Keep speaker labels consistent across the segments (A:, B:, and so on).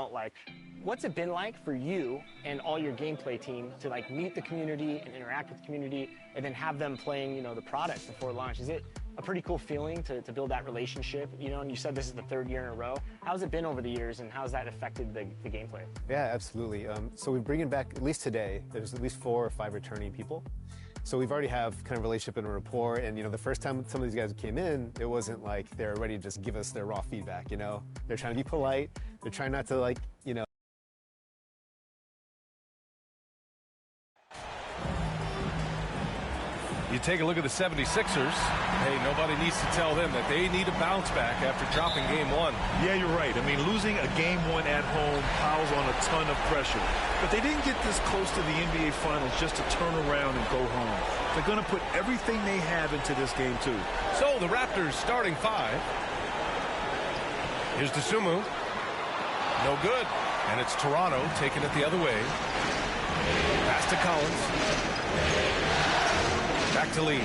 A: Like, what's it been like for you and all your gameplay team to like meet the community and interact with the community and then have them playing, you know, the product before launch? Is it a pretty cool feeling to build that relationship, you know? And you said this is the 3rd year in a row. How's it been over the years, and how's that affected the gameplay?
B: Yeah, absolutely. So we're bringing back, at least today, there's at least 4 or 5 returning people. So we've already have kind of relationship and a rapport, and you know, the first time some of these guys came in, it wasn't like they're ready to just give us their raw feedback, you know? They're trying to be polite, they're trying not to, like, you know.
C: You take a look at the 76ers. Hey, nobody needs to tell them that they need to bounce back after dropping game 1.
D: Yeah, you're right. I mean, losing a game 1 at home piles on a ton of pressure. But they didn't get this close to the NBA Finals just to turn around and go home. They're going to put everything they have into this game, too.
C: So the Raptors starting 5. Here's Dosunmu. No good. And it's Toronto taking it the other way. Pass to Collins. Back to Lee.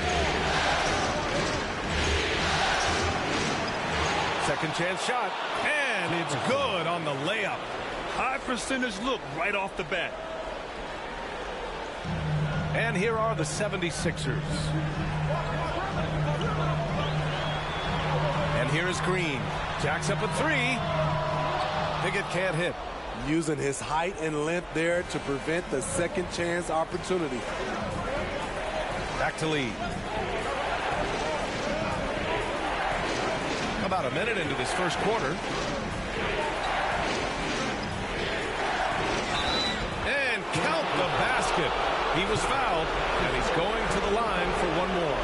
C: Second chance shot. And it's good on the layup.
D: High percentage look right off the bat.
C: And here are the 76ers. And here is Green. Jacks up a 3. Pickett can't hit.
E: Using his height and length there to prevent the second chance opportunity.
C: Back to Lee. About a minute into this first quarter. And count the basket. He was fouled, and he's going to the line for one more.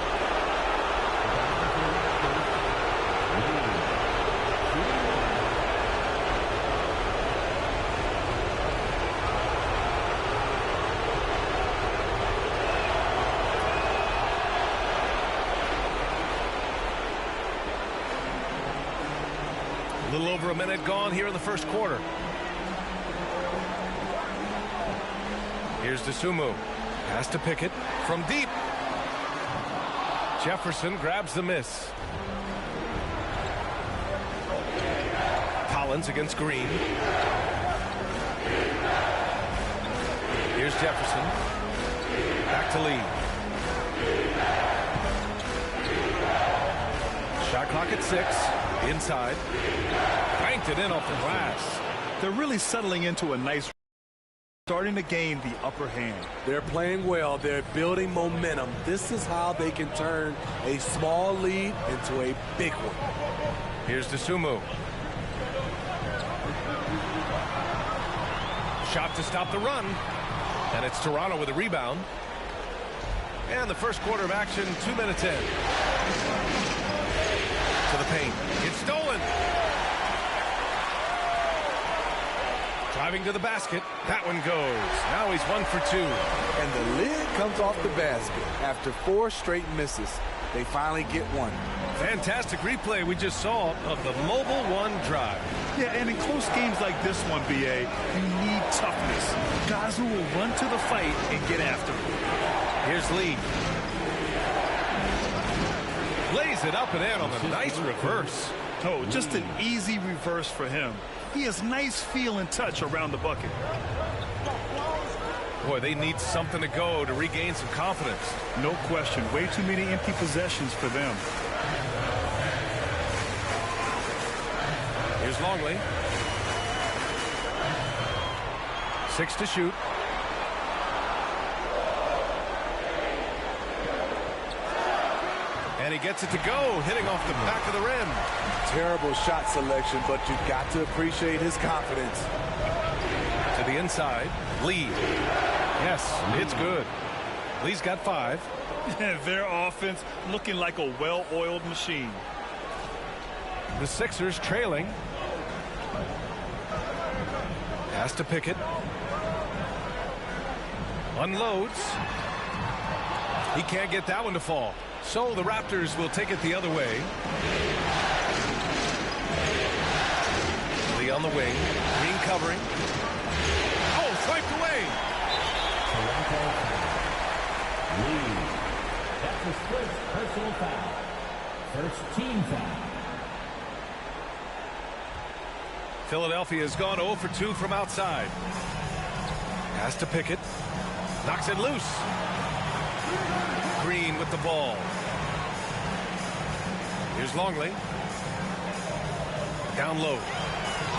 C: A little over a minute gone here in the first quarter. Here's Dosunmu. Pass to Pickett from deep. Jefferson grabs the miss. Collins against Green. Here's Jefferson. Back to Lee. Shot clock at 6. Inside. Banked it in off the glass.
D: They're really settling into a nice, starting to gain the upper hand.
E: They're playing well. They're building momentum. This is how they can turn a small lead into a big one.
C: Here's Dosunmu. Shot to stop the run. And it's Toronto with a rebound. And the first quarter of action, 2 minutes in. To the paint. It's stolen. Driving to the basket. That one goes. Now he's 1 for 2.
E: And the lid comes off the basket. After 4 straight misses, they finally get one.
C: Fantastic replay we just saw of the Mobile One drive.
D: Yeah, and in close games like this one, BA, you need toughness. Guys who will run to the fight and get after it.
C: Here's Lee. Lays it up and in on the nice reverse.
D: Oh, just an easy reverse for him. He has nice feel and touch around the bucket.
C: Boy, they need something to go to regain some confidence.
D: No question. Way too many empty possessions for them.
C: Here's Longley. 6 to shoot. And he gets it to go, hitting off the back of the rim.
E: Terrible shot selection, but you've got to appreciate his confidence.
C: To the inside, Lee. Yes, it's good. Lee's got 5.
D: Their offense looking like a well-oiled machine.
C: The Sixers trailing. Pass to Pickett. Unloads. He can't get that one to fall. So the Raptors will take it the other way. Lee on the wing. Green covering. Oh, swiped away.
F: Lee. That's his first personal foul. First team foul.
C: Philadelphia has gone 0 for 2 from outside. Pass to Pickett. Knocks it loose. Green with the ball. Here's Longley. Down low.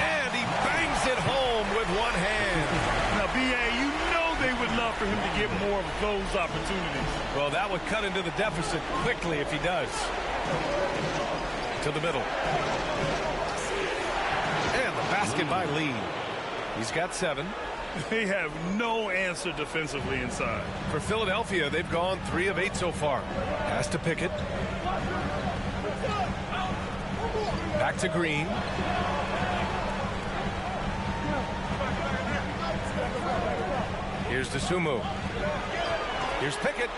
C: And he bangs it home with one hand.
D: Now, B.A., you know they would love for him to get more of those opportunities.
C: Well, that would cut into the deficit quickly if he does. To the middle. And the basket by Lee. He's got 7.
D: They have no answer defensively inside.
C: For Philadelphia, they've gone 3 of 8 so far. Pass to Pickett. Back to Green. Here's Dosunmu. Here's Pickett.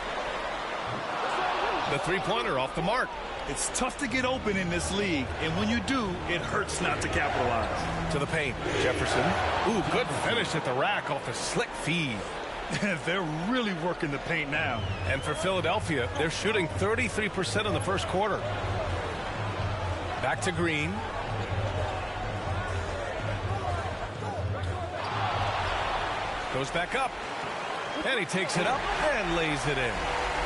C: The three-pointer off the mark.
D: It's tough to get open in this league, and when you do, it hurts not to capitalize.
C: To the paint. Jefferson. Ooh, good finish at the rack off the slick feed.
D: They're really working the paint now.
C: And for Philadelphia, they're shooting 33% in the first quarter. Back to Green. Goes back up. And he takes it up and lays it in.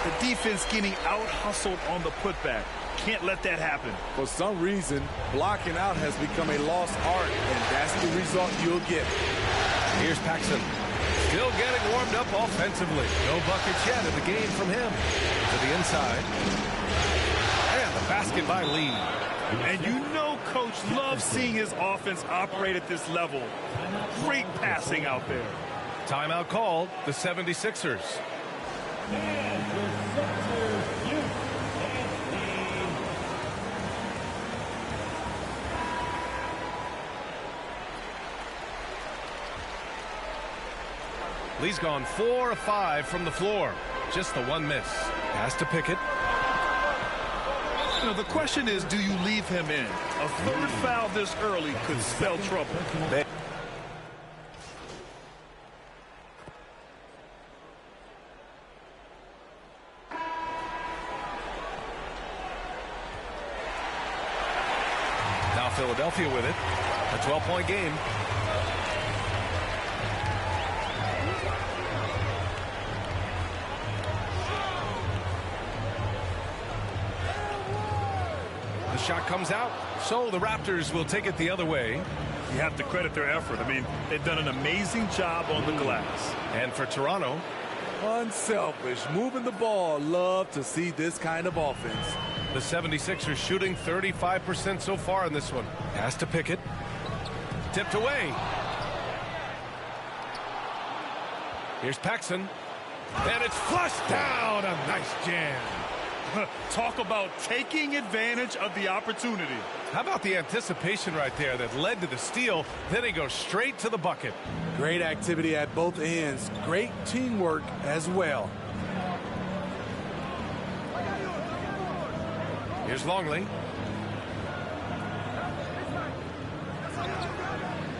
D: The defense getting out-hustled on the putback. Can't let that happen.
E: For some reason, blocking out has become a lost art, and that's the result you'll get.
C: Here's Paxson. Still getting warmed up offensively. No buckets yet in the game from him. To the inside. And the basket by Lee.
D: And you know Coach loves seeing his offense operate at this level. Great passing out there.
C: Timeout called, the 76ers. Lee's gone 4 of 5 from the floor. Just the one miss. Pass to Pickett.
D: You know, the question is, do you leave him in? A third foul this early could spell trouble.
C: Now Philadelphia with it. A 12-point game. The shot comes out, so the Raptors will take it the other way.
D: You have to credit their effort. I mean, they've done an amazing job on the glass.
C: And for Toronto,
E: Unselfish, moving the ball. Love to see this kind of offense.
C: the 76ers shooting 35% so far in this one. Pass to Pickett. Tipped away. Here's Paxson. And it's flushed down. A nice jam.
D: Talk about taking advantage of the opportunity.
C: How about the anticipation right there that led to the steal? Then he goes straight to the bucket.
E: Great activity at both ends. Great teamwork as well.
C: Here's Longley.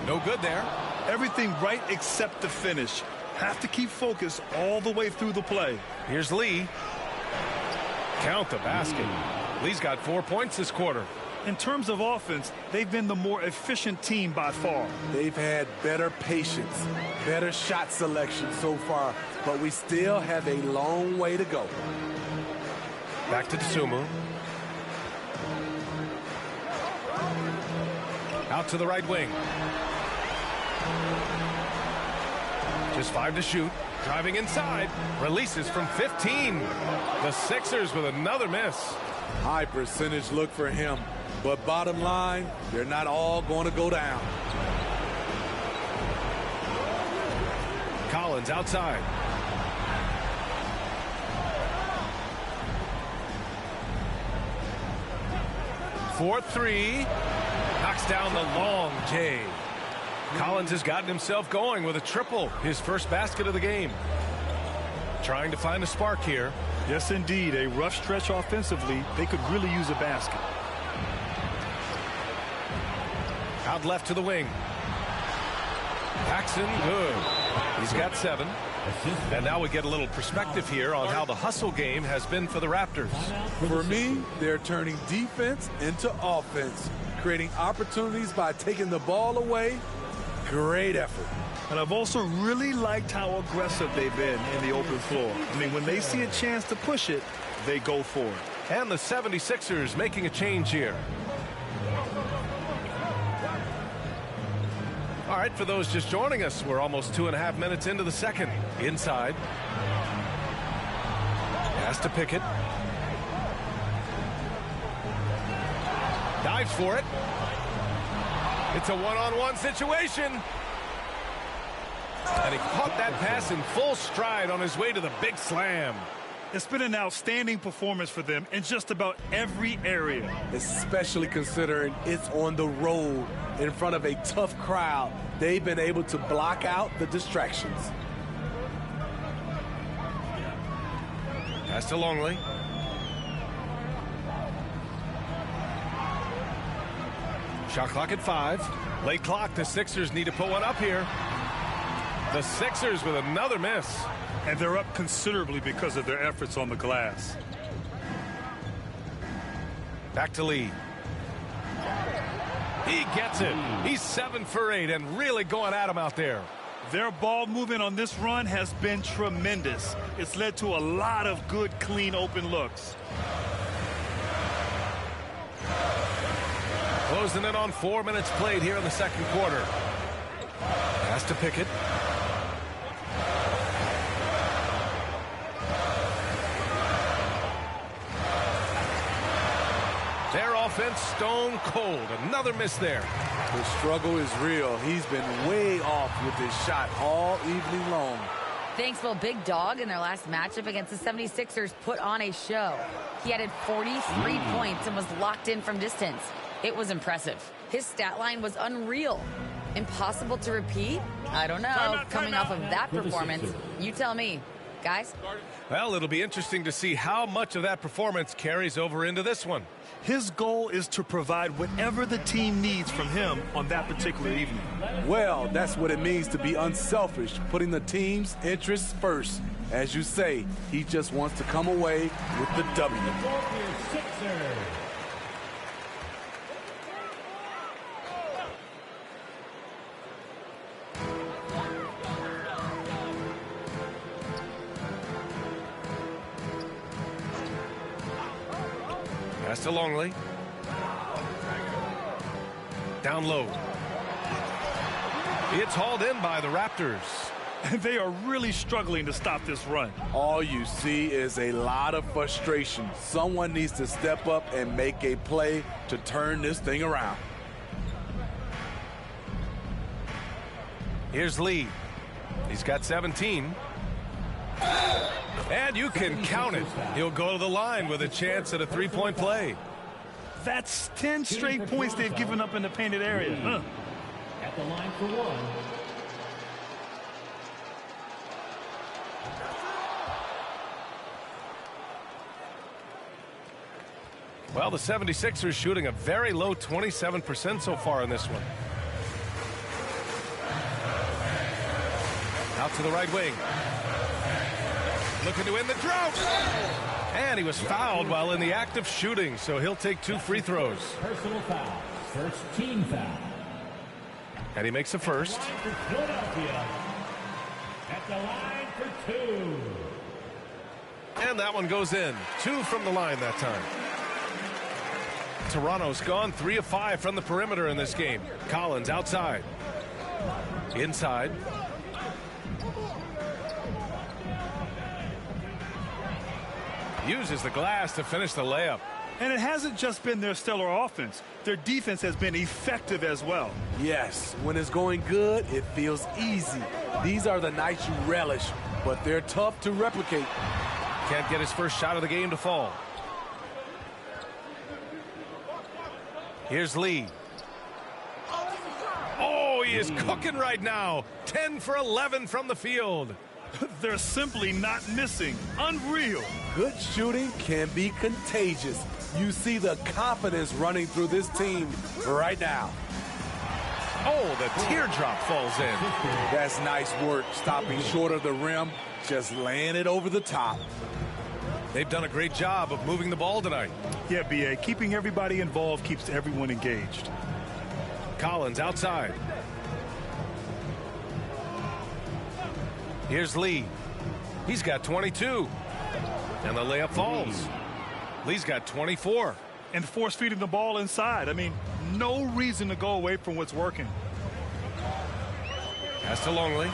C: No good there.
D: Everything right except the finish. Have to keep focused all the way through the play.
C: Here's Lee. Count the basket. Lee's got 4 points this quarter.
D: In terms of offense, they've been the more efficient team by far.
E: They've had better patience, better shot selection so far, but we still have a long way to go.
C: Back to Dosunmu. Out to the right wing. Just 5 to shoot. Driving inside. Releases from 15. The Sixers with another miss.
E: High percentage look for him. But bottom line, they're not all going to go down.
C: Collins outside. For 3. Knocks down the long J. Collins has gotten himself going with a triple. His first basket of the game. Trying to find a spark here.
D: Yes, indeed. A rough stretch offensively. They could really use a basket.
C: Out left to the wing. Paxson, good. He's got 7. And now we get a little perspective here on how the hustle game has been for the Raptors.
E: For me, they're turning defense into offense, creating opportunities by taking the ball away. Great effort.
D: And I've also really liked how aggressive they've been in the open floor. I mean, when they see a chance to push it, they go for it.
C: And the 76ers making a change here. All right, for those just joining us, we're almost 2.5 minutes into the second. Inside. Has to Pickett. Dives for it. It's a one-on-one situation. And he caught that pass in full stride on his way to the big slam.
D: It's been an outstanding performance for them in just about every area.
E: Especially considering it's on the road in front of a tough crowd. They've been able to block out the distractions.
C: Pass to Longley. Shot clock at 5. Late clock. The Sixers need to put one up here. The Sixers with another miss.
D: And they're up considerably because of their efforts on the glass.
C: Back to Lee. He gets it. He's 7 for 8 and really going at him out there.
D: Their ball movement on this run has been tremendous. It's led to a lot of good, clean, open looks.
C: Closing in on 4 minutes played here in the second quarter. Pass to Pickett. Their offense stone cold. Another miss there.
E: The struggle is real. He's been way off with his shot all evening long.
G: Thanks, well, Big Dog in their last matchup against the 76ers put on a show. He added 43 points and was locked in from distance. It was impressive. His stat line was unreal. Impossible to repeat? I don't know. Coming off of that performance, you tell me. Guys?
C: Well, it'll be interesting to see how much of that performance carries over into this one.
D: His goal is to provide whatever the team needs from him on that particular evening.
E: Well, that's what it means to be unselfish, putting the team's interests first. As you say, he just wants to come away with the W.
C: Pass to Longley. Down low. It's hauled in by the Raptors.
D: They are really struggling to stop this run.
E: All you see is a lot of frustration. Someone needs to step up and make a play to turn this thing around.
C: Here's Lee. He's got 17. And you can count it. He'll go to the line with a chance at a three-point play.
D: That's 10 straight points they've given up in the painted area.
F: At the line for one.
C: Well, the 76ers shooting a very low 27% so far in this one. Out to the right wing. Looking to end the drought. And he was fouled while in the act of shooting, so he'll take 2 free throws.
F: Personal foul. First team foul.
C: And he makes the first.
F: For Philadelphia. At the line for 2.
C: And that one goes in. 2 from the line that time. Toronto's gone 3 of 5 from the perimeter in this game. Collins outside. Inside. Uses the glass to finish the layup.
D: And it hasn't just been their stellar offense. Their defense has been effective as well.
E: Yes, when it's going good, it feels easy. These are the nights you relish, but they're tough to replicate.
C: Can't get his first shot of the game to fall. Here's Lee. Oh, he is cooking right now. 10 for 11 from the field.
D: They're simply not missing. Unreal.
E: Good shooting can be contagious. You see the confidence running through this team right now.
C: Oh, the teardrop falls in.
E: That's nice work, stopping short of the rim, just laying it over the top.
C: They've done a great job of moving the ball tonight.
D: Yeah, B.A., keeping everybody involved keeps everyone engaged.
C: Collins outside. Here's Lee. He's got 22. And the layup falls. Lee's got 24.
D: And force feeding the ball inside. I mean, no reason to go away from what's working.
C: Pass to Longley.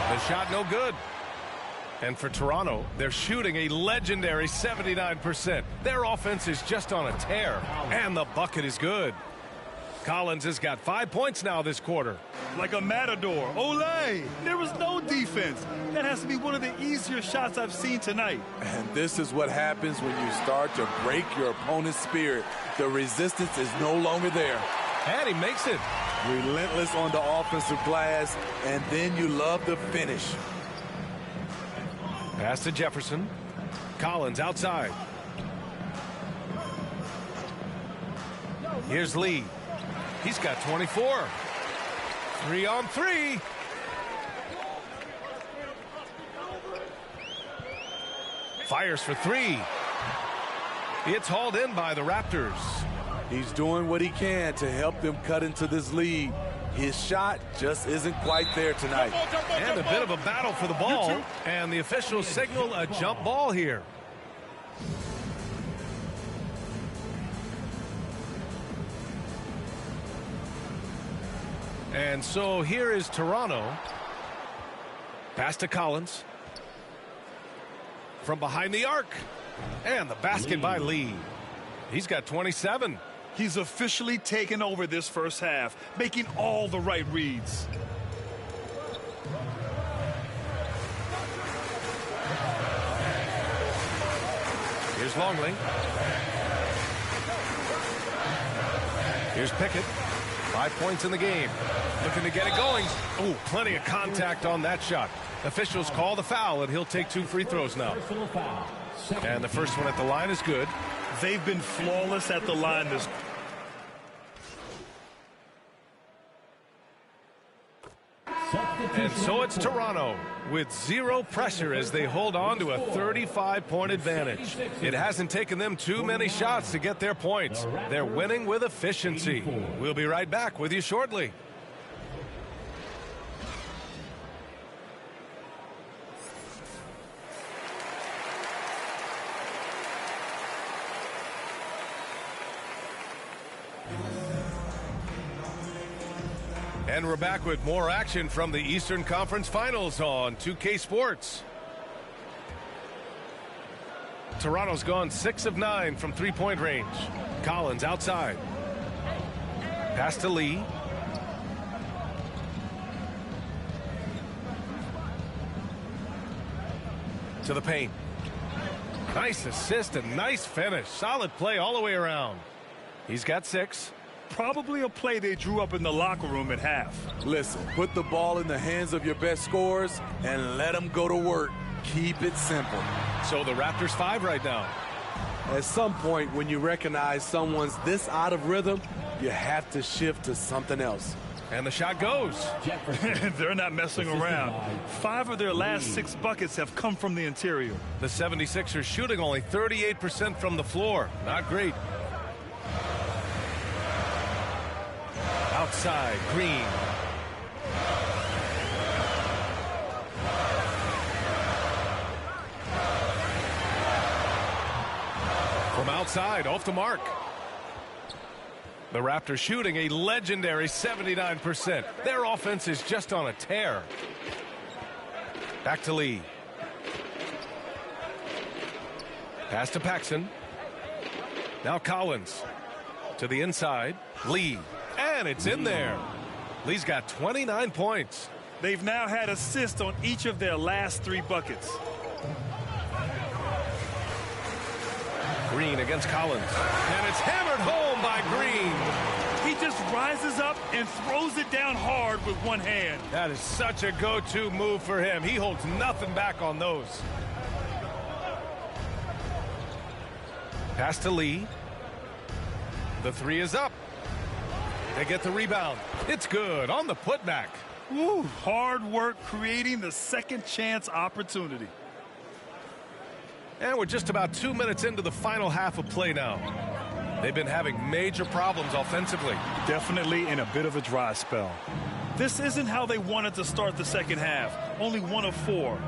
C: The shot no good. And for Toronto, they're shooting a legendary 79%. Their offense is just on a tear. And the bucket is good. Collins has got 5 points now this quarter.
D: Like a matador. Olay! There was no defense. That has to be one of the easier shots I've seen tonight.
E: And this is what happens when you start to break your opponent's spirit. The resistance is no longer there.
C: And he makes it.
E: Relentless on the offensive glass, and then you love the finish.
C: Pass to Jefferson. Collins outside. Here's Lee. He's got 24. 3 on 3. Fires for 3. It's hauled in by the Raptors.
E: He's doing what he can to help them cut into this lead. His shot just isn't quite there tonight.
C: And a bit of a battle for the ball. And the officials signal a jump ball here. And so here is Toronto. Pass to Collins. From behind the arc. And the basket by Lee. He's got 27.
D: He's officially taken over this first half, making all the right reads.
C: Here's Longley. Here's Pickett. 5 points in the game. Looking to get it going. Oh, plenty of contact on that shot. Officials call the foul, and he'll take 2 free throws now. And the first one at the line is good.
D: They've been flawless at the line this.
C: And so it's Toronto with 0 pressure as they hold on to a 35-point advantage. It hasn't taken them too many shots to get their points. They're winning with efficiency. We'll be right back with you shortly. And we're back with more action from the Eastern Conference Finals on 2K Sports. Toronto's gone 6 of 9 from three-point range. Collins outside. Pass to Lee. To the paint. Nice assist and nice finish. Solid play all the way around. He's got 6.
D: Probably a play they drew up in the locker room at half.
E: Listen, put the ball in the hands of your best scorers and let them go to work. Keep it simple.
C: So the Raptors 5 right now.
E: At some point, when you recognize someone's this out of rhythm, you have to shift to something else.
C: And the shot goes.
D: They're not messing around. 5 of their last 6 buckets have come from the interior.
C: The 76ers shooting only 38% from the floor. Not great. Outside, Green. From outside, off the mark. The Raptors shooting a legendary 79%. Their offense is just on a tear. Back to Lee. Pass to Paxson. Now Collins. To the inside. Lee. And it's in there. Lee's got 29 points.
D: They've now had assists on each of their last 3 buckets.
C: Green against Collins. And it's hammered home by Green.
D: He just rises up and throws it down hard with one hand.
C: That is such a go-to move for him. He holds nothing back on those. Pass to Lee. The 3 is up. They get the rebound. It's good on the putback.
D: Woo, hard work creating the second chance opportunity.
C: And we're just about 2 minutes into the final half of play now. They've been having major problems offensively.
D: Definitely in a bit of a dry spell. This isn't how they wanted to start the second half. Only 1 of 4.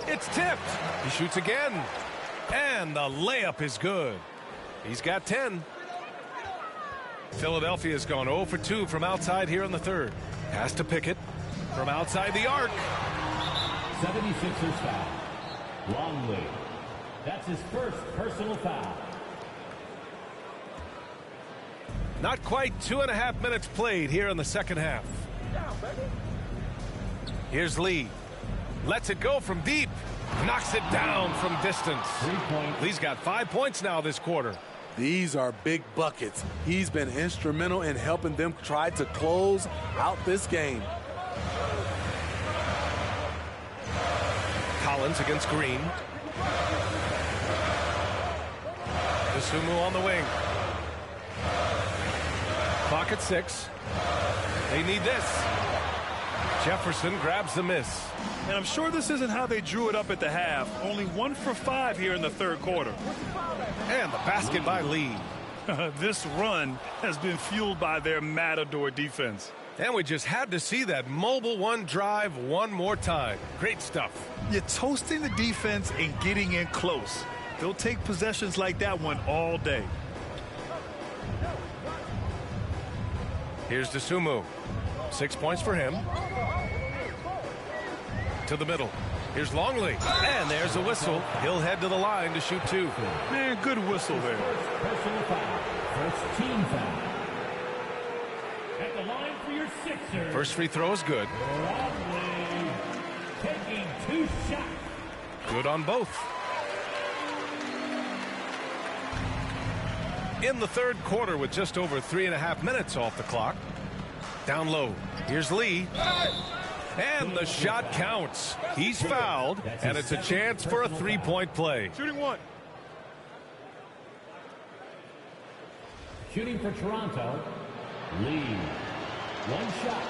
C: It's tipped. He shoots again. And the layup is good. He's got 10. Philadelphia's gone 0 for 2 from outside here in the third. Has to Pickett from outside the arc.
F: 76ers foul. Longley. That's his first personal foul.
C: Not quite 2.5 minutes played here in the second half. Here's Lee. Lets it go from deep. Knocks it down from distance. Lee's got 5 points now this quarter.
E: These are big buckets. He's been instrumental in helping them try to close out this game.
C: Collins against Green. Dosunmu on the wing. Clock at 6. They need this. Jefferson grabs the miss.
D: And I'm sure this isn't how they drew it up at the half. Only 1 for 5 here in the third quarter.
C: And the basket by Lee.
D: This run has been fueled by their Matador defense.
C: And we just had to see that mobile one drive one more time. Great stuff.
D: You're toasting the defense and getting in close. They'll take possessions like that one all day.
C: Here's Dosunmu. 6 points for him. To the middle. Here's Longley. And there's a whistle. He'll head to the line to shoot 2.
D: Man, good whistle there.
F: Personal foul. First team foul. At the line for your Sixers.
C: First free throw is good.
F: Longley taking 2 shots.
C: Good on both. In the third quarter with just over 3.5 minutes off the clock. Down low. Here's Lee. And the shot counts. He's fouled, and it's a chance for a 3-point play.
D: Shooting 1.
F: Shooting for Toronto. Lee. 1 shot.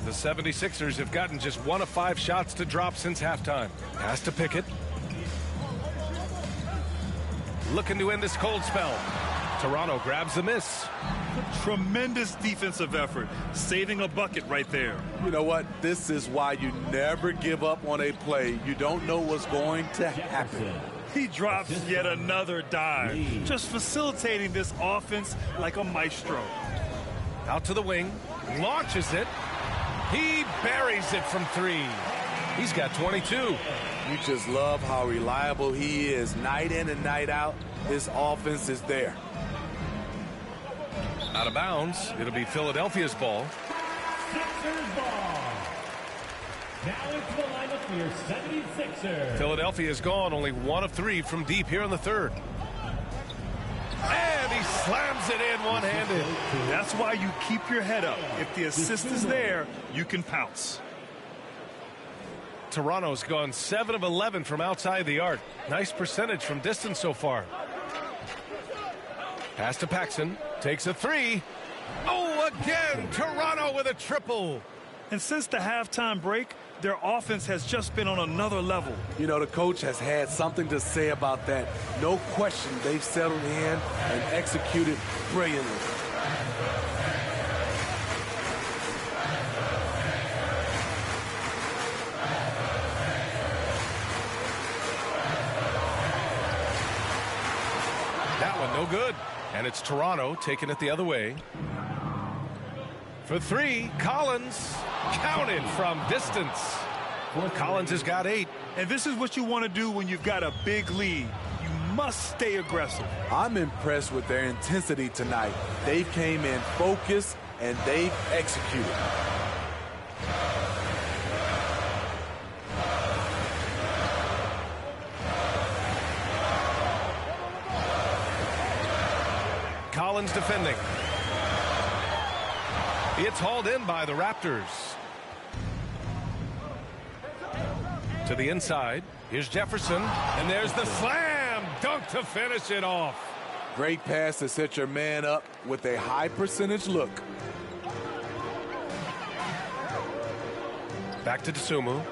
C: The 76ers have gotten just 1 of 5 shots to drop since halftime. Has to Pickett. Looking to end this cold spell. Toronto grabs the miss.
D: Tremendous defensive effort. Saving a bucket right there.
E: You know what? This is why you never give up on a play. You don't know what's going to happen.
D: He drops yet another dive. Just facilitating this offense like a maestro.
C: Out to the wing. Launches it. He buries it from 3. He's got 22.
E: You just love how reliable he is. Night in and night out, his offense is there.
C: Out of bounds. It'll be Philadelphia's ball.
F: Sixers ball. Now into the lineup for your 76ers.
C: Philadelphia's gone only 1 of 3 from deep here in the third. And he slams it in one-handed.
D: That's why you keep your head up. If the assist is there, you can pounce.
C: Toronto's gone 7 of 11 from outside the arc. Nice percentage from distance so far. Pass to Paxson. Takes a 3. Oh, again, Toronto with a triple.
D: And since the halftime break, their offense has just been on another level.
E: You know, the coach has had something to say about that. No question, they've settled in and executed brilliantly.
C: That one no good. And it's Toronto taking it the other way. For 3, Collins counted from distance. Collins has got 8.
D: And this is what you want to do when you've got a big lead. You must stay aggressive.
E: I'm impressed with their intensity tonight. They came in focused and they've executed.
C: Collins defending. It's hauled in by the Raptors. To the inside. Here's Jefferson. And there's the slam dunk to finish it off.
E: Great pass to set your man up with a high percentage look.
C: Back to Dosunmu.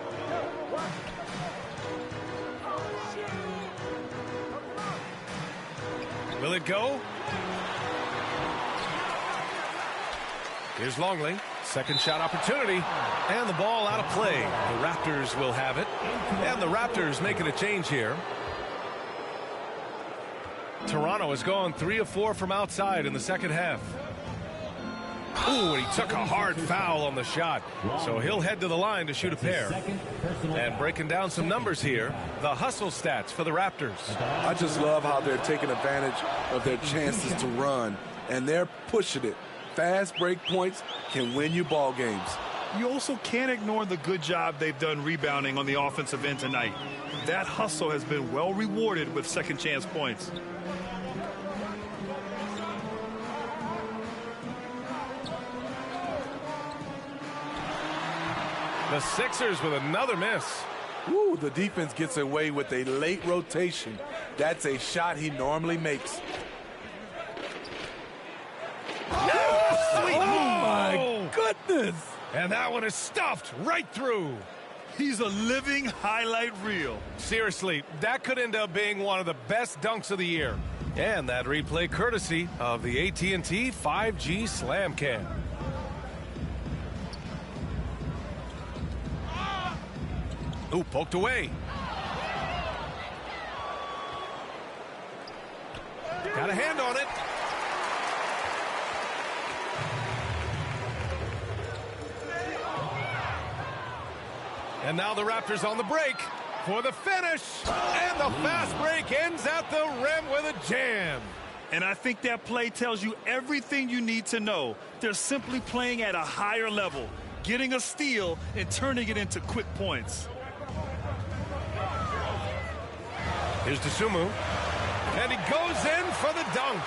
C: Will it go? Here's Longley. Second shot opportunity. And the ball out of play. The Raptors will have it. And the Raptors making a change here. Toronto has gone 3 of 4 from outside in the second half. Ooh, and he took a hard foul on the shot. So he'll head to the line to shoot a pair. And breaking down some numbers here, the hustle stats for the Raptors.
E: I just love how they're taking advantage of their chances to run, and they're pushing it. Fast break points can win you ball games.
D: You also can't ignore the good job they've done rebounding on the offensive end tonight. That hustle has been well rewarded with second chance points.
C: The Sixers with another miss.
E: Woo, the defense gets away with a late rotation. That's a shot he normally makes.
C: Oh,
D: My goodness!
C: And that one is stuffed right through.
D: He's a living highlight reel.
C: Seriously, that could end up being one of the best dunks of the year. And that replay courtesy of the AT&T 5G Slam Cam. Ooh, poked away. Got a hand on it. And now the Raptors on the break for the finish. And the fast break ends at the rim with a jam.
D: And I think that play tells you everything you need to know. They're simply playing at a higher level, getting a steal and turning it into quick points.
C: Here's Dosunmu. And he goes in for the dunk.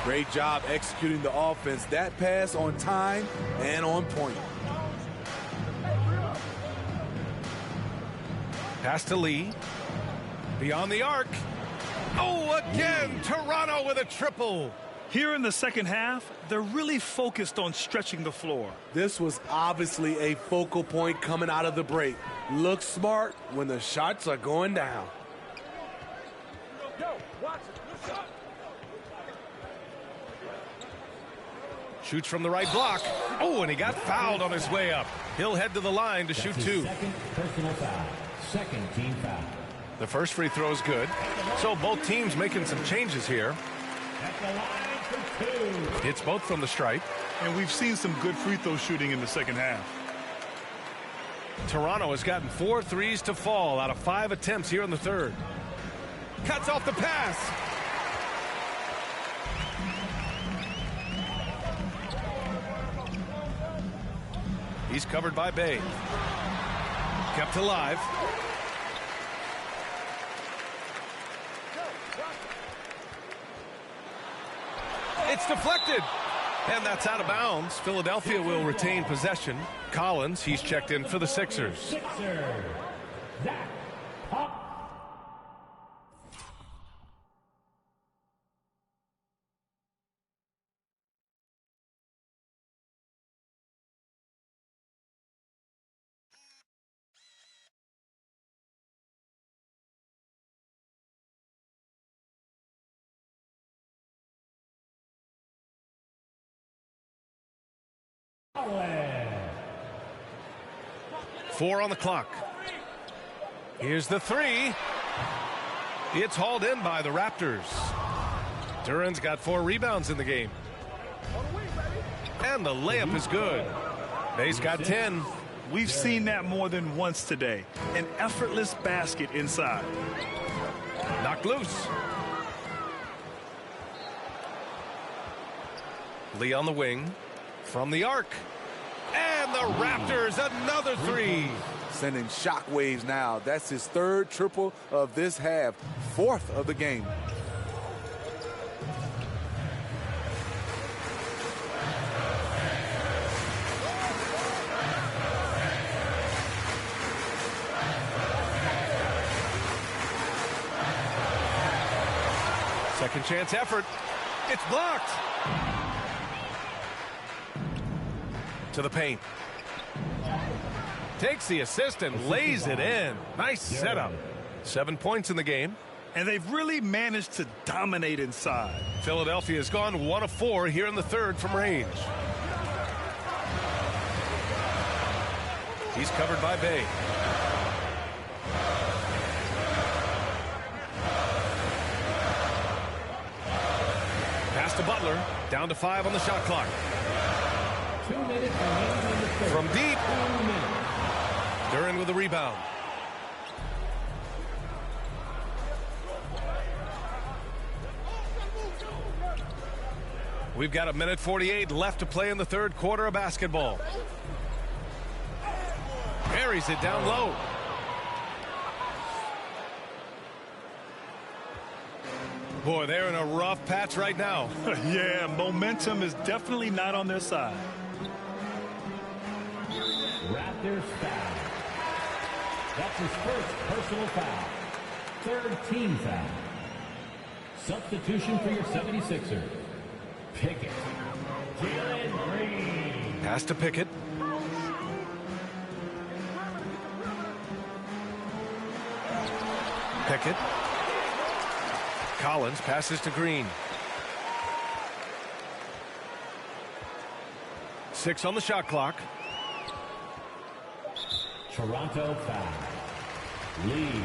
E: Great job executing the offense. That pass on time and on point.
C: Pass to Lee. Beyond the arc. Oh, again, Toronto with a triple.
D: Here in the second half, they're really focused on stretching the floor.
E: This was obviously a focal point coming out of the break. Look smart when the shots are going down.
C: Shoots from the right block. Oh, and he got fouled on his way up. He'll head to the line to shoot two.
F: Second personal foul. Second team foul.
C: The first free throw is good. So both teams making some changes here.
F: At the line for two.
C: It's both from the stripe.
D: And we've seen some good free throw shooting in the second half.
C: Toronto has gotten 4 threes to fall out of 5 attempts here in the third. Cuts off the pass. He's covered by Bay. Kept alive. It's deflected. And that's out of bounds. Philadelphia will retain possession. Collins, he's checked in for the Sixers.
F: Sixers. Zach Pop.
C: Four on the clock. Here's the three. It's hauled in by the Raptors. Duran's got 4 rebounds in the game. And the layup is good. Bay's got 10.
D: We've seen that more than once today. An effortless basket inside.
C: Knocked loose. Lee on the wing. From the arc. And the Raptors, another three.
E: Sending shockwaves now. That's his 3rd triple of this half. 4th of the game.
C: Second chance effort. It's blocked. To the paint. Takes the assist and lays it in. Nice setup. 7 points in the game.
D: And they've really managed to dominate inside.
C: Philadelphia has gone 1 of 4 here in the third from range. He's covered by Bey. Pass to Butler. Down to 5 on the shot clock.
F: 2 minutes remaining in the third.
C: From deep.
F: 2 minutes.
C: Duren with the rebound. We've got 1:48 left to play in the third quarter of basketball. Buries it down low. Boy, they're in a rough patch right now.
D: Yeah, momentum is definitely not on their side.
F: Raptors foul. That's his first personal foul. Third team foul. Substitution for your 76ers. Pickett. Jalen Green.
C: Pass to Pickett. Pickett. Collins passes to Green. 6 on the shot clock.
F: Toronto foul. Lee.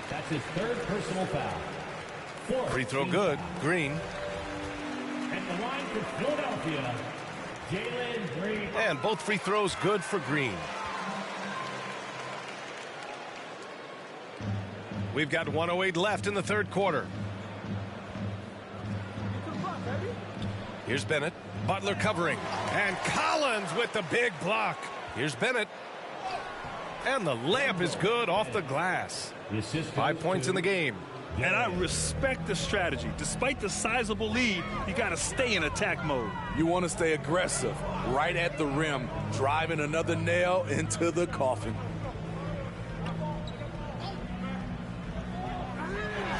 F: That's his third personal foul. Fourth
C: Free throw
F: team
C: good.
F: foul.
C: Green.
F: At the line for Philadelphia, Jalen Green.
C: And both free throws good for Green. We've got 1:08 left in the third quarter. Here's Bennett. Butler covering. And Collins with the big block. Here's Bennett. And the layup is good off the glass. 5 points in the game.
D: And I respect the strategy. Despite the sizable lead, you got to stay in attack mode.
E: You want to stay aggressive, right at the rim, driving another nail into the coffin.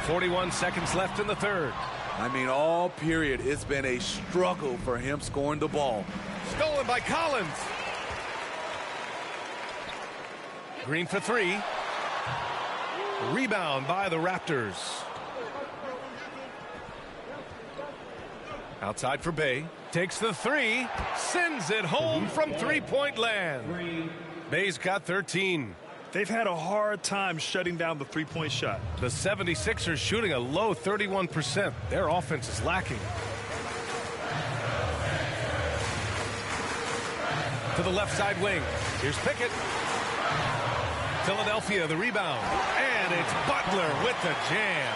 C: 41 seconds left in the third.
E: I mean, all period, it's been a struggle for him scoring the ball.
C: Stolen by Collins. Green for 3. Rebound by the Raptors. Outside for Bey. Takes the 3. Sends it home from three-point land. Bey's got 13.
D: They've had a hard time shutting down the three-point shot.
C: The 76ers shooting a low 31%. Their offense is lacking. To the left side wing. Here's Pickett. Philadelphia, the rebound. And it's Butler with the jam.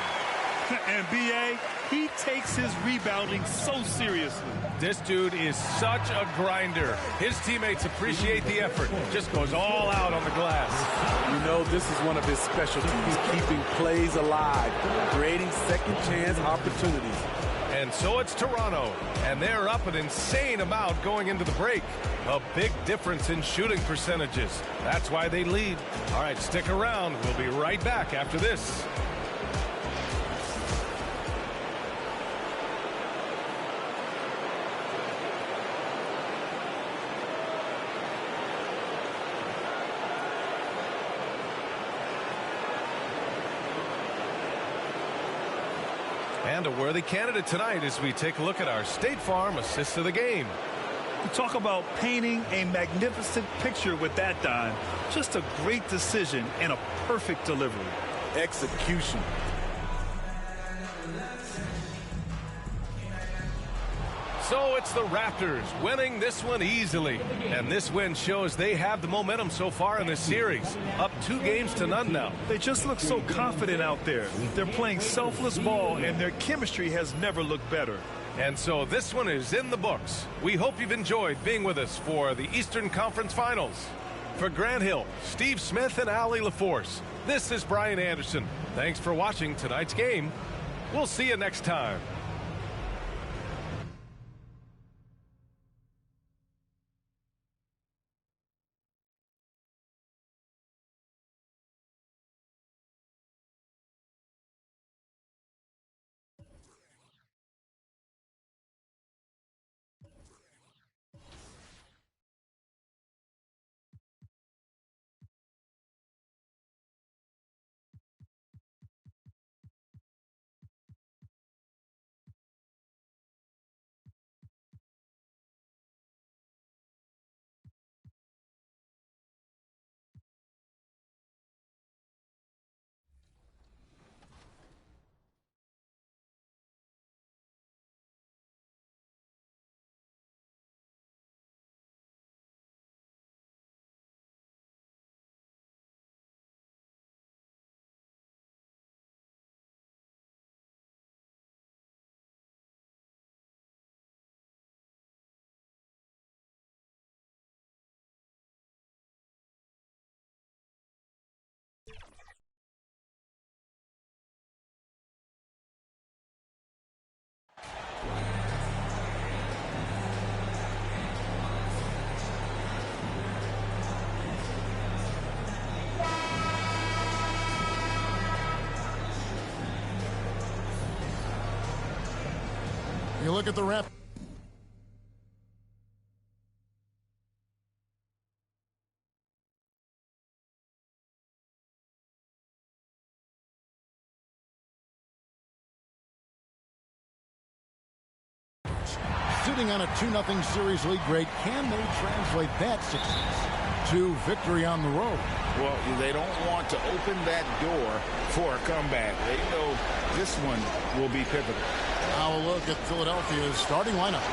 D: And B.A., he takes his rebounding so seriously.
C: This dude is such a grinder. His teammates appreciate the effort. Just goes all out on the glass.
E: You know, this is one of his specialties, keeping plays alive, creating second chance opportunities.
C: And so it's Toronto, and they're up an insane amount going into the break. A big difference in shooting percentages. That's why they lead. All right, stick around. We'll be right back after this. And a worthy candidate tonight as we take a look at our State Farm assist of the game.
D: You talk about painting a magnificent picture with that dime. Just a great decision and a perfect delivery.
E: Execution.
C: So it's the Raptors winning this one easily. And this win shows they have the momentum so far in this series. Up 2 games to none now.
D: They just look so confident out there. They're playing selfless ball, and their chemistry has never looked better.
C: And so this one is in the books. We hope you've enjoyed being with us for the Eastern Conference Finals. For Grant Hill, Steve Smith, and Allie LaForce, this is Brian Anderson. Thanks for watching tonight's game. We'll see you next time.
H: You look at the ref. Sitting on a 2-0 series lead, Greg, can they translate that success to victory on the road?
I: Well, they don't want to open that door for a comeback. They know this one will be pivotal.
H: Now a look at Philadelphia's starting lineup.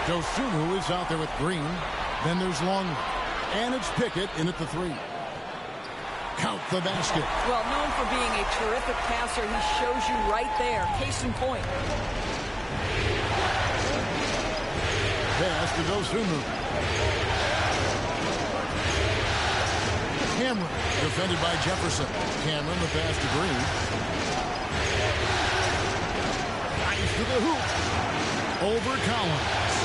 H: Dosunmu is out there with Green. Then there's Long. And it's Pickett in at the 3. Count the basket.
J: Well, known for being a terrific passer, he shows you right there. Case in point.
H: Pass to Dosunmu. Cameron, defended by Jefferson. Cameron, the pass to Green. Nice to the hoop. Over Collins.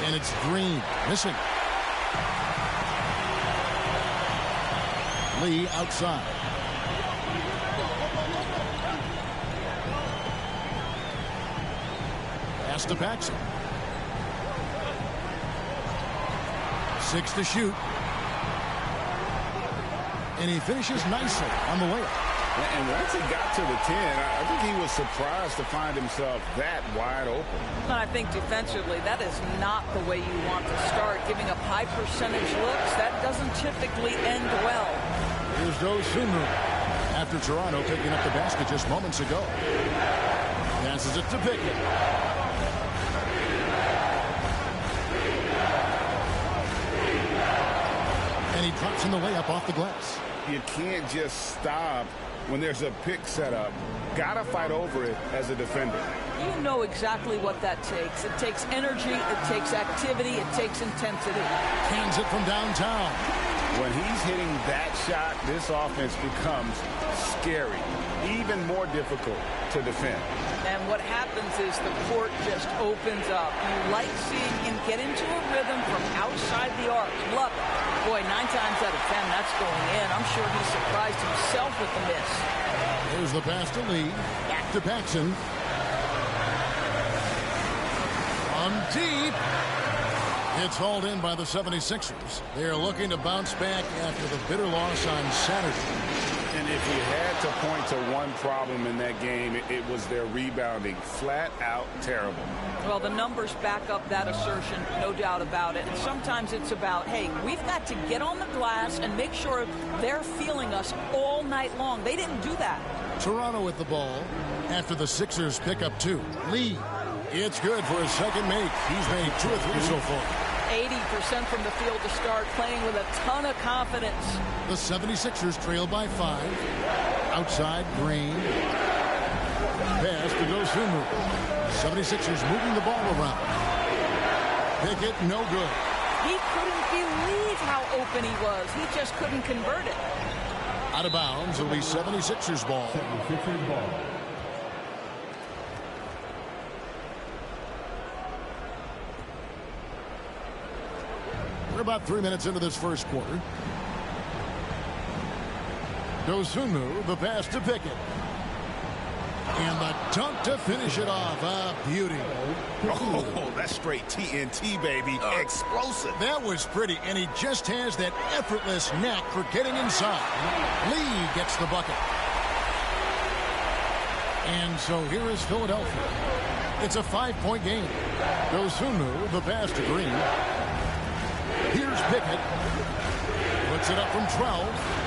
H: And it's Green. Missing. Lee outside. Pass to Paxson. 6 to shoot. And he finishes nicely on the layup.
I: And once he got to the 10, I think he was surprised to find himself that wide open.
J: I think defensively, that is not the way you want to start. Giving up high percentage looks, that doesn't typically end well.
H: Here's Dosunmu. After Toronto picking up the basket just moments ago. Passes it to Pickett. And he drops in the layup off the glass.
I: You can't just stop when there's a pick set up. Gotta fight over it as a defender.
J: You know exactly what that takes. It takes energy, it takes activity, it takes intensity.
H: Cans it from downtown.
I: When he's hitting that shot, this offense becomes scary, even more difficult to defend.
J: And what happens is the court just opens up. You like seeing him get into a rhythm from outside the arc. Love it. Boy, 9 times out of 10, that's going in. I'm sure he surprised himself with the miss.
H: Here's the pass to Lee. Back to Paxson. On deep. It's hauled in by the 76ers. They're looking to bounce back after the bitter loss on Saturday.
I: And if you had to point to one problem in that game, it was their rebounding. Flat out terrible.
J: Well, the numbers back up that assertion, no doubt about it. And sometimes it's about, hey, we've got to get on the glass and make sure they're feeling us all night long. They didn't do that.
H: Toronto with the ball after the Sixers pick up 2. Lee, it's good for his second make. He's made 2 or 3 so far.
J: 80% from the field to start, playing with a ton of confidence.
H: The 76ers trail by 5. Outside, Green. Pass to Dosunmu. 76ers moving the ball around. Pickett, no good.
J: He couldn't believe how open he was. He just couldn't convert it.
H: Out of bounds, it'll be 76ers ball.
F: 76ers ball.
H: We're about 3 minutes into this first quarter. Dosunmu, the pass to Pickett. And the dunk to finish it off. A beauty.
I: Oh, that's straight TNT, baby. Explosive.
H: That was pretty, and he just has that effortless knack for getting inside. Lee gets the bucket. And so here is Philadelphia. It's a 5-point game. Dosunmu, the pass to Green. Here's Pickett. Puts it up from 12.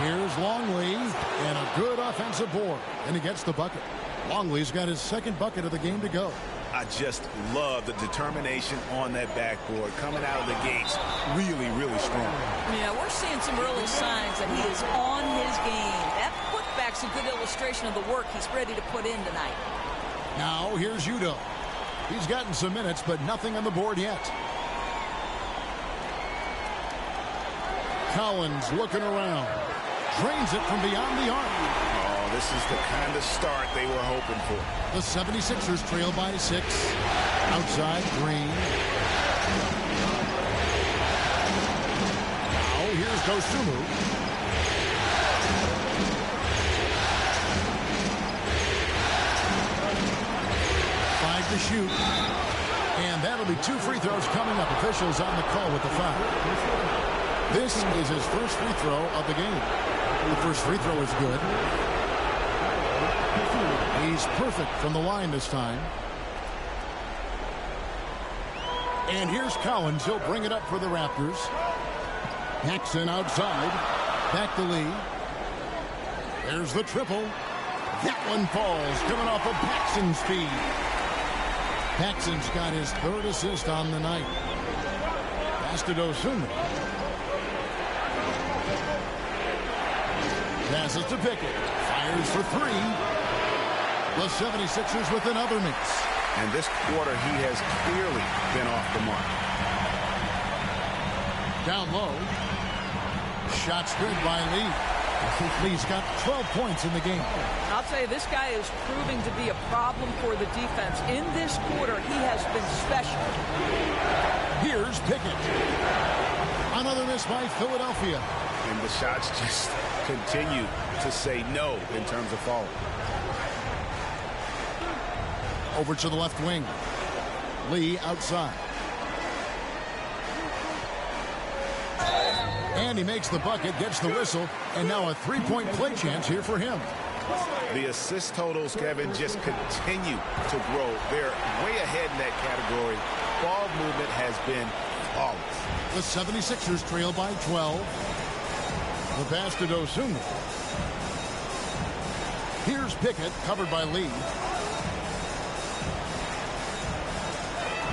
H: Here's Longley, and a good offensive board, and he gets the bucket. Longley's got his second bucket of the game to go.
I: I just love the determination on that backboard, coming out of the gates really, really strong.
J: Yeah, we're seeing some early signs that he is on his game. That putback's a good illustration of the work he's ready to put in tonight.
H: Now here's Udoh. He's gotten some minutes, but nothing on the board yet. Collins looking around. Drains it from beyond the arc.
I: Oh, this is the kind of start they were hoping for.
H: The 76ers trail by 6. Outside, Green. Now here's Dosunmu. Five to shoot. shoot. And that'll be 2 free throws coming up. Officials on the call with the foul. This is his first free throw of the game. The first free throw is good. He's perfect from the line this time. And here's Collins. He'll bring it up for the Raptors. Paxson outside. Back to Lee. There's the triple. That one falls, coming off of Paxson's feed. Paxson's got his 3rd assist on the night. Pass to Dosunmu. Passes to Pickett. Fires for 3. The 76ers with another miss.
I: And this quarter, he has clearly been off the mark.
H: Down low. Shots good by Lee. Lee's got 12 points in the game.
J: I'll tell you, this guy is proving to be a problem for the defense. In this quarter, he has been special.
H: Here's Pickett. Another miss by Philadelphia.
I: And the shots just continue to say no in terms of falling.
H: Over to the left wing. Lee outside. And he makes the bucket, gets the whistle, and now a 3-point play chance here for him.
I: The assist totals, Kevin, just continue to grow. They're way ahead in that category. Ball movement has been flawless.
H: The 76ers trail by 12. The pass to Dosunmu. Here's Pickett, covered by Lee.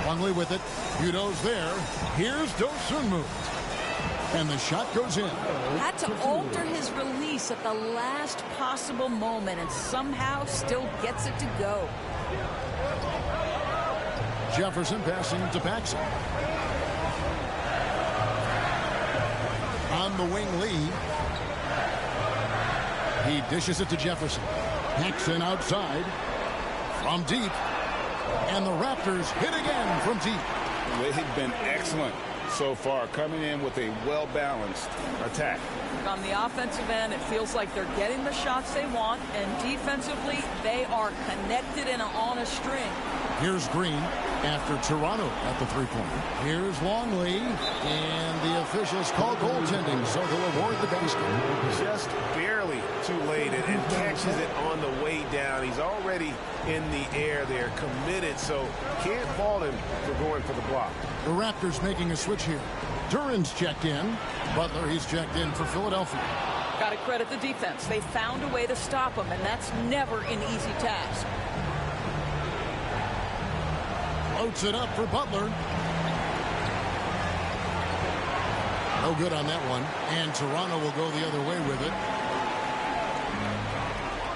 H: Longley with it. Udo's there. Here's Dosunmu. And the shot goes in.
J: Had to alter his release at the last possible moment and somehow still gets it to go.
H: Jefferson passing to Paxson. On the wing, Lee. He dishes it to Jefferson. Paxson outside. From deep. And the Raptors hit again from deep.
I: They've been excellent so far, coming in with a well-balanced attack.
J: On the offensive end, it feels like they're getting the shots they want, and defensively, they are connected and on a string.
H: Here's Green after Toronto at the three-pointer. Here's Longley, and the officials call goaltending, so they'll award the basket.
I: Just barely too late, and catches it on the way down. He's already in the air there, committed, so can't fault him for going for the block.
H: The Raptors making a switch here. Duran's checked in. Butler, he's checked in for Philadelphia.
J: Got to credit the defense. They found a way to stop him, and that's never an easy task.
H: Floats it up for Butler. No good on that one. And Toronto will go the other way with it.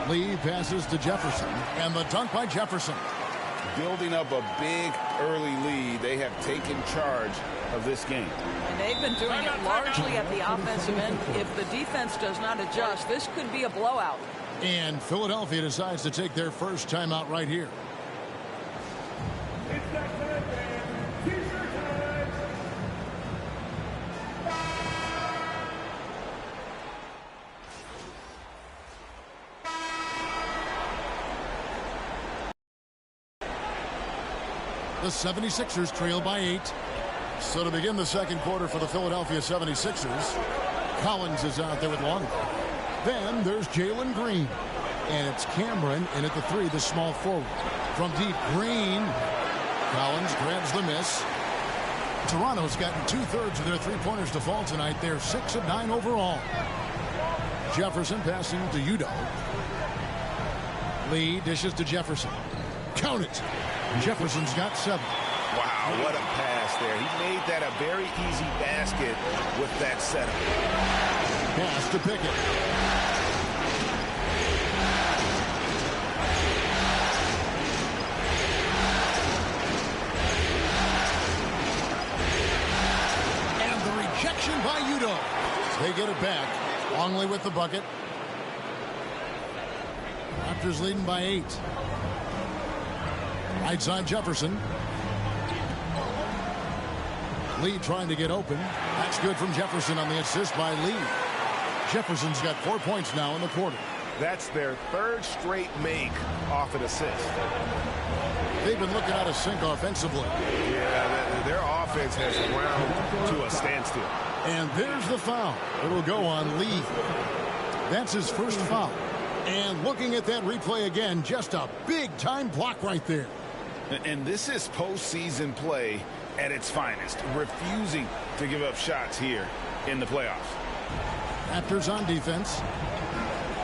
H: Lee passes to Jefferson. And the dunk by Jefferson.
I: Building up a big early lead. They have taken charge of this game.
J: And they've been doing it largely at the offensive end. If the defense does not adjust, this could be a blowout.
H: And Philadelphia decides to take their first timeout right here. The 76ers trail by 8. So to begin the second quarter for the Philadelphia 76ers, Collins is out there with Longley. Then there's Jalen Green. And it's Cameron in at the 3, the small forward. From deep, Green. Collins grabs the miss. Toronto's gotten 2/3 of their three-pointers to fall tonight. They're 6 of 9 overall. Jefferson passing to Udo. Lee dishes to Jefferson. Count it. Jefferson's got 7.
I: Wow, what a pass there. He made that a very easy basket with that setup.
H: Pass to Pickett. And the rejection by Udo. They get it back. Longley with the bucket. Raptors leading by 8. Right side Jefferson. Lee trying to get open. That's good from Jefferson on the assist by Lee. Jefferson's got 4 points now in the quarter.
I: That's their 3rd straight make off an assist.
H: They've been looking out of sync offensively.
I: Yeah, their offense has ground to a standstill.
H: And there's the foul. It'll go on Lee. That's his first foul. And looking at that replay again, just a big-time block right there.
K: And this is postseason play at its finest, refusing to give up shots here in the playoffs.
H: Raptors on defense.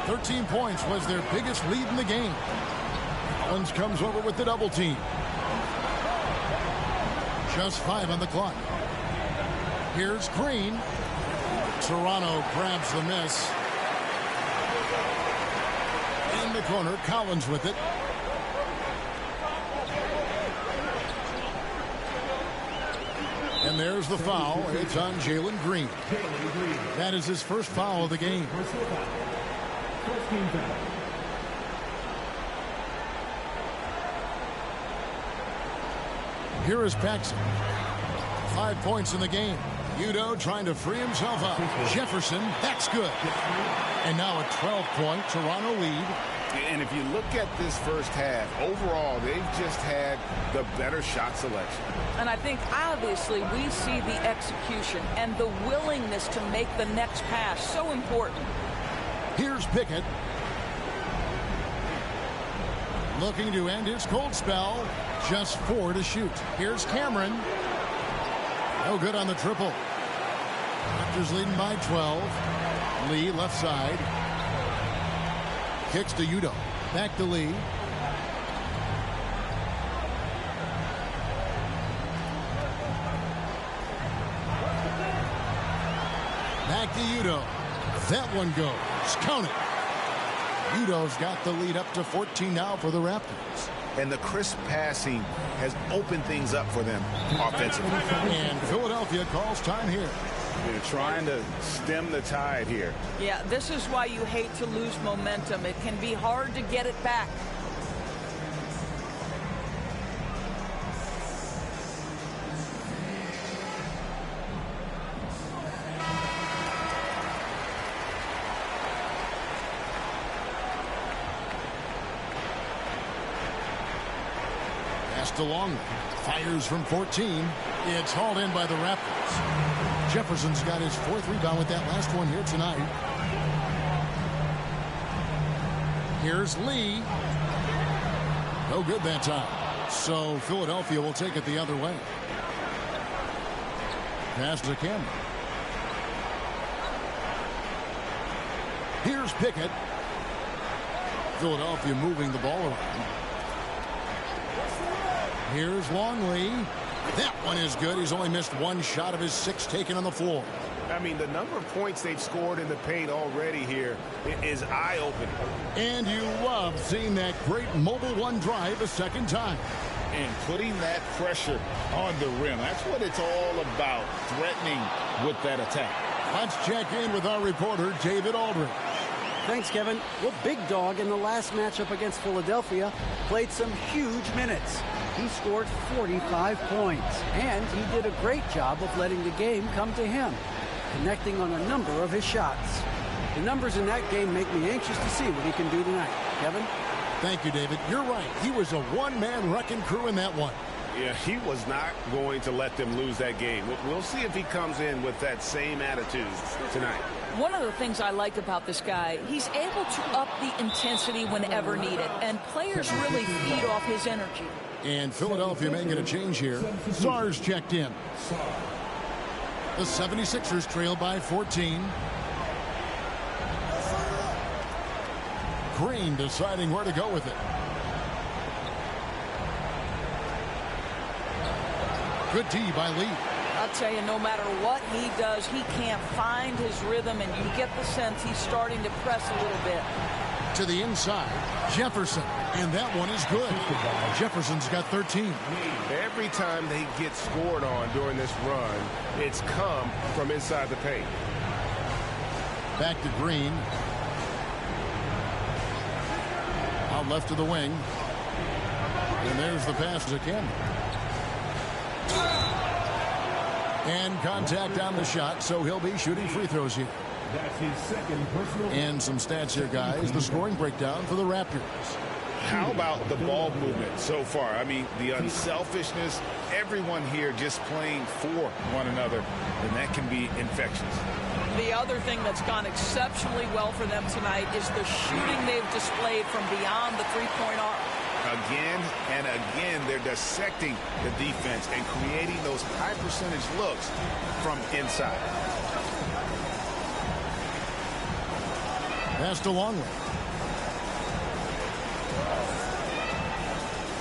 H: 13 points was their biggest lead in the game. Collins comes over with the double team. Just 5 on the clock. Here's Green. Toronto grabs the miss. In the corner, Collins with it. And there's the foul. It's on Jalen Green. That is his first foul of the game. Here is Paxson. 5 points in the game. Udoh trying to free himself up. Jefferson, that's good. And now a 12-point Toronto lead.
I: And if you look at this first half, overall, they've just had the better shot selection.
J: And I think, obviously, we see the execution and the willingness to make the next pass so important.
H: Here's Pickett. Looking to end his cold spell. Just 4 to shoot. Here's Cameron. No good on the triple. Raptors leading by 12. Lee left side. Kicks to Udoh. Back to Lee. Back to Udoh. That one goes. Count it. Udoh's got the lead up to 14 now for the Raptors.
I: And the crisp passing has opened things up for them offensively.
H: And Philadelphia calls time here.
I: They're trying to stem the tide here.
J: Yeah, this is why you hate to lose momentum. It can be hard to get it back.
H: Along, fires from 14. It's hauled in by the Raptors. Jefferson's got his 4th rebound with that last one here tonight. Here's Lee. No good that time. So Philadelphia will take it the other way. Pass to Cameron. Here's Pickett. Philadelphia moving the ball around. Here's Longley. That one is good. He's only missed 1 shot of his 6 taken on the floor.
I: I mean, the number of points they've scored in the paint already here is eye-opening.
H: And you love seeing that great mobile one drive a second time.
K: And putting that pressure on the rim. That's what it's all about, threatening with that attack.
H: Let's check in with our reporter, David Aldridge.
L: Thanks, Kevin. Well, Big Dog in the last matchup against Philadelphia played some huge minutes. He scored 45 points, and he did a great job of letting the game come to him, connecting on a number of his shots. The numbers in that game make me anxious to see what he can do tonight. Kevin?
H: Thank you, David. You're right. He was a one-man wrecking crew in that one.
I: Yeah, he was not going to let them lose that game. We'll see if he comes in with that same attitude tonight.
J: One of the things I like about this guy, he's able to up the intensity whenever needed, and players really feed off his energy.
H: And Philadelphia making a change here. Sars checked in. The 76ers trail by 14. Green deciding where to go with it. Good D by Lee.
J: I'll tell you, no matter what he does, he can't find his rhythm, and you get the sense he's starting to press a little bit.
H: To the inside, Jefferson, and that one is good. Jefferson's got 13.
I: Every time they get scored on during this run, it's come from inside the paint.
H: Back to Green. Out left to the wing. And there's the pass to Cameron. And contact on the shot, so he'll be shooting free throws here.
F: That's his second personal.
H: And some stats here, guys. The scoring breakdown for the Raptors.
K: How about the ball movement so far? I mean, the unselfishness, everyone here just playing for one another, and that can be infectious.
J: The other thing that's gone exceptionally well for them tonight is the shooting they've displayed from beyond the three-point arc.
K: Again and again, they're dissecting the defense and creating those high-percentage looks from inside.
H: Pass to Longley.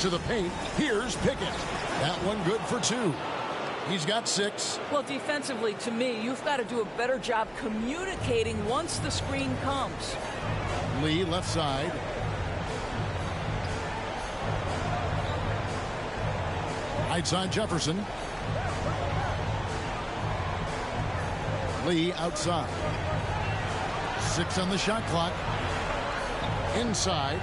H: To the paint. Here's Pickett. That one good for 2. He's got 6.
J: Well, defensively, to me, you've got to do a better job communicating once the screen comes.
H: Lee left side. Right side Jefferson. Lee outside. 6 on the shot clock. Inside.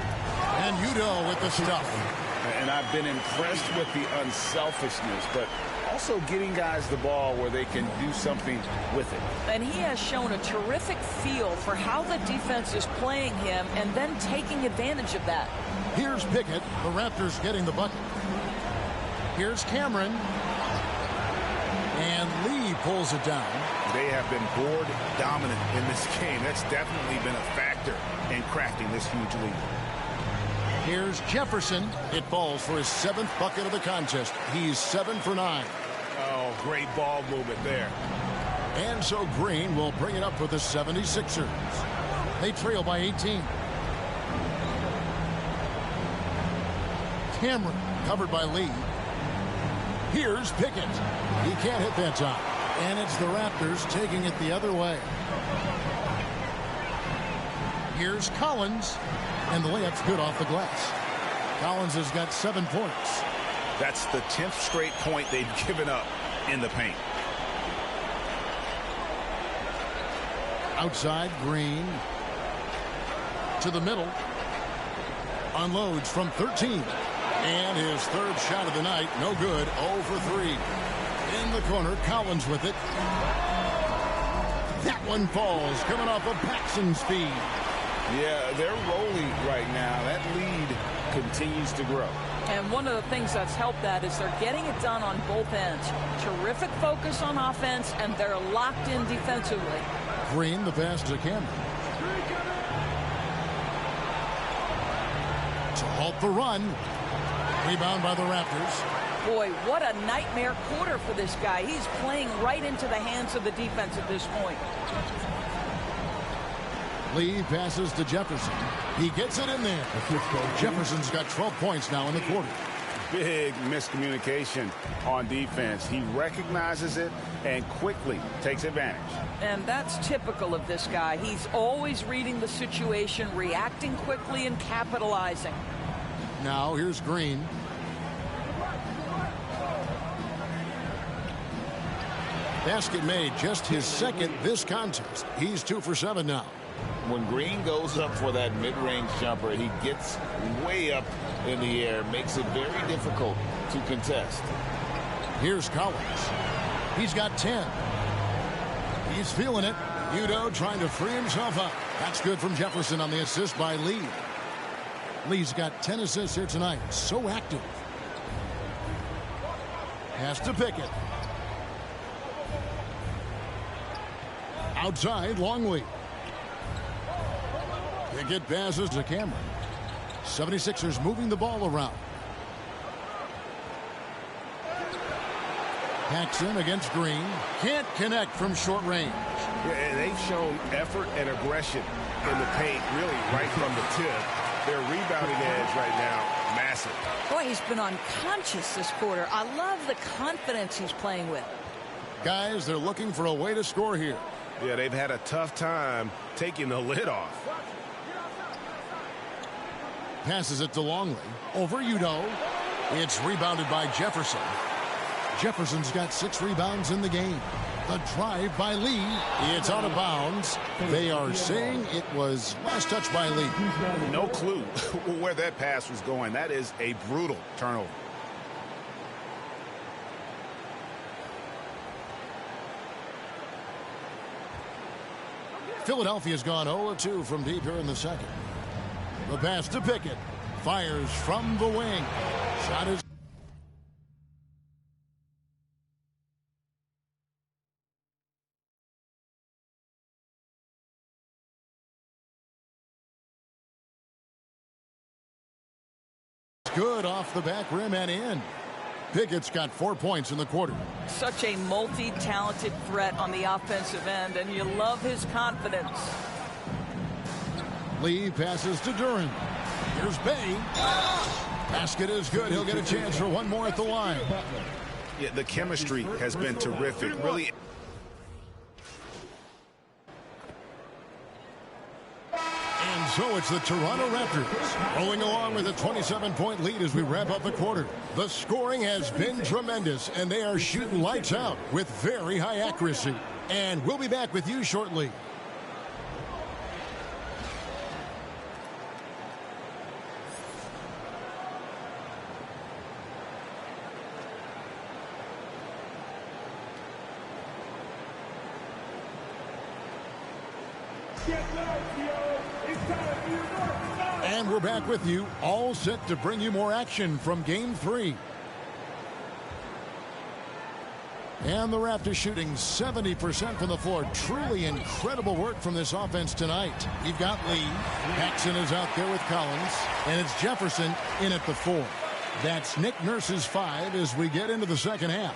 H: And Udoh with the stuff.
K: And I've been impressed with the unselfishness, but also getting guys the ball where they can do something with it.
J: And he has shown a terrific feel for how the defense is playing him and then taking advantage of that.
H: Here's Pickett. The Raptors getting the bucket. Here's Cameron. And Lee pulls it down.
K: They have been board dominant in this game. That's definitely been a factor in crafting this huge lead.
H: Here's Jefferson. It falls for his 7th bucket of the contest. He's 7 for 9.
K: Oh, great ball movement there.
H: And so Green will bring it up with the 76ers. They trail by 18. Cameron covered by Lee. Here's Pickett. He can't hit that time. And it's the Raptors taking it the other way. Here's Collins. And the layup's good off the glass. Collins has got 7 points.
K: That's the 10th straight point they've given up in the paint.
H: Outside, Green. To the middle. Unloads from 13. And his 3rd shot of the night, no good, 0 for 3. In the corner, Collins with it. That one falls, coming off of Paxson's feed.
K: Yeah, they're rolling right now. That lead continues to grow.
J: And one of the things that's helped that is they're getting it done on both ends. Terrific focus on offense, and they're locked in defensively.
H: Green, the pass to Cameron. To halt the run. Rebound by the Raptors.
J: Boy, what a nightmare quarter for this guy. He's playing right into the hands of the defense at this point.
H: Lee passes to Jefferson. He gets it in there. Jefferson's got 12 points now in the quarter.
K: Big miscommunication on defense. He recognizes it and quickly takes advantage.
J: And that's typical of this guy. He's always reading the situation, reacting quickly, and capitalizing.
H: Now here's Green. Basket made, just his 2nd this contest. He's 2 for 7 now.
K: When Green goes up for that mid-range jumper, he gets way up in the air, makes it very difficult to contest.
H: Here's Collins. He's got 10. He's feeling it. Udoh trying to free himself up. That's good from Jefferson on the assist by Lee. Lee's got 10 assists here tonight. So active. Pass to Pickett. Outside, Longley. Pickett passes to Cameron. 76ers moving the ball around. Paxson against Green. Can't connect from short range.
K: Yeah, they've shown effort and aggression in the paint, really right from the tip. Their rebounding edge right now, massive.
J: Boy, he's been unconscious this quarter. I love the confidence he's playing with.
H: Guys, they're looking for a way to score here.
K: Yeah, they've had a tough time taking the lid off.
H: Passes it to Longley. Over Udoh. It's rebounded by Jefferson. Jefferson's got 6 rebounds in the game. The drive by Lee. It's out of bounds. They are saying it was last touch by Lee.
K: No clue where that pass was going. That is a brutal turnover.
H: Philadelphia's gone 0-2 from deep here in the second. The pass to Pickett. Fires from the wing. Shot is good off the back rim and in. Pickett's got 4 points in the quarter.
J: Such a multi-talented threat on the offensive end, and you love his confidence.
H: Lee passes to Duren. Here's Bay. Basket is good. He'll get a chance for one more at the line.
K: Yeah, the chemistry has been terrific. Really.
H: And so it's the Toronto Raptors rolling along with a 27-point lead as we wrap up the quarter. The scoring has been tremendous, and they are shooting lights out with very high accuracy. And we'll be back with you shortly. And we're back with you, all set to bring you more action from Game 3. And the Raptors shooting 70% from the floor. Truly incredible work from this offense tonight. We've got Lee. Paxson is out there with Collins. And it's Jefferson in at the 4. That's Nick Nurse's 5 as we get into the second half.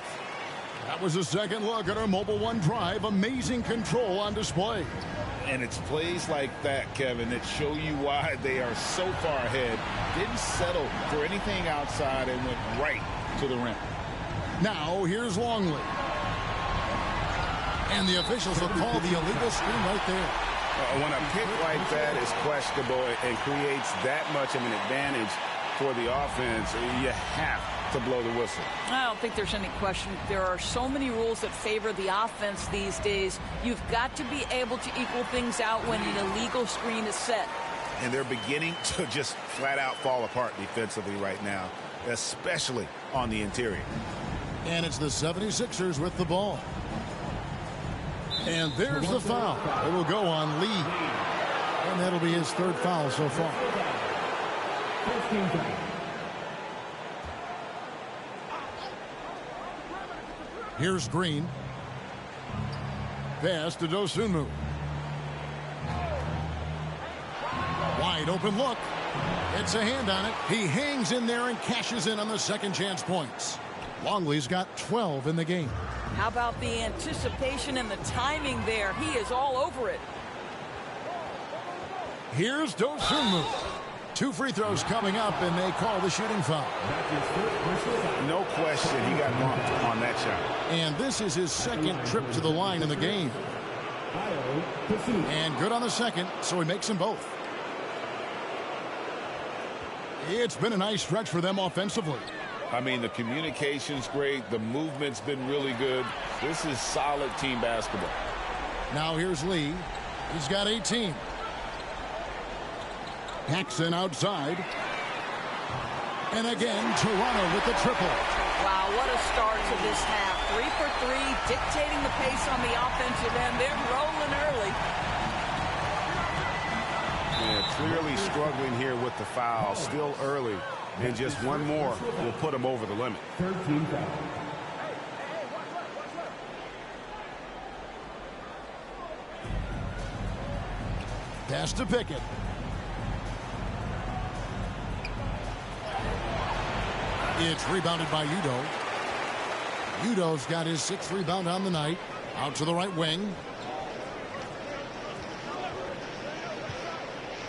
H: That was a second look at our Mobile One drive. Amazing control on display.
K: And it's plays like that, Kevin, that show you why they are so far ahead. Didn't settle for anything outside and went right to the rim.
H: Now, here's Longley. And the officials will call the illegal screen right there.
I: When a pick like that is questionable and creates that much of an advantage for the offense, you have to blow the whistle.
J: I don't think there's any question. There are so many rules that favor the offense these days. You've got to be able to equal things out when an illegal screen is set.
K: And they're beginning to just flat out fall apart defensively right now, especially on the interior.
H: And it's the 76ers with the ball. And there's the foul. It will go on Lee. And that'll be his third foul so far. Here's Green. Pass to Dosunmu. Wide open look. It's a hand on it. He hangs in there and cashes in on the second chance points. Longley's got 12 in the game.
J: How about the anticipation and the timing there? He is all over it.
H: Here's Dosunmu. 2 free throws coming up, and they call the shooting foul.
I: No question, he got bumped on that shot.
H: And this is his second trip to the line in the game. And good on the second, so he makes them both. It's been a nice stretch for them offensively.
K: I mean, the communication's great. The movement's been really good. This is solid team basketball.
H: Now here's Lee. He's got 18. Paxson outside. And again, Toronto with the triple.
J: Wow, what a start to this half. 3 for 3, dictating the pace on the offensive end. They're rolling early.
I: Yeah, clearly struggling here with the foul. Still early. And just one more will put him over the limit.
F: 13 foul.
H: Pass to Pickett. It's rebounded by Udoh. Udoh's got his 6th rebound on the night. Out to the right wing.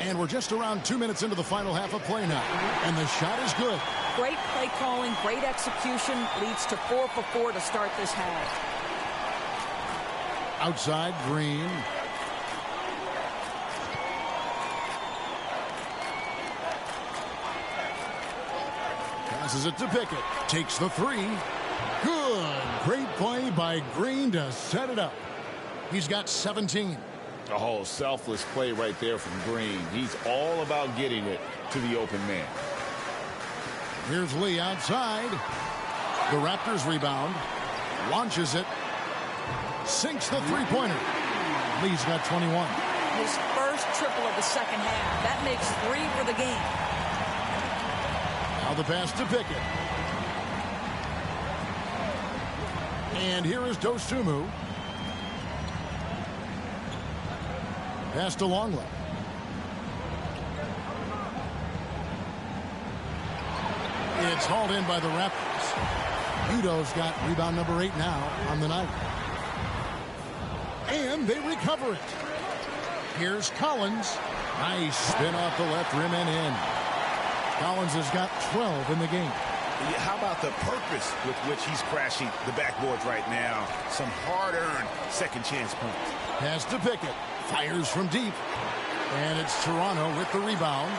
H: And we're just around 2 minutes into the final half of play now. And the shot is good.
J: Great play calling, great execution. Leads to 4 for 4 to start this half.
H: Outside, Green. Passes it to Pickett. Takes the 3. Good. Great play by Green to set it up. He's got 17.
K: A whole selfless play right there from Green. He's all about getting it to the open man.
H: Here's Lee outside. The Raptors rebound. Launches it. Sinks the three-pointer. Lee's got 21.
J: his first triple of the second half. That makes 3 for the game.
H: Now the pass to Pickett. And here is Dosunmu. Pass to Longley. It's hauled in by the Raptors. Udo's got rebound number 8 now on the night. And they recover it. Here's Collins. Nice spin off the left rim and in. Collins has got 12 in the game.
K: How about the purpose with which he's crashing the backboards right now? Some hard-earned second chance points.
H: Pass to Pickett. Fires from deep. And it's Toronto with the rebound.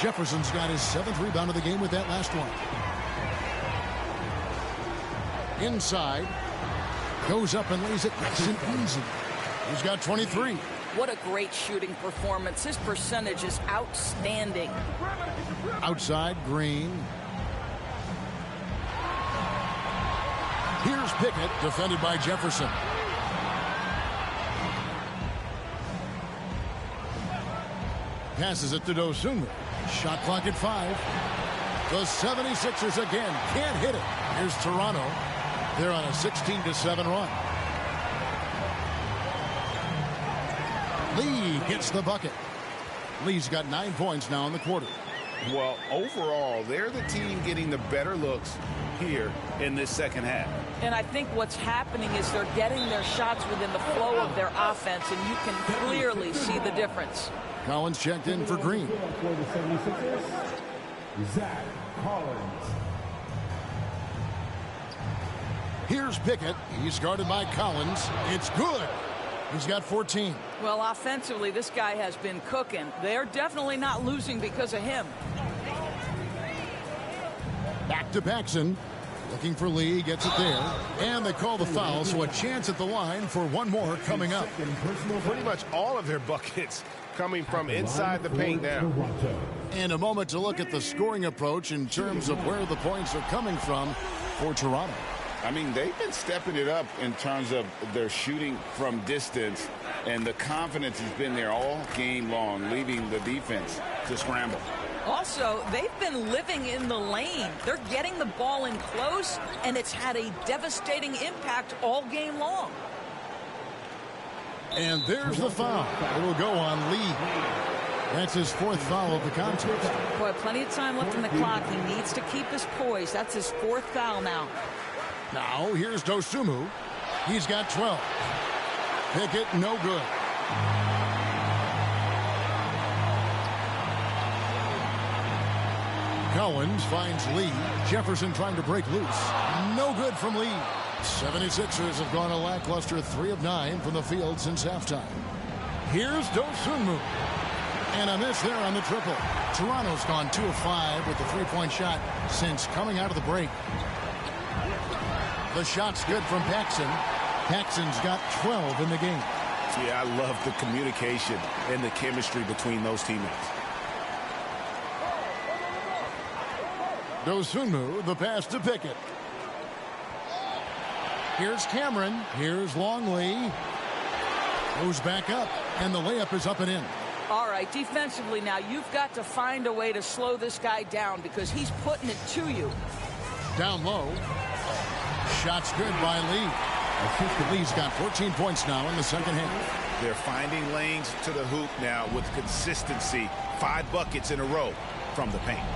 H: Jefferson's got his 7th rebound of the game with that last one. Inside. Goes up and lays it nice and easy. He's got 23.
J: What a great shooting performance. His percentage is outstanding.
H: Outside, Green. Here's Pickett, defended by Jefferson. Passes it to Dosunmu. Shot clock at 5. The 76ers again can't hit it. Here's Toronto. They're on a 16-7 run. Lee gets the bucket. Lee's got 9 points now in the quarter.
K: Well, overall, they're the team getting the better looks here in this second half.
J: And I think what's happening is they're getting their shots within the flow of their offense, and you can clearly see the difference.
H: Collins checked in for Green.
F: For the 76ers, Zach Collins.
H: Here's Pickett. He's guarded by Collins. It's good. He's got 14.
J: Well, offensively, this guy has been cooking. They're definitely not losing because of him.
H: Back to Paxson. Looking for Lee. Gets it there. And they call the foul, so a chance at the line for one more coming up.
I: Pretty much all of their buckets coming from inside the paint now.
H: And a moment to look at the scoring approach in terms of where the points are coming from for Toronto.
K: I mean, they've been stepping it up in terms of their shooting from distance, and the confidence has been there all game long, leaving the defense to scramble.
J: Also, they've been living in the lane. They're getting the ball in close, and it's had a devastating impact all game long.
H: And there's the foul. It will go on Lee. That's his 4th foul of the contest.
J: Boy, plenty of time left in the clock. He needs to keep his poise. That's his 4th foul now.
H: Now, here's Dosunmu. He's got 12. Pickett, no good. Collins finds Lee. Jefferson trying to break loose. No good from Lee. 76ers have gone a lackluster 3 of 9 from the field since halftime. Here's Dosunmu. And a miss there on the triple. Toronto's gone 2 of 5 with the 3-point shot since coming out of the break. The shot's good from Paxson. Paxson's got 12 in the game.
K: Yeah, I love the communication and the chemistry between those teammates.
H: Dosunmu, the pass to Pickett. Here's Cameron. Here's Longley. Goes back up, and the layup is up and in.
J: All right, defensively now, you've got to find a way to slow this guy down because he's putting it to you.
H: Down low. Shot's good by Lee. Lee's got 14 points now in the second half.
K: They're finding lanes to the hoop now with consistency. 5 buckets in a row from the paint.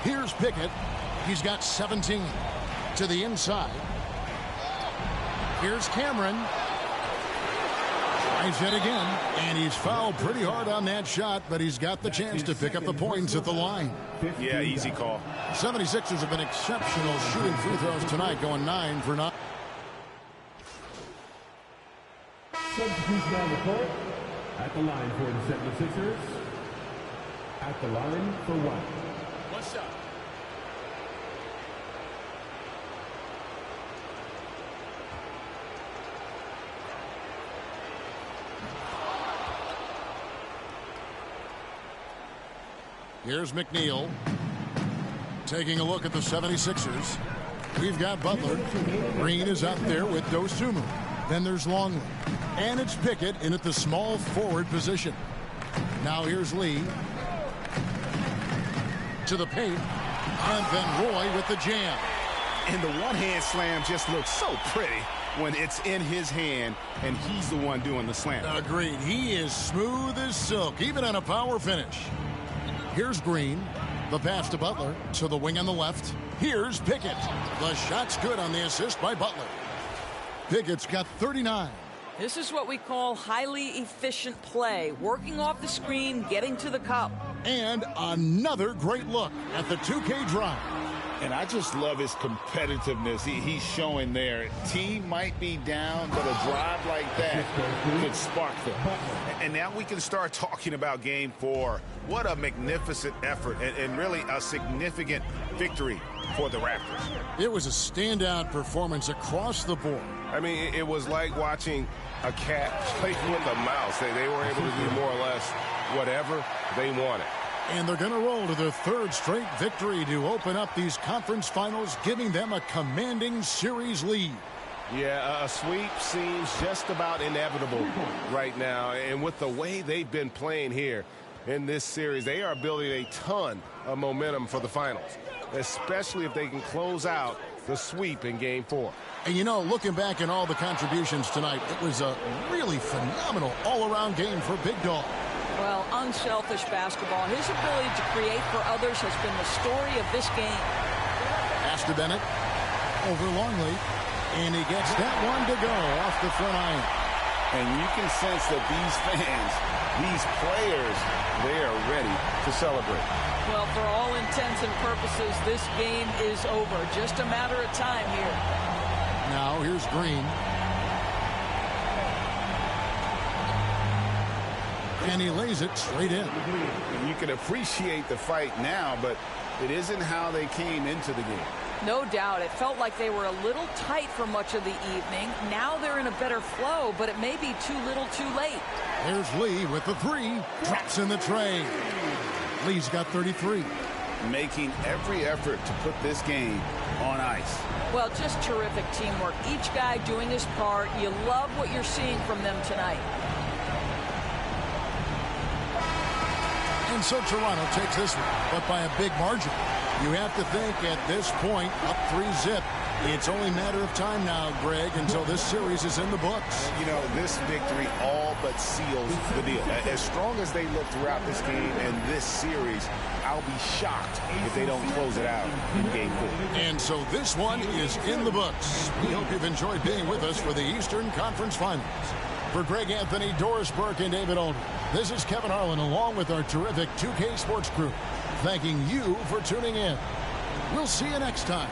H: Here's Pickett. He's got 17 to the inside. Here's Cameron. Tries it again, and he's fouled pretty hard on that shot, but he's got the chance to pick up the points at the line.
K: Yeah, easy call.
H: 76ers have been exceptional shooting free throws tonight, going 9 for 9.
F: Substitution on the court. At the line for the 76ers. At the line for 1.
H: What's up? Here's McNeil taking a look at the 76ers. We've got Butler. Green is up there with Dosunmu. Then there's Longley. And it's Pickett in at the small forward position. Now here's Lee. To the paint. And then Roy with the jam.
K: And the one-hand slam just looks so pretty when it's in his hand and he's the one doing the slam.
H: Agreed. He is smooth as silk, even on a power finish. Here's Green. The pass to Butler. To the wing on the left. Here's Pickett. The shot's good on the assist by Butler. Pickett's got 39.
J: This is what we call highly efficient play. Working off the screen, getting to the cup.
H: And another great look at the 2K drive.
K: And I just love his competitiveness he's showing there. Team might be down, but a drive like that could spark them. And now we can start talking about Game 4. What a magnificent effort and really a significant victory for the Raptors.
H: It was a standout performance across the board.
C: I mean, it was like watching a cat play with a mouse. They were able to do more or less whatever they wanted.
H: And they're going to roll to their third straight victory to open up these conference finals, giving them a commanding series lead.
C: Yeah, a sweep seems just about inevitable right now. And with the way they've been playing here in this series, they are building a ton of momentum for the finals, especially if they can close out the sweep in Game 4.
H: And you know, looking back at all the contributions tonight, it was a really phenomenal all-around game for Big Dog.
J: Well, unselfish basketball. His ability to create for others has been the story of this game.
H: Pass to Bennett. Over Longley. And he gets that one to go off the front iron.
K: And you can sense that these fans, these players, they are ready to celebrate.
J: Well, for all intents and purposes, this game is over. Just a matter of time here.
H: Now, here's Green. And he lays it straight in.
K: You can appreciate the fight now, but it isn't how they came into the game.
J: No doubt. It felt like they were a little tight for much of the evening. Now they're in a better flow, but it may be too little too late.
H: There's Lee with the three. Drops in the tray. Lee's got 33.
K: Making every effort to put this game on ice.
J: Well, just terrific teamwork. Each guy doing his part. You love what you're seeing from them tonight.
H: And so Toronto takes this one, but by a big margin. You have to think at this point, up 3-zip. It's only a matter of time now, Greg, until this series is in the books.
K: You know, this victory all but seals the deal. As strong as they look throughout this game and this series, I'll be shocked if they don't close it out in Game 4.
H: And so this one is in the books. We hope you've enjoyed being with us for the Eastern Conference Finals. For Greg Anthony, Doris Burke, and David Olden, this is Kevin Harlan along with our terrific 2K Sports crew, thanking you for tuning in. We'll see you next time.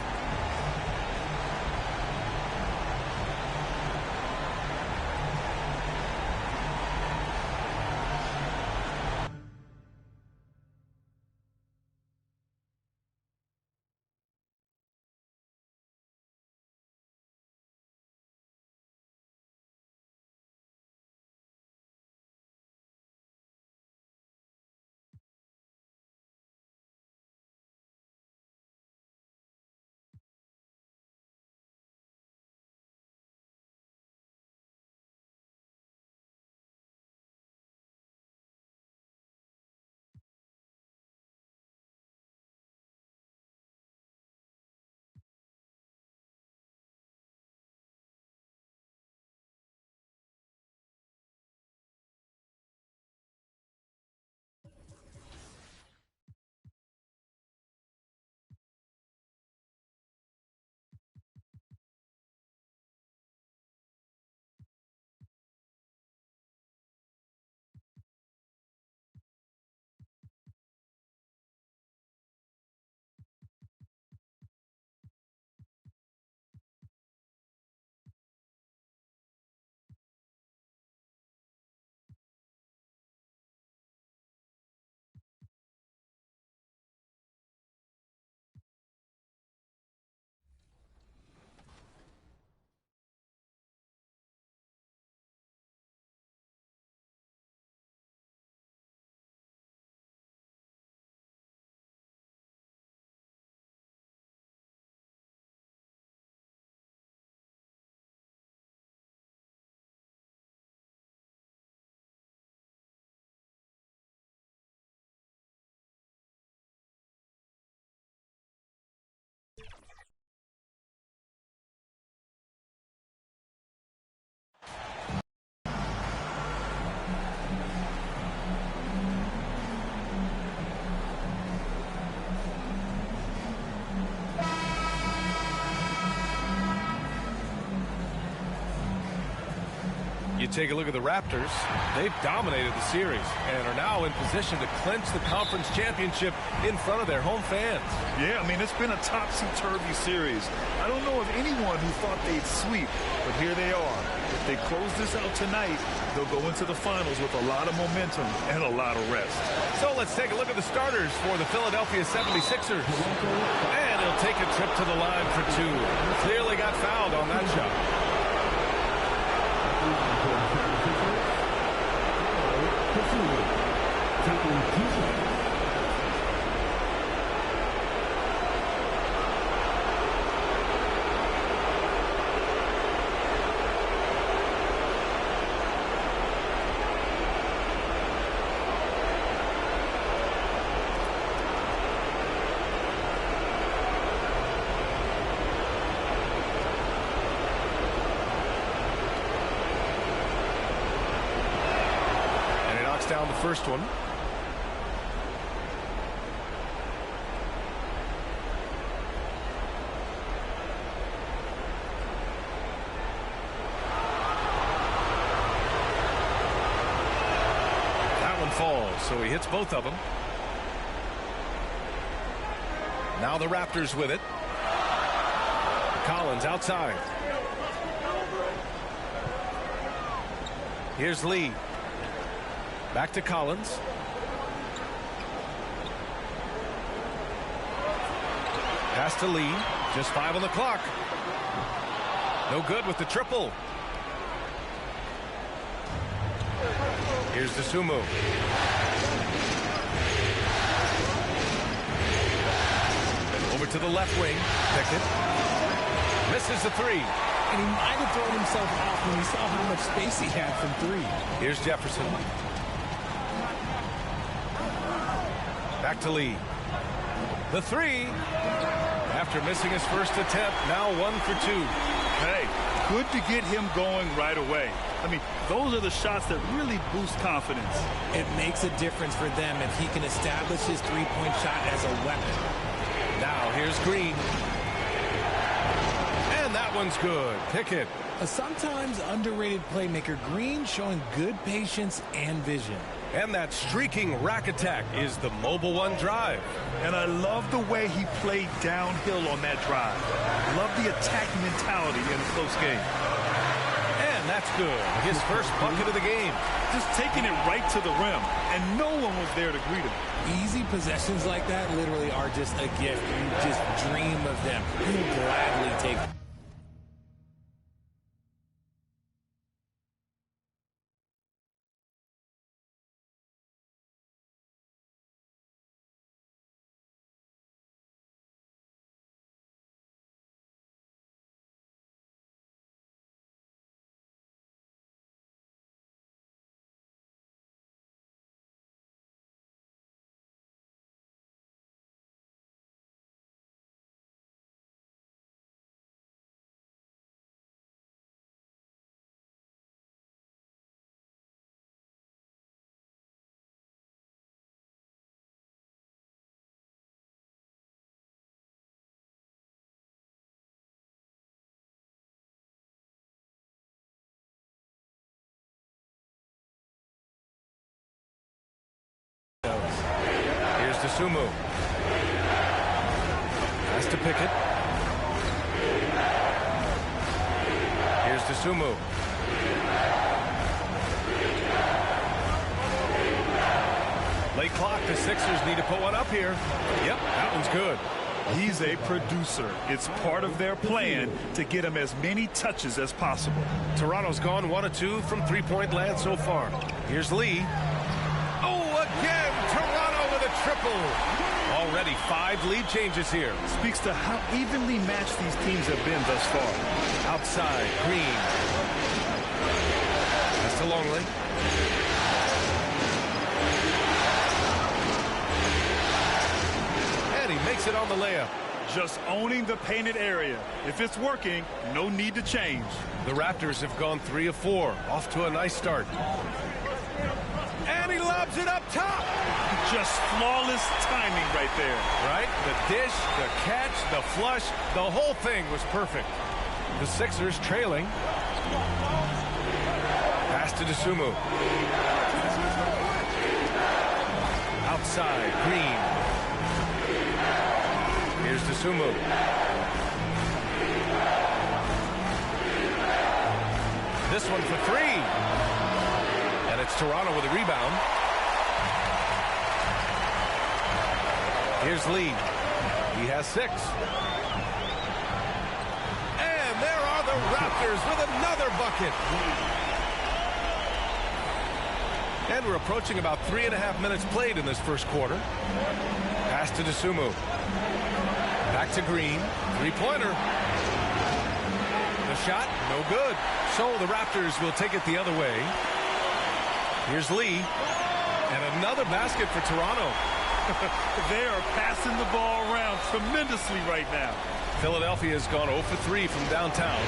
C: You take a look at the Raptors. They've dominated the series and are now in position to clinch the conference championship in front of their home fans.
D: Yeah, I mean, it's been a topsy-turvy series. I don't know of anyone who thought they'd sweep, but here they are. If they close this out tonight, they'll go into the finals with a lot of momentum and a lot of rest.
C: So let's take a look at the starters for the Philadelphia 76ers. And he'll take a trip to the line for two. Clearly got fouled on that shot. Down the first one. That one falls, so he hits both of them. Now the Raptors with it. Collins outside. Here's Lee. Back to Collins. Pass to Lee. Just 5 on the clock. No good with the triple. Here's Dosunmu. Over to the left wing. Pickett. Misses the three.
M: And he might have thrown himself out when he saw how much space he had from three.
C: Here's Jefferson. Back to Lee. The three. After missing his first attempt, now 1 for 2.
D: Hey, good to get him going right away. I mean, those are the shots that really boost confidence.
M: It makes a difference for them if he can establish his three-point shot as a weapon.
C: Now here's Green. And that one's good. Pickett.
M: A sometimes underrated playmaker, Green showing good patience and vision.
C: And that streaking rack attack is the Mobile One drive.
D: And I love the way he played downhill on that drive. Love the attack mentality in a close game.
C: And that's good. His first bucket of the game.
D: Just taking it right to the rim, and no one was there to greet him.
M: Easy possessions like that literally are just a gift. You just dream of them. You'll gladly take them.
C: Here's Dosunmu. Pass to Pickett. Here's Dosunmu. Late clock. The Sixers need to put one up here. Yep, that one's good.
D: He's a producer. It's part of their plan to get him as many touches as possible.
C: Toronto's gone 1 of 2 from three-point land so far. Here's Lee. Oh, again, Toronto with a triple. Already 5 lead changes here.
D: Speaks to how evenly matched these teams have been thus far.
C: Outside, Green. That's to Longley. And he makes it on the layup.
D: Just owning the painted area. If it's working, no need to change.
C: The Raptors have gone 3 of 4. Off to a nice start. And he lobs it up top.
D: Just flawless timing right there.
C: Right? The dish, the catch, the flush, the whole thing was perfect. The Sixers trailing. Pass to Dosunmu. Outside, Green. Here's Dosunmu. This one for three. And it's Toronto with a rebound. Here's Lee. He has 6. And there are the Raptors with another bucket. And we're approaching about 3.5 minutes played in this first quarter. Pass to Dosunmu. Back to Green. Three-pointer. The shot, no good. So the Raptors will take it the other way. Here's Lee. And another basket for Toronto.
D: They are passing the ball around tremendously right now.
C: Philadelphia has gone 0 for 3 from downtown.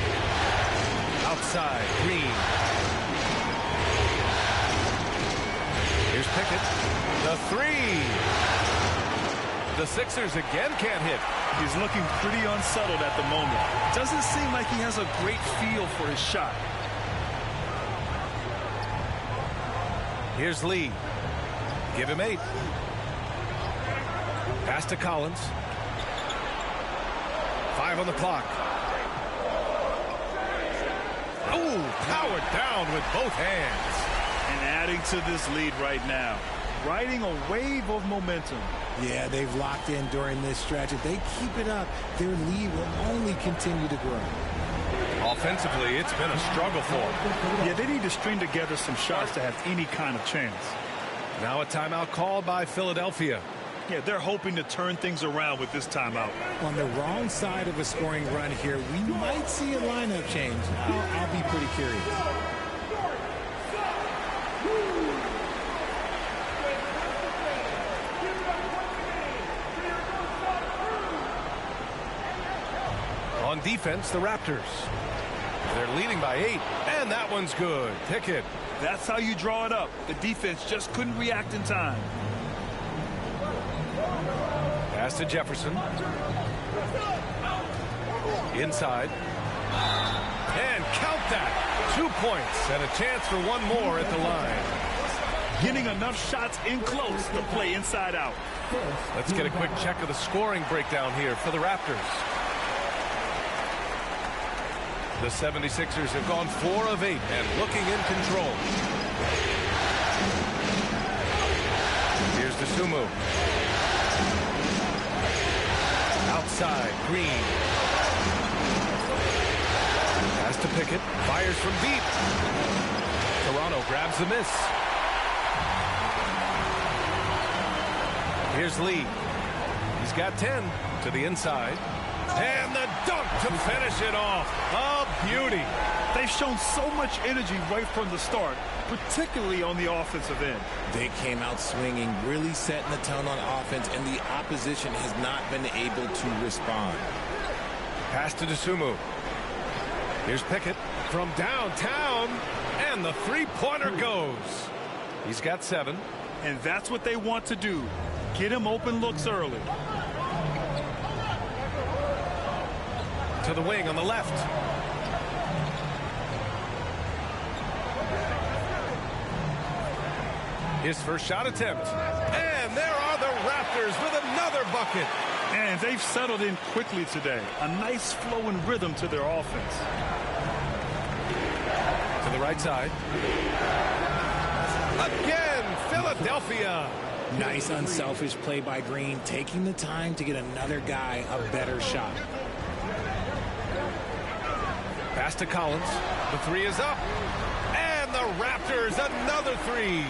C: Outside, Green. Here's Pickett. The three. The Sixers again can't hit.
D: He's looking pretty unsettled at the moment. Doesn't seem like he has a great feel for his shot.
C: Here's Lee. Give him 8. Pass to Collins. 5 on the clock. Oh, powered down with both hands.
D: And adding to this lead right now. Riding a wave of momentum.
M: Yeah, they've locked in during this stretch. If they keep it up, their lead will only continue to grow.
C: Offensively, it's been a struggle for them.
D: Yeah, they need to string together some shots to have any kind of chance.
C: Now a timeout called by Philadelphia.
D: Yeah, they're hoping to turn things around with this timeout.
M: On the wrong side of a scoring run here, we might see a lineup change. I'll be pretty curious.
C: On defense, the Raptors. They're leading by 8, and that one's good. Pickett.
D: That's how you draw it up. The defense just couldn't react in time.
C: Pass to Jefferson. Inside. And count that. 2 points and a chance for one more at the line.
D: Getting enough shots in close to play inside out.
C: Let's get a quick check of the scoring breakdown here for the Raptors. The 76ers have gone 4 of 8 and looking in control. Here's Dosunmu. Outside, Green. Pass to Pickett. Fires from deep. Toronto grabs the miss. Here's Lee. He's got 10 to the inside. And the dunk to finish it off. A beauty.
D: They've shown so much energy right from the start, particularly on the offensive end.
M: They came out swinging, really setting the tone on offense, and the opposition has not been able to respond.
C: Pass to Dosunmu. Here's Pickett from downtown, and the three-pointer goes. He's got 7.
D: And that's what they want to do. Get him open looks early.
C: To the wing on the left. His first shot attempt. And there are the Raptors with another bucket.
D: And they've settled in quickly today. A nice flow and rhythm to their offense.
C: To the right side. Again, Philadelphia.
M: Nice unselfish play by Green, taking the time to get another guy a better shot.
C: Pass to Collins. The 3 is up. And the Raptors, another 3.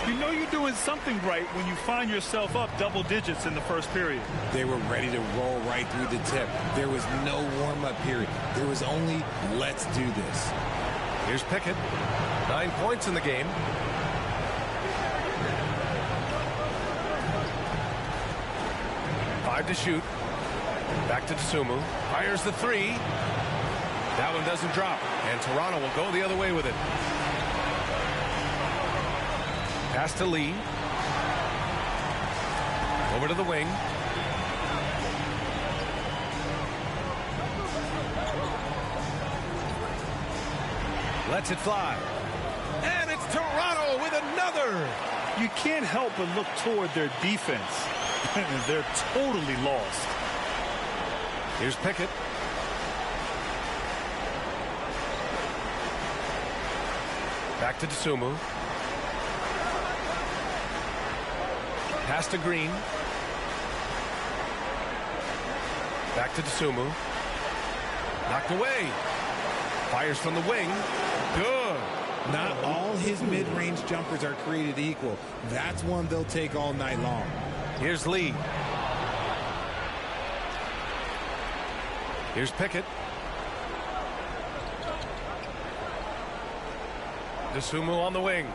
D: You know you're doing something right when you find yourself up double digits in the first period.
M: They were ready to roll right through the tip. There was no warm-up period. There was only, let's do this.
C: Here's Pickett. 9 points in the game. Five to shoot. Back to Dosunmu. Fires the 3. That one doesn't drop, and Toronto will go the other way with it. Pass to Lee. Over to the wing. Lets it fly. Toronto with another.
D: You can't help but look toward their defense. They're totally lost.
C: Here's Pickett. Back to Dosunmu. Pass to Green. Back to Dosunmu. Knocked away. Fires from the wing. Good.
M: Not all his mid-range jumpers are created equal. That's one they'll take all night long.
C: Here's Lee. Here's Pickett. Dosunmu on the wing.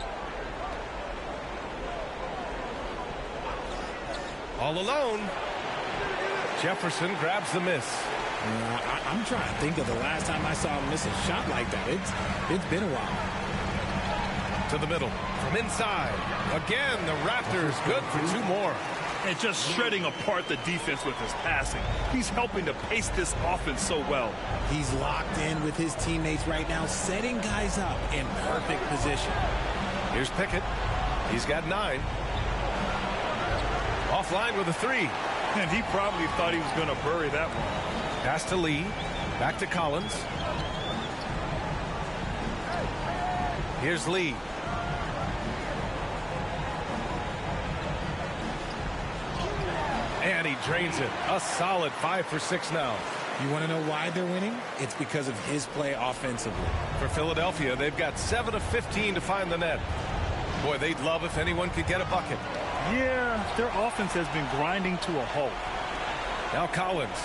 C: All alone. Jefferson grabs the miss.
M: I'm trying to think of the last time I saw him miss a shot like that. It's been a while.
C: To the middle. From inside. Again, the Raptors good for 2 more.
D: And just shredding apart the defense with his passing. He's helping to pace this offense so well.
M: He's locked in with his teammates right now, setting guys up in perfect position.
C: Here's Pickett. He's got 9. Offline with a 3.
D: And he probably thought he was going to bury that one.
C: Pass to Lee. Back to Collins. Here's Lee. And he drains it. A solid 5 for 6 now.
M: You want to know why they're winning? It's because of his play offensively.
C: For Philadelphia, they've got 7 of 15 to find the net. Boy, they'd love if anyone could get a bucket.
D: Yeah, their offense has been grinding to a halt.
C: Now Collins.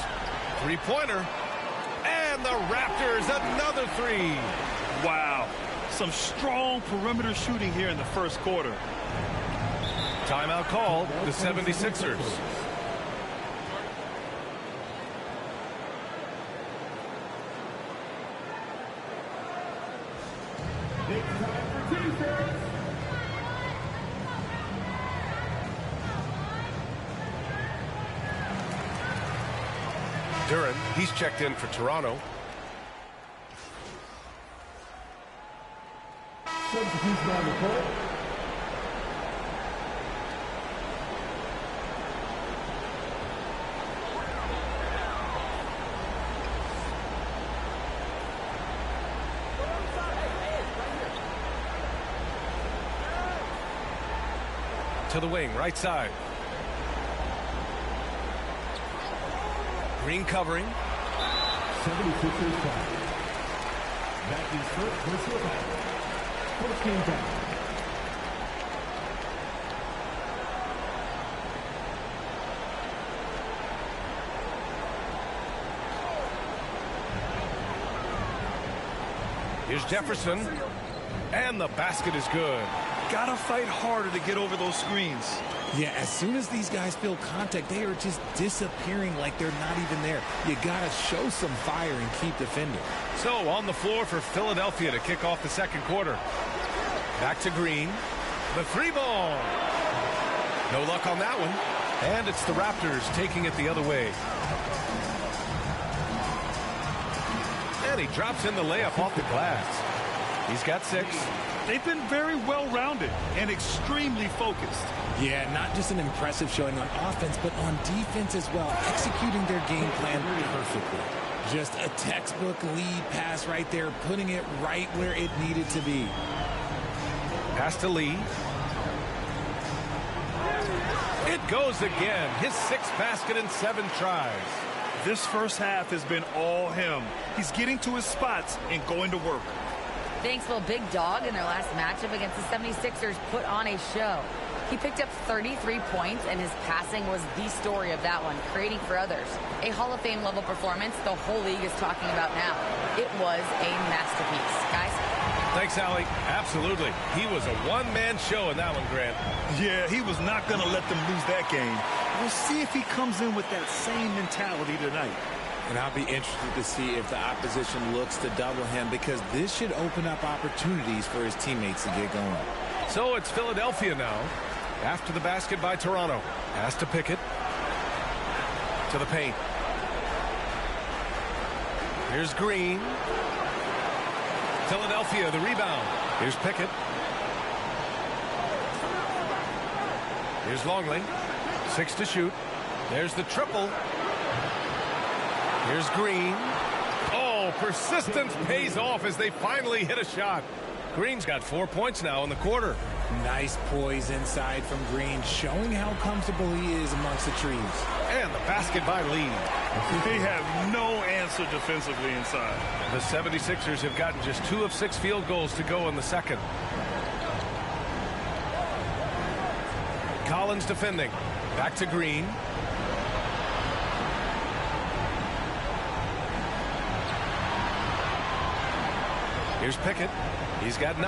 C: 3-pointer. And the Raptors, another 3.
D: Wow. Some strong perimeter shooting here in the first quarter.
C: Timeout called, the 76ers. Duren, he's checked in for Toronto.
F: Substitution on the court.
C: To the wing, right side. Green covering.
F: 76ers foul. That is first personal foul. First game foul.
C: Here's Jefferson. And the basket is good.
D: Gotta fight harder to get over those screens.
M: Yeah, as soon as these guys feel contact, they are just disappearing like they're not even there. You gotta show some fire and keep defending.
C: So on the floor for Philadelphia to kick off the second quarter. Back to Green. The 3-ball. No luck on that one. And it's the Raptors taking it the other way. And he drops in the layup off the glass. He's got 6.
D: They've been very well-rounded and extremely focused.
M: Yeah, not just an impressive showing on offense, but on defense as well, executing their game plan perfectly. Just a textbook lead pass right there, putting it right where it needed to be.
C: Pass to Lee. It goes again. His 6th basket in 7 tries.
D: This first half has been all him. He's getting to his spots and going to work.
G: Thanksville Big Dog in their last matchup against the 76ers put on a show. He picked up 33 points, and his passing was the story of that one, creating for others. A Hall of Fame level performance the whole league is talking about now. It was a masterpiece. Guys?
C: Thanks, Allie. Absolutely. He was a one-man show in that one, Grant.
D: Yeah, he was not going to let them lose that game. We'll see if he comes in with that same mentality tonight.
M: And I'll be interested to see if the opposition looks to double him, because this should open up opportunities for his teammates to get going.
C: So it's Philadelphia now. After the basket by Toronto. Pass to Pickett. To the paint. Here's Green. Philadelphia, the rebound. Here's Pickett. Here's Longley. 6 to shoot. There's the triple. Here's Green. Oh, persistence pays off as they finally hit a shot. Green's got 4 points now in the quarter.
M: Nice poise inside from Green, showing how comfortable he is amongst the trees.
C: And the basket by Lee.
D: They have no answer defensively inside.
C: The 76ers have gotten just 2 of 6 field goals to go in the second. Collins defending. Back to Green. Here's Pickett. He's got 9.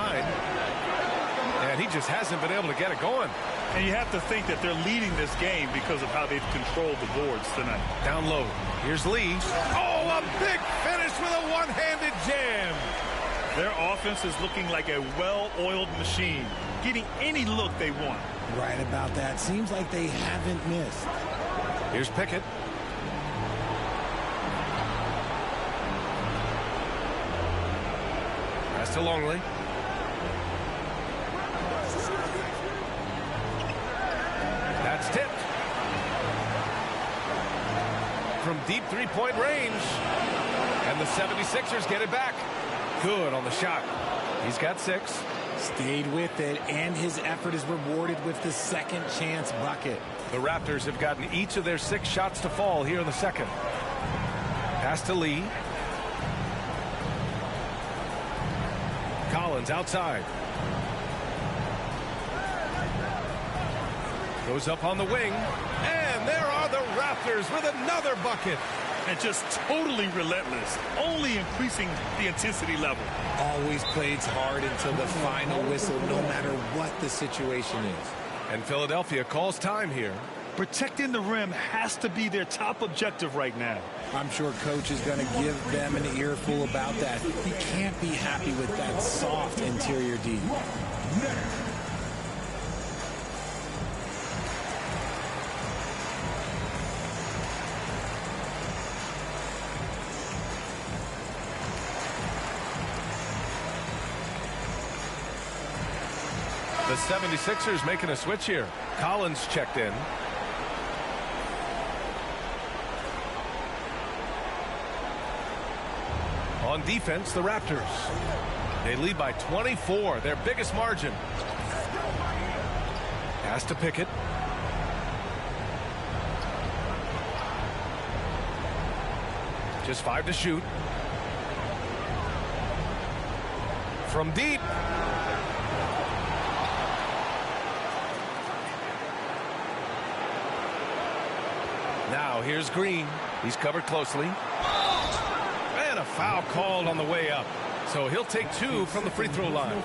C: And he just hasn't been able to get it going.
D: And you have to think that they're leading this game because of how they've controlled the boards tonight.
C: Down low. Here's Lee. Oh, a big finish with a one-handed jam.
D: Their offense is looking like a well-oiled machine, getting any look they want.
M: Right about that. Seems like they haven't missed.
C: Here's Pickett. Pass to Longley. That's tipped. From deep three-point range. And the 76ers get it back. Good on the shot. He's got 6.
M: Stayed with it, and his effort is rewarded with the second chance bucket.
C: The Raptors have gotten each of their 6 shots to fall here in the second. Pass to Lee. Collins outside. Goes up on the wing. And there are the Raptors with another bucket.
D: And just totally relentless, only increasing the intensity level.
M: Always plays hard until the final whistle, no matter what the situation is.
C: And Philadelphia calls time here.
D: Protecting the rim has to be their top objective right now.
M: I'm sure coach is going to give them an earful about that. He can't be happy with that soft interior D.
C: The 76ers making a switch here. Collins checked in. On defense, the Raptors. They lead by 24, their biggest margin. Pass to Pickett. Just 5 to shoot. From deep. Now here's Green. He's covered closely. And a foul called on the way up. So he'll take 2 from the free throw line.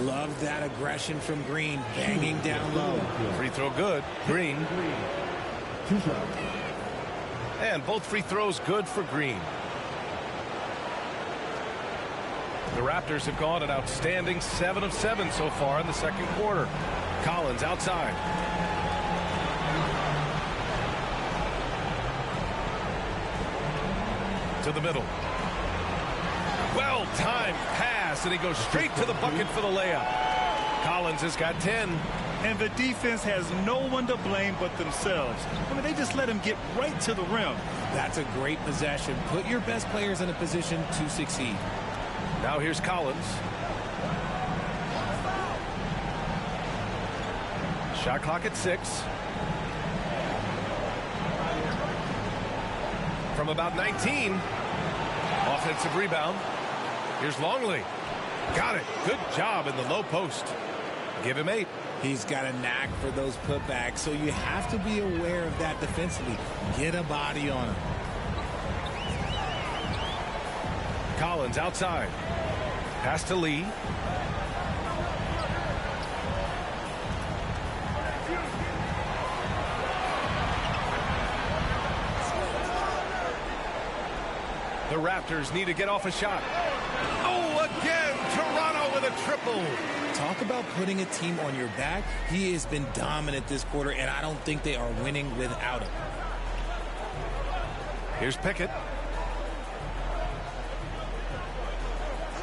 M: Love that aggression from Green, banging down low.
C: Free throw good. Green. And both free throws good for Green. The Raptors have gone an outstanding 7 of 7 so far in the second quarter. Collins outside. To the middle. Well-timed pass, and he goes straight to the bucket for the layup. Collins has got 10.
D: And the defense has no one to blame but themselves. I mean, they just let him get right to the rim.
M: That's a great possession. Put your best players in a position to succeed.
C: Now here's Collins. Shot clock at 6. From about 19. Offensive rebound. Here's Longley. Got it. Good job in the low post. Give him 8.
M: He's got a knack for those putbacks, so you have to be aware of that defensively. Get a body on him.
C: Collins outside. Pass to Lee. The Raptors need to get off a shot. Oh, again, Toronto with a triple.
M: Talk about putting a team on your back. He has been dominant this quarter, and I don't think they are winning without him.
C: Here's Pickett.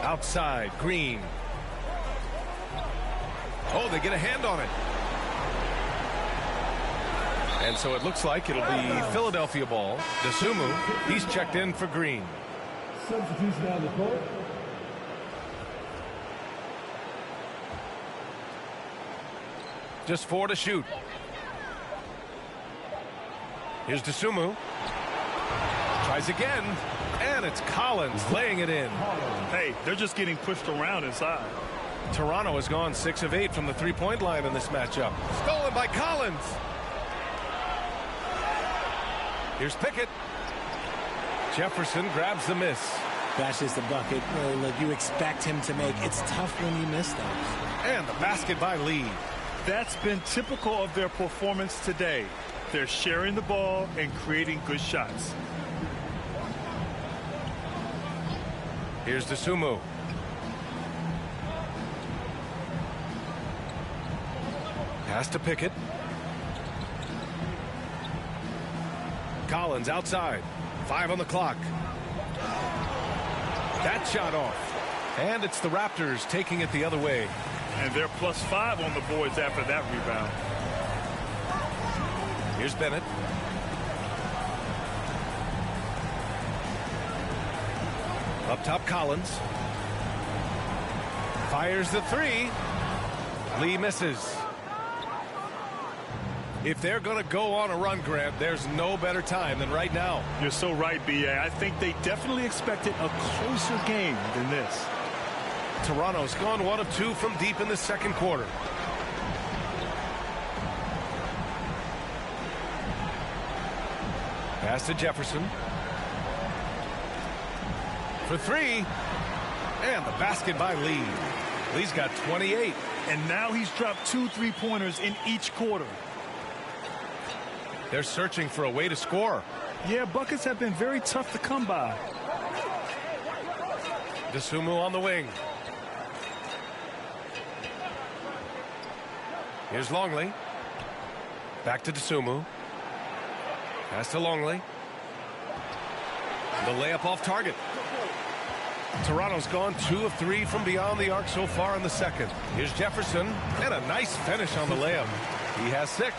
C: Outside, Green. Oh, they get a hand on it. And so it looks like it'll be Philadelphia ball. Dosunmu, he's checked in for Green.
F: Substitution on the court.
C: Just 4 to shoot. Here's Dosunmu. Tries again. And it's Collins laying it in.
D: Hey, they're just getting pushed around inside.
C: Toronto has gone 6 of 8 from the three-point line in this matchup. Stolen by Collins. Here's Pickett. Jefferson grabs the miss.
M: That's just a bucket look, you expect him to make. It's tough when you miss those.
C: And the basket by Lee.
D: That's been typical of their performance today. They're sharing the ball and creating good shots.
C: Here's Dosunmu. Pass to Pickett. Collins outside. 5 on the clock. That shot off. And it's the Raptors taking it the other way.
D: And they're +5 on the boards after that rebound.
C: Here's Bennett. Up top, Collins. Fires the 3. Lee misses. If they're going to go on a run, Grant, there's no better time than right now.
D: You're so right, B.A. I think they definitely expected a closer game than this.
C: Toronto's gone 1 of 2 from deep in the second quarter. Pass to Jefferson. For 3. And the basket by Lee. Lee's got 28.
D: And now he's dropped 2 3-pointers in each quarter.
C: They're searching for a way to score.
D: Yeah, buckets have been very tough to come by.
C: Dosunmu on the wing. Here's Longley. Back to Dosunmu. Pass to Longley. The layup off target. Toronto's gone 2 of 3 from beyond the arc so far in the second. Here's Jefferson. And a nice finish on the layup. He has 6.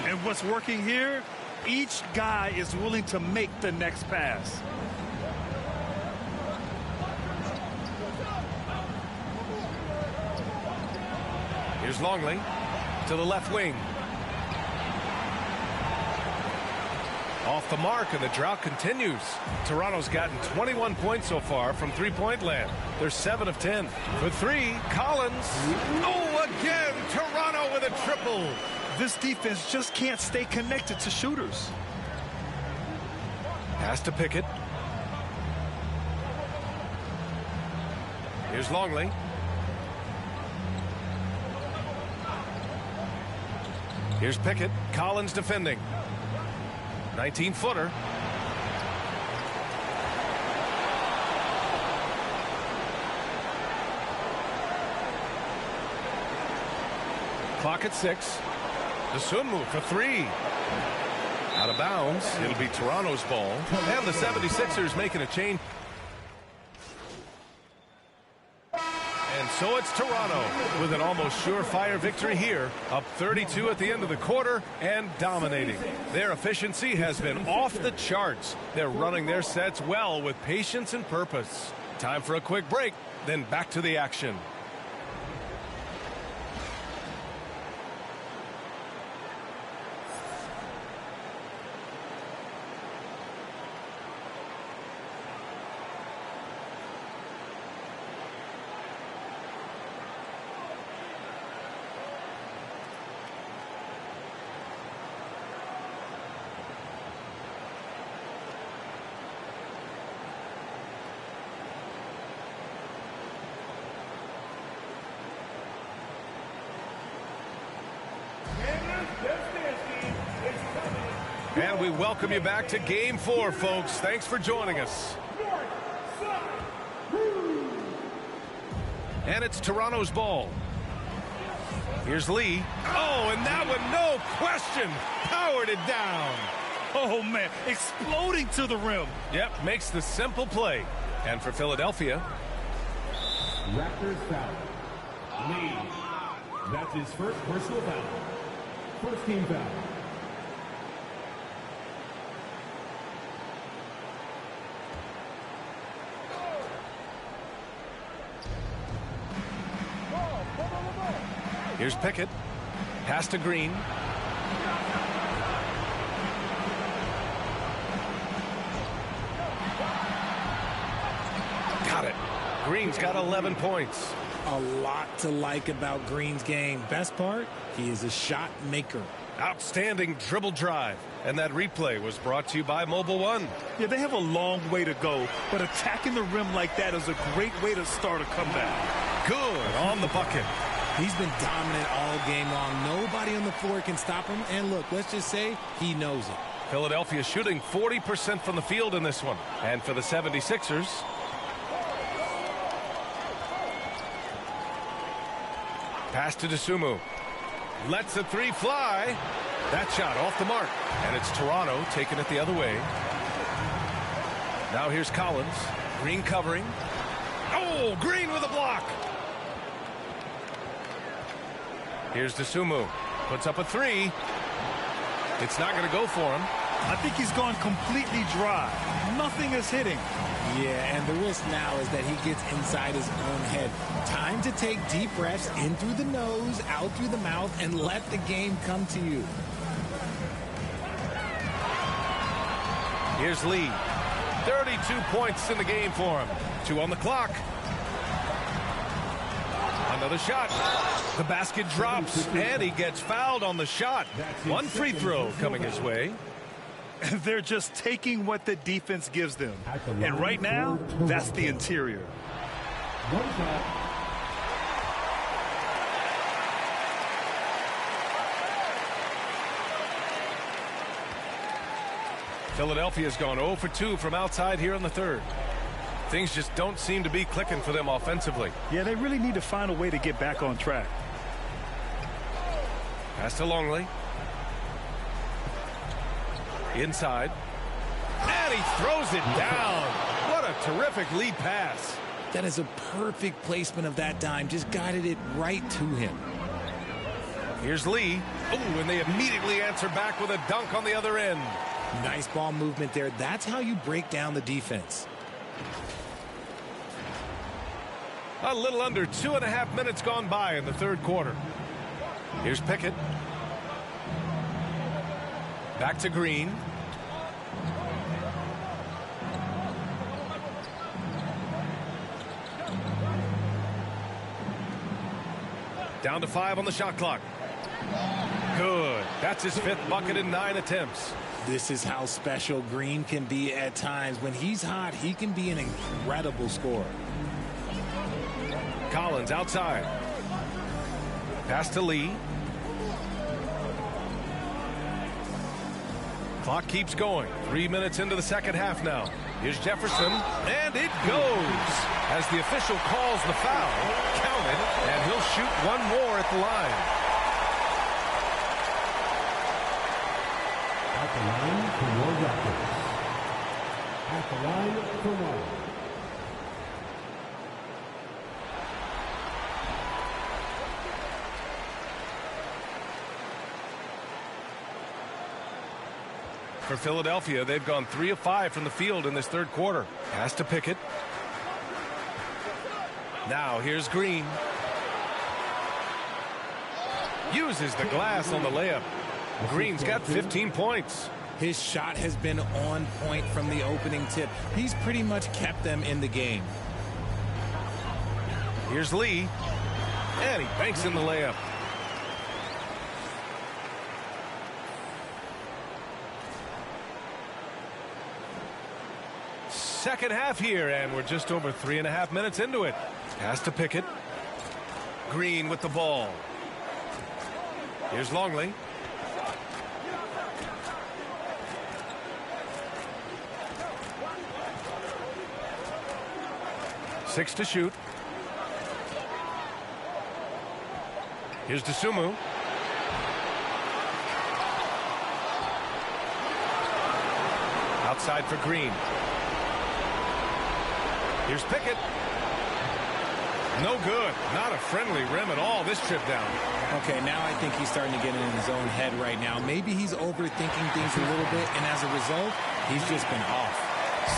D: And what's working here, each guy is willing to make the next pass.
C: Here's Longley to the left wing. Off the mark, and the drought continues. Toronto's gotten 21 points so far from three-point land. They're 7 of 10. For 3, Collins. Oh, again, Toronto with a triple.
D: This defense just can't stay connected to shooters.
C: Pass to Pickett. Here's Longley. Here's Pickett. Collins defending. 19-footer. Clock at 6. Dosunmu for 3. Out of bounds. It'll be Toronto's ball. And the 76ers making a change. And so it's Toronto with an almost surefire victory here. Up 32 at the end of the quarter and dominating. Their efficiency has been off the charts. They're running their sets well with patience and purpose. Time for a quick break, then back to the action. And we welcome you back to Game 4, folks. Thanks for joining us. And it's Toronto's ball. Here's Lee. Oh, and that one, no question, powered it down.
D: Oh, man, exploding to the rim.
C: Yep, makes the simple play. And for Philadelphia.
F: Raptors foul. Lee. That's his first personal foul. First team foul.
C: Here's Pickett. Pass to Green. Got it. Green's got 11 points.
M: A lot to like about Green's game. Best part, he is a shot maker.
C: Outstanding dribble drive. And that replay was brought to you by Mobile One.
D: Yeah, they have a long way to go, but attacking the rim like that is a great way to start a comeback.
C: Good on the bucket.
M: He's been dominant all game long. Nobody on the floor can stop him. And look, let's just say he knows it.
C: Philadelphia shooting 40% from the field in this one. And for the 76ers, pass to Dosunmu. Lets the three fly. That shot off the mark. And it's Toronto taking it the other way. Now here's Collins. Green covering. Oh, Green with a block. Here's Dosunmu. Puts up a three. It's not going to go for him.
D: I think he's gone completely dry. Nothing is hitting.
M: Yeah, and the risk now is that he gets inside his own head. Time to take deep breaths in through the nose, out through the mouth, and let the game come to you.
C: Here's Lee. 32 points in the game for him. 2 on the clock. Another shot. The basket drops, and he gets fouled on the shot. 1 free throw coming his way.
D: They're just taking what the defense gives them. And right now, that's the interior.
C: Philadelphia's gone 0 for 2 from outside here in the third. Things just don't seem to be clicking for them offensively.
D: Yeah, they really need to find a way to get back on track.
C: Pass to Longley. Inside. And he throws it down. What a terrific lead pass.
M: That is a perfect placement of that dime. Just guided it right to him.
C: Here's Lee. Oh, and they immediately answer back with a dunk on the other end.
M: Nice ball movement there. That's how you break down the defense.
C: A little under 2.5 minutes gone by in the third quarter. Here's Pickett. Back to Green. Down to 5 on the shot clock. Good. That's his 5th bucket in 9 attempts.
M: This is how special Green can be at times. When he's hot, he can be an incredible scorer.
C: Collins outside. Pass to Lee. Clock keeps going. 3 minutes into the second half now. Here's Jefferson, and it goes. As the official calls the foul, counted, and he'll shoot one more at the line.
F: At the line for more Raptors. At the line for one.
C: For Philadelphia, they've gone 3 of 5 from the field in this third quarter. Pass to Pickett. Now here's Green. Uses the glass on the layup. Green's got 15 points.
M: His shot has been on point from the opening tip. He's pretty much kept them in the game.
C: Here's Lee. And he banks in the layup. Second half here, and we're just over 3.5 minutes into it. Pass to Pickett. Green with the ball. Here's Longley. Six to shoot. Here's Dosunmu. Outside for Green. Here's Pickett. No good. Not a friendly rim at all this trip down.
M: Okay, now I think he's starting to get in his own head right now. Maybe he's overthinking things a little bit, and as a result, he's just been off.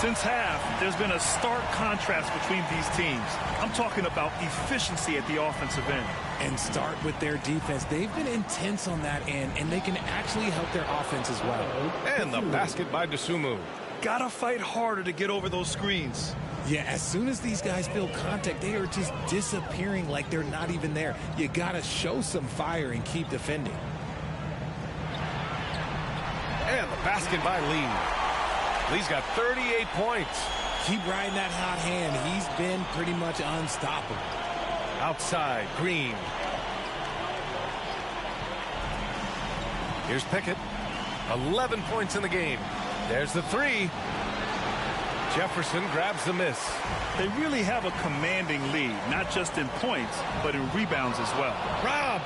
D: Since half, there's been a stark contrast between these teams. I'm talking about efficiency at the offensive end.
M: And start with their defense. They've been intense on that end, and they can actually help their offense as well.
C: And the basket by Dosunmu.
D: Gotta fight harder to get over those screens.
M: Yeah, as soon as these guys feel contact, they are just disappearing like they're not even there. You gotta show some fire and keep defending.
C: And the basket by Lee. Lee's got 38 points.
M: Keep riding that hot hand. He's been pretty much unstoppable.
C: Outside, Green. Here's Pickett. 11 points in the game. There's the three. Jefferson grabs the miss.
D: They really have a commanding lead, not just in points, but in rebounds as well.
C: Robbed.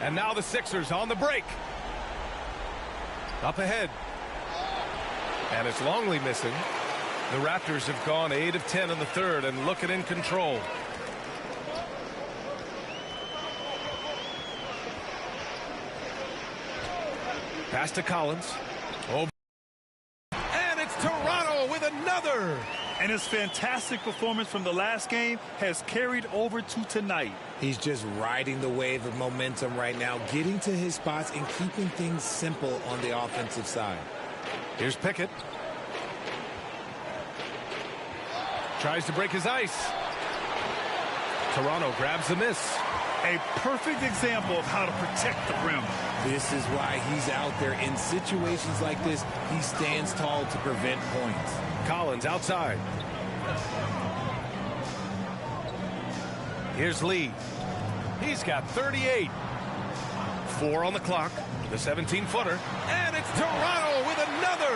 C: And now the Sixers on the break. Up ahead. And it's Longley missing. The Raptors have gone 8 of 10 in the third and looking in control. Pass to Collins. Oh. And it's Toronto with another.
D: And his fantastic performance from the last game has carried over to tonight.
M: He's just riding the wave of momentum right now, getting to his spots and keeping things simple on the offensive side.
C: Here's Pickett. Tries to break his ice. Toronto grabs the miss.
D: A perfect example of how to protect the rim.
M: This is why he's out there. In situations like this, he stands tall to prevent points.
C: Collins outside. Here's Lee. He's got 38. 4 on the clock. The 17-footer. And it's Toronto with another.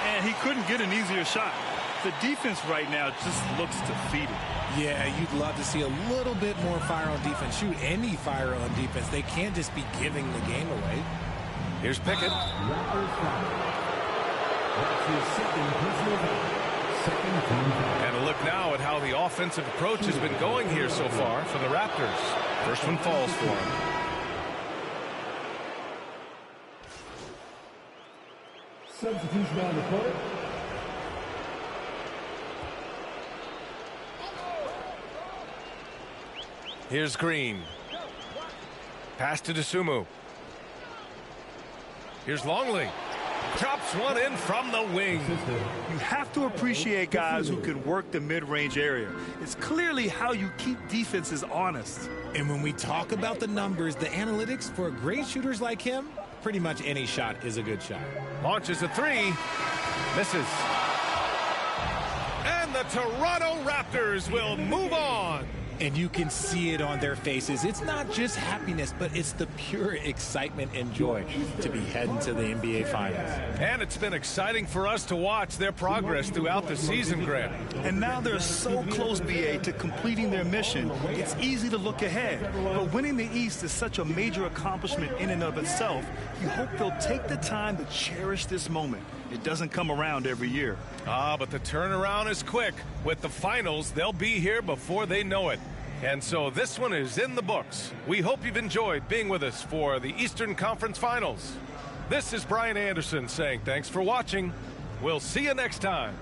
D: And he couldn't get an easier shot. The defense right now just looks defeated.
M: Yeah, you'd love to see a little bit more fire on defense. Shoot, any fire on defense. They can't just be giving the game away.
C: Here's Pickett. And a look now at how the offensive approach has been going here so far for the Raptors. First one falls for him.
F: Substitution on the court.
C: Here's Green. Pass to Dosunmu. Here's Longley. Drops one in from the wing.
D: You have to appreciate guys who can work the mid-range area. It's clearly how you keep defenses honest.
M: And when we talk about the numbers, the analytics for great shooters like him, pretty much any shot is a good shot.
C: Launches a three. Misses. And the Toronto Raptors will move on.
M: And you can see it on their faces. It's not just happiness, but it's the pure excitement and joy to be heading to the NBA Finals.
C: And it's been exciting for us to watch their progress throughout the season, Grant.
D: And now they're so close, BA, to completing their mission. It's easy to look ahead. But winning the East is such a major accomplishment in and of itself. You hope they'll take the time to cherish this moment. It doesn't come around every year.
C: But the turnaround is quick. With the finals, they'll be here before they know it. And so this one is in the books. We hope you've enjoyed being with us for the Eastern Conference Finals. This is Brian Anderson saying thanks for watching. We'll see you next time.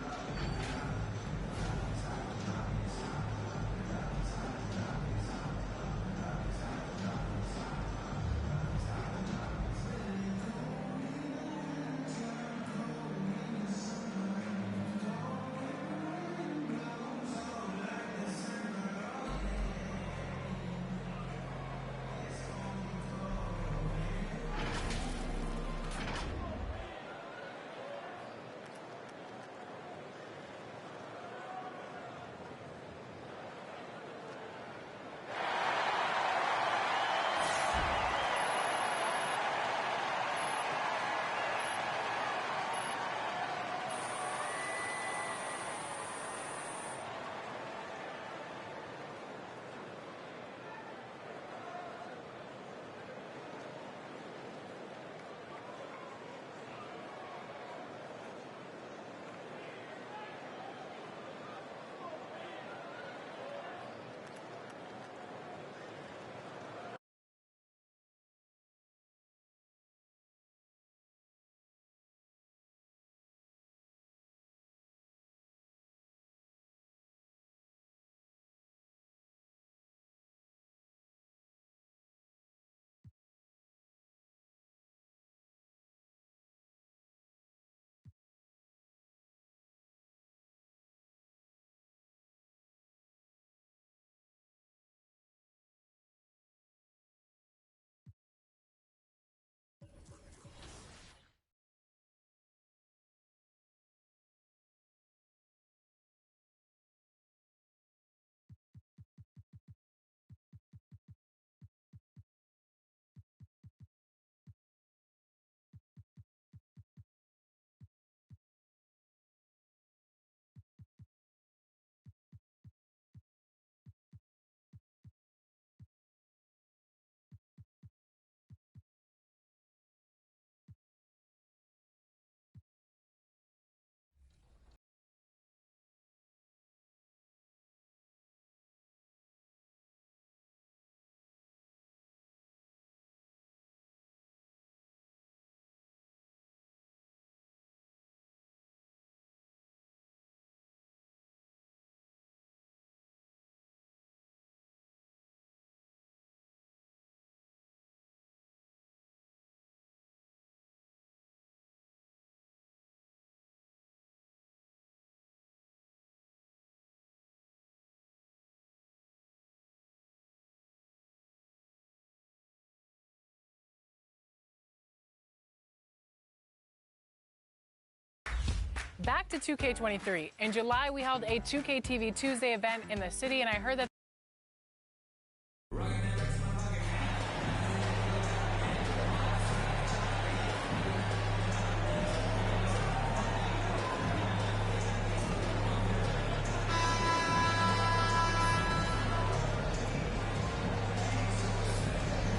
N: Back to 2K23. In July, we held a 2K TV Tuesday event in the city, and I heard that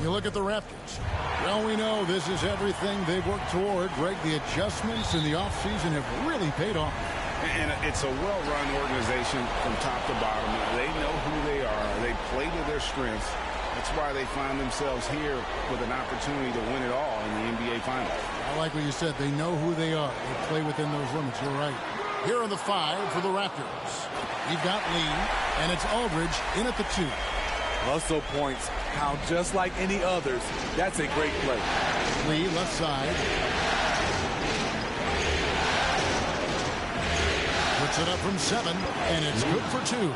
H: You look at the Raptors. Well, we know this is everything they've worked toward. Greg, the adjustments in the offseason have really paid off.
K: And it's a well-run organization from top to bottom. They know who they are. They play to their strengths. That's why they find themselves here with an opportunity to win it all in the NBA Finals.
H: I like what you said. They know who they are. They play within those limits. You're right. Here are the 5 for the Raptors. You've got Lee, and it's Aldridge in at the 2.
E: Hustle points count just like any others. That's a great play.
H: Lee, left side. Puts it up from 7, and it's good for 2.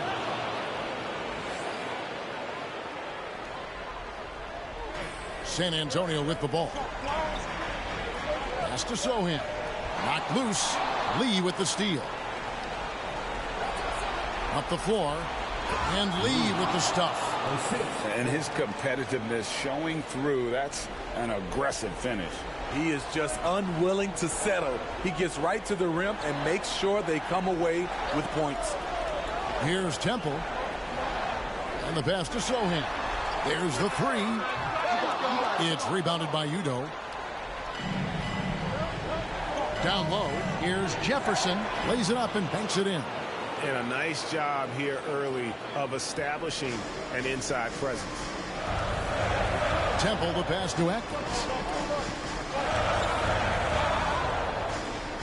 H: San Antonio with the ball. Pass to Sohan. Knocked loose. Lee with the steal. Up the floor. And Lee with the stuff.
K: And his competitiveness showing through. That's an aggressive finish.
E: He is just unwilling to settle. He gets right to the rim and makes sure they come away with points.
H: Here's Temple. And the pass to Sohan. There's the 3. It's rebounded by Udoh. Down low. Here's Jefferson. Lays it up and banks it in.
I: And a nice job here early of establishing an inside presence.
H: Temple the pass to Atkins.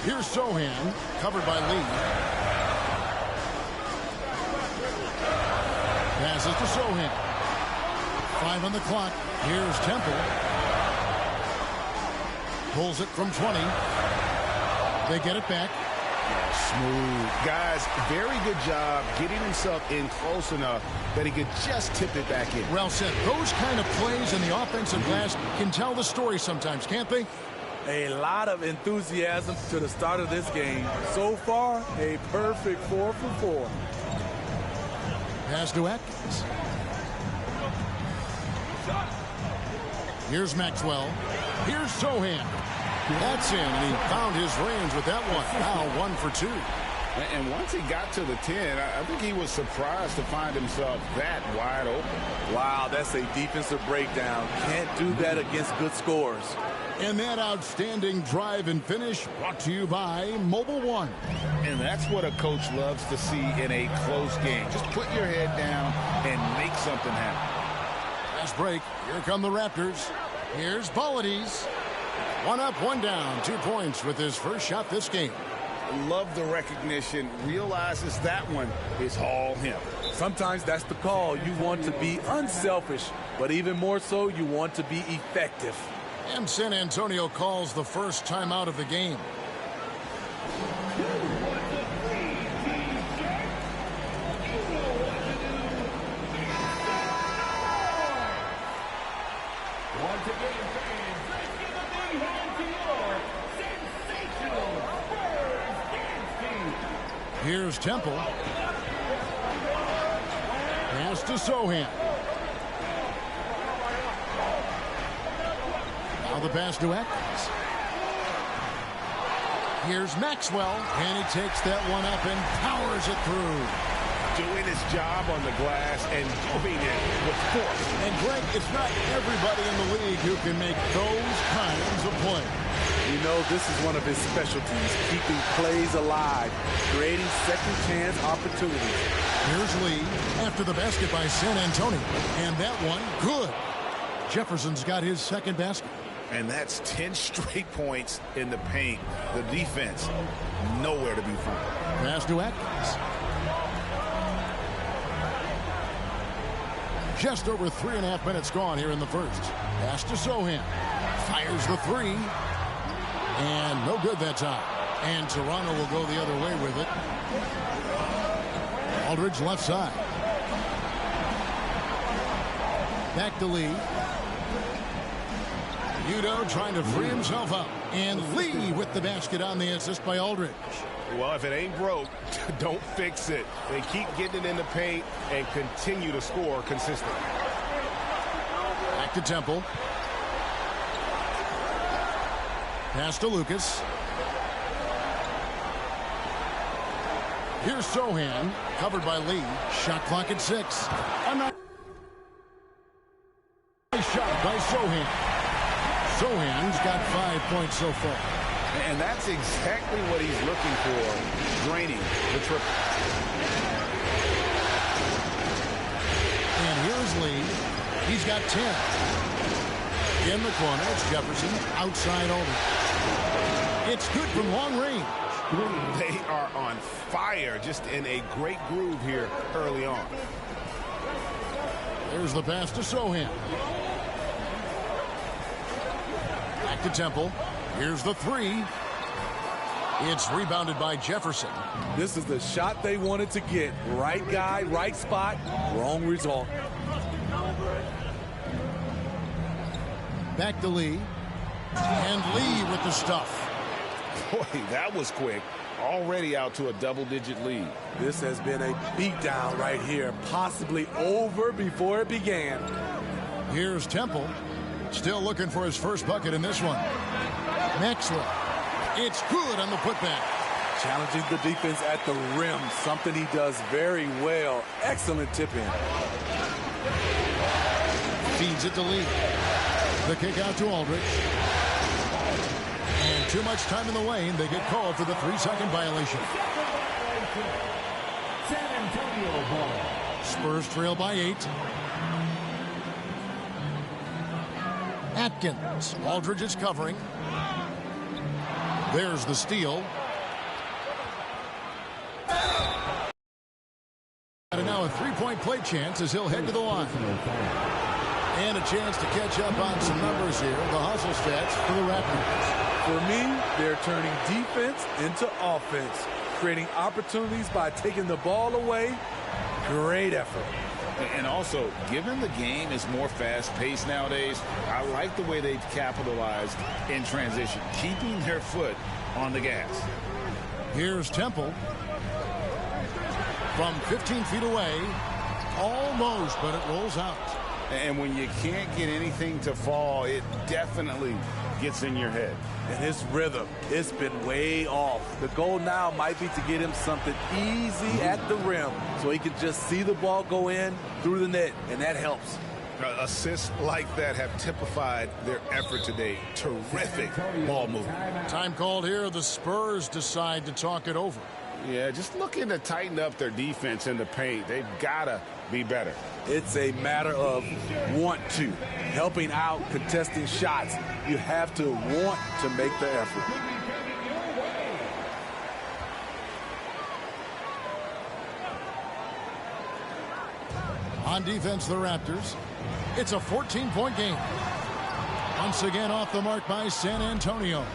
H: Here's Sohan, covered by Lee. Passes to Sohan. 5 on the clock. Here's Temple. Pulls it from 20. They get it back.
I: Smooth. Guys, very good job getting himself in close enough that he could just tip it back in.
H: Well said. Those kind of plays in the offensive glass can tell the story sometimes, can't they?
E: A lot of enthusiasm to the start of this game. So far, a perfect 4 for 4.
H: Pass to Atkins. Here's Maxwell. Here's Sohan. That's in, and he found his range with that one. Now 1 for 2.
K: And once he got to the 10, I think he was surprised to find himself that wide open.
E: Wow, that's a defensive breakdown. Can't do that against good scores.
H: And that outstanding drive and finish brought to you by Mobile One.
K: And that's what a coach loves to see in a close game. Just put your head down and make something happen.
H: Last break. Here come the Raptors. Here's Polides. 1 up, 1 down. 2 points with his first shot this game.
K: Love the recognition. Realizes that one is all him.
E: Sometimes that's the call. You want to be unselfish, but even more so, you want to be effective.
H: And San Antonio calls the first timeout of the game. Here's Temple. Pass to Sohan. Now the pass to Atkins. Here's Maxwell, and he takes that one up and powers it through.
I: Doing his job on the glass and moving it with force.
H: And Greg, it's not everybody in the league who can make those kinds of plays.
E: You know, this is one of his specialties, keeping plays alive, creating second chance opportunities.
H: Here's Lee after the basket by San Antonio. And that one, good. Jefferson's got his second basket.
K: And that's 10 straight points in the paint. The defense, nowhere to be found.
H: Pass to Atkins. Just over 3.5 minutes gone here in the first. Pass to Sohan. Fires the 3. And no good that time. And Toronto will go the other way with it. Aldridge left side. Back to Lee. Udoh trying to free himself up. And Lee with the basket on the assist by Aldridge.
I: Well, if it ain't broke, don't fix it. They keep getting it in the paint and continue to score consistently.
H: Back to Temple. Pass to Lucas. Here's Sohan, covered by Lee. Shot clock at 6. A nice shot by Sohan. Sohan's got 5 points so far.
I: And that's exactly what he's looking for, draining the triple.
H: And here's Lee. He's got 10. In the corner, it's Jefferson. Outside Aldridge. It's good from long range.
I: They are on fire, just in a great groove here early on.
H: There's the pass to Sohan. Back to Temple. Here's the 3. It's rebounded by Jefferson.
E: This is the shot they wanted to get. Right guy, right spot, wrong result.
H: Back to Lee. And Lee with the stuff.
I: Boy, that was quick. Already out to a double-digit lead.
E: This has been a beatdown right here. Possibly over before it began.
H: Here's Temple. Still looking for his first bucket in this one. Maxwell. It's good on the putback.
E: Challenging the defense at the rim. Something he does very well. Excellent tip in.
H: Feeds it to Lee. The kick out to Aldridge. And too much time in the lane. They get called for the 3-second violation.
F: San Antonio ball.
H: Spurs trail by 8. Atkins. Aldridge is covering. There's the steal. And now a 3-point play chance as he'll head to the line. And a chance to catch up on some numbers here. The hustle stats for the Raptors.
E: For me, they're turning defense into offense, creating opportunities by taking the ball away. Great effort.
K: And also, given the game is more fast-paced nowadays, I like the way they've capitalized in transition, keeping their foot on the gas.
H: Here's Temple. From 15 feet away. Almost, but it rolls out.
I: And when you can't get anything to fall, it definitely gets in your head.
E: And his rhythm, it's been way off. The goal now might be to get him something easy at the rim so he can just see the ball go in through the net, and that helps.
I: Assists like that have typified their effort today. Terrific ball movement.
H: Time called here. The Spurs decide to talk it over.
I: Yeah, just looking to tighten up their defense in the paint. They've got to be better.
E: It's a matter of want to. Helping out, contesting shots. You have to want to make the effort.
H: On defense, the Raptors. It's a 14-point game. Once again off the mark by San Antonio.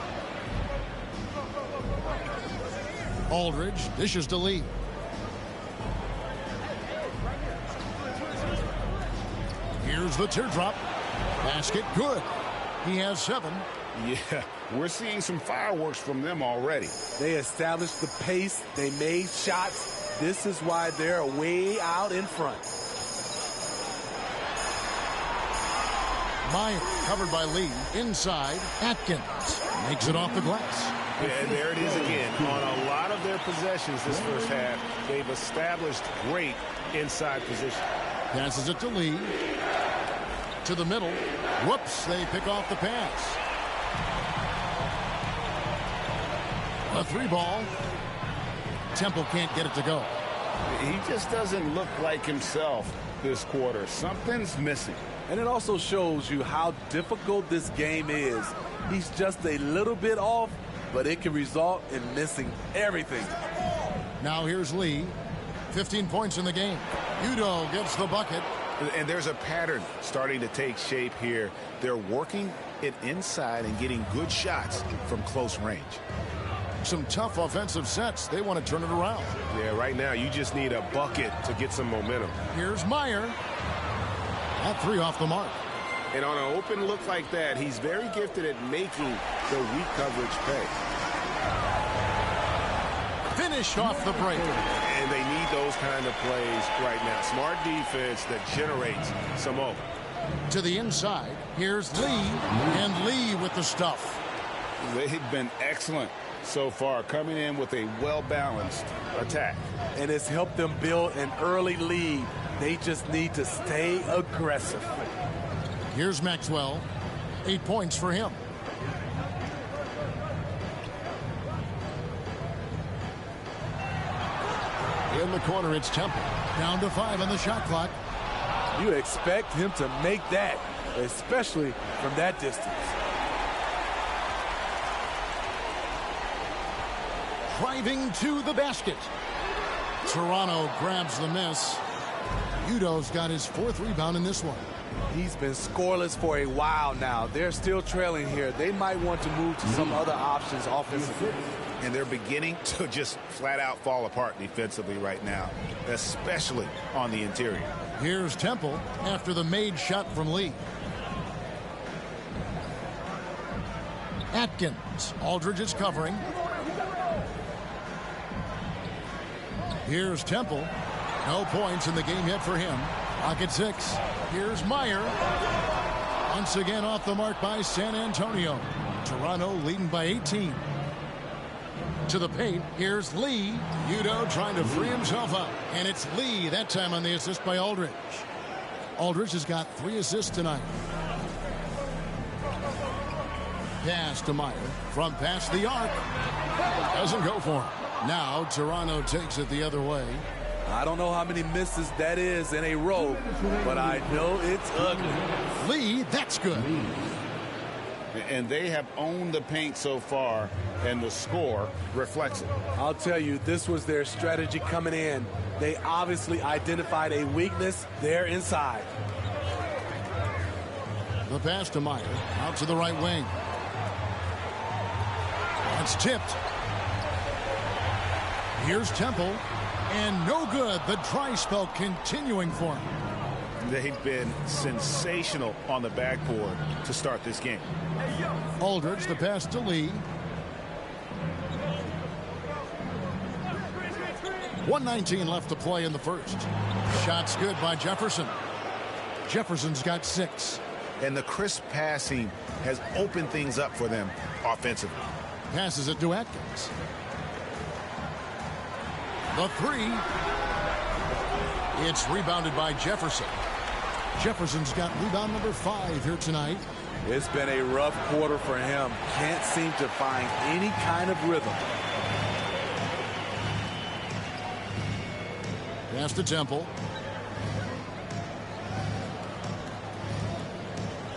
H: Aldridge dishes to Lee. Here's the teardrop. Basket good. He has 7.
I: Yeah, we're seeing some fireworks from them already.
E: They established the pace. They made shots. This is why they're way out in front.
H: Meyer covered by Lee. Inside, Atkins makes it off the glass.
I: Yeah, and there it is again. On a lot of their possessions this first half, they've established great inside position.
H: Passes it to Lee. To the middle. Whoops, they pick off the pass. A 3-ball. Temple can't get it to go.
I: He just doesn't look like himself this quarter. Something's missing.
E: And it also shows you how difficult this game is. He's just a little bit off, but it can result in missing everything.
H: Now here's Lee. 15 points in the game. Udoh gets the bucket.
I: And there's a pattern starting to take shape here. They're working it inside and getting good shots from close range.
H: Some tough offensive sets. They want to turn it around.
I: Yeah, right now you just need a bucket to get some momentum.
H: Here's Meyer. That 3 off the mark.
I: And on an open look like that, he's very gifted at making the weak coverage pay.
H: finished off the break.
I: And they need those kind of plays right now. Smart defense that generates some over.
H: To the inside, here's Lee, and Lee with the stuff.
K: They've been excellent so far, coming in with a well-balanced attack.
E: And it's helped them build an early lead. They just need to stay aggressive.
H: Here's Maxwell. 8 points for him. In the corner, it's Temple. Down to 5 on the shot clock.
E: You expect him to make that, especially from that distance.
H: Driving to the basket. Toronto grabs the miss. Udo's got his 4th rebound in this one.
E: He's been scoreless for a while now. They're still trailing here. They might want to move to some other options offensively.
K: And they're beginning to just flat out fall apart defensively right now, especially on the interior.
H: Here's Temple after the made shot from Lee. Atkins. Aldridge is covering. Here's Temple. No points in the game yet for him. Clock at 6. Here's Meyer. Once again off the mark by San Antonio. Toronto leading by 18. To the paint, here's Lee. Udo trying to free himself up. And it's Lee, that time on the assist by Aldridge. Aldridge has got 3 assists tonight. Pass to Meyer. From past the arc. Doesn't go for him. Now Toronto takes it the other way.
E: I don't know how many misses that is in a row, but I know it's ugly.
H: Lee, that's good.
K: And they have owned the paint so far, and the score reflects it.
E: I'll tell you, this was their strategy coming in. They obviously identified a weakness there inside.
H: The pass to Meyer, out to the right wing. It's tipped. Here's Temple, and no good. The dry spell continuing for him.
K: They've been sensational on the backboard to start this game.
H: Aldridge, the pass to Lee. 1:19 left to play in the first. Shots good by Jefferson. Jefferson's got 6.
K: And the crisp passing has opened things up for them offensively.
H: Passes it to Atkins. The 3. It's rebounded by Jefferson. Jefferson's got rebound number 5 here tonight.
E: It's been a rough quarter for him. Can't seem to find any kind of rhythm.
H: Pass to Temple.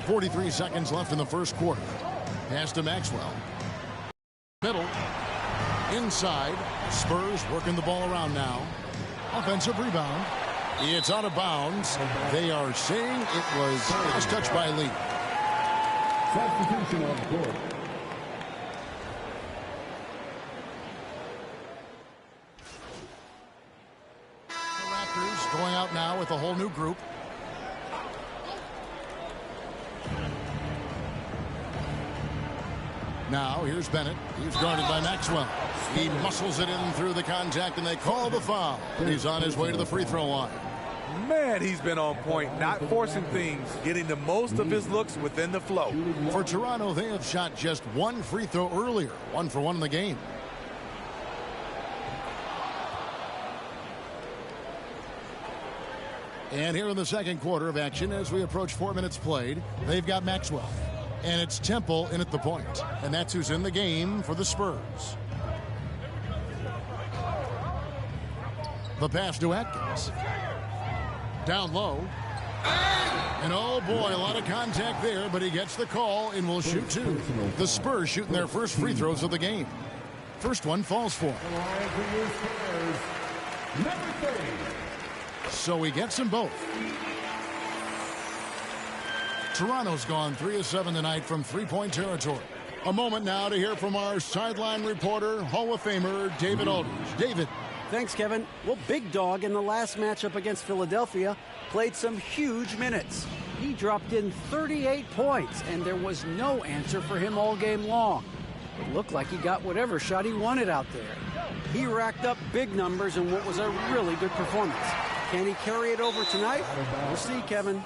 H: 43 seconds left in the first quarter. Pass to Maxwell. Middle. Inside. Spurs working the ball around now. Offensive rebound. It's out of bounds. They are saying it was just touched by Lee.
F: Substitution on the court.
H: The Raptors going out now with a whole new group. Now here's Bennett. He's guarded by Maxwell. He muscles it in through the contact, and they call the foul. He's on his way to the free throw line.
E: Man, he's been on point, not forcing things, getting the most of his looks within the flow.
H: For Toronto, they have shot just 1 free throw earlier. 1 for 1 in the game. And here in the second quarter of action, as we approach 4 minutes played, they've got Maxwell. And it's Temple in at the point. And that's who's in the game for the Spurs. The pass to Atkins. Down low. And oh boy, a lot of contact there, but he gets the call and will shoot 2. The Spurs shooting their first free throws of the game. First one falls for him. So he gets them both. Toronto's gone 3 of 7 tonight from three-point territory. A moment now to hear from our sideline reporter, Hall of Famer David Aldridge. David.
L: Thanks, Kevin. Well, Big Dog in the last matchup against Philadelphia played some huge minutes. He dropped in 38 points, and there was no answer for him all game long. It looked like he got whatever shot he wanted out there. He racked up big numbers in what was a really good performance. Can he carry it over tonight? We'll see, Kevin.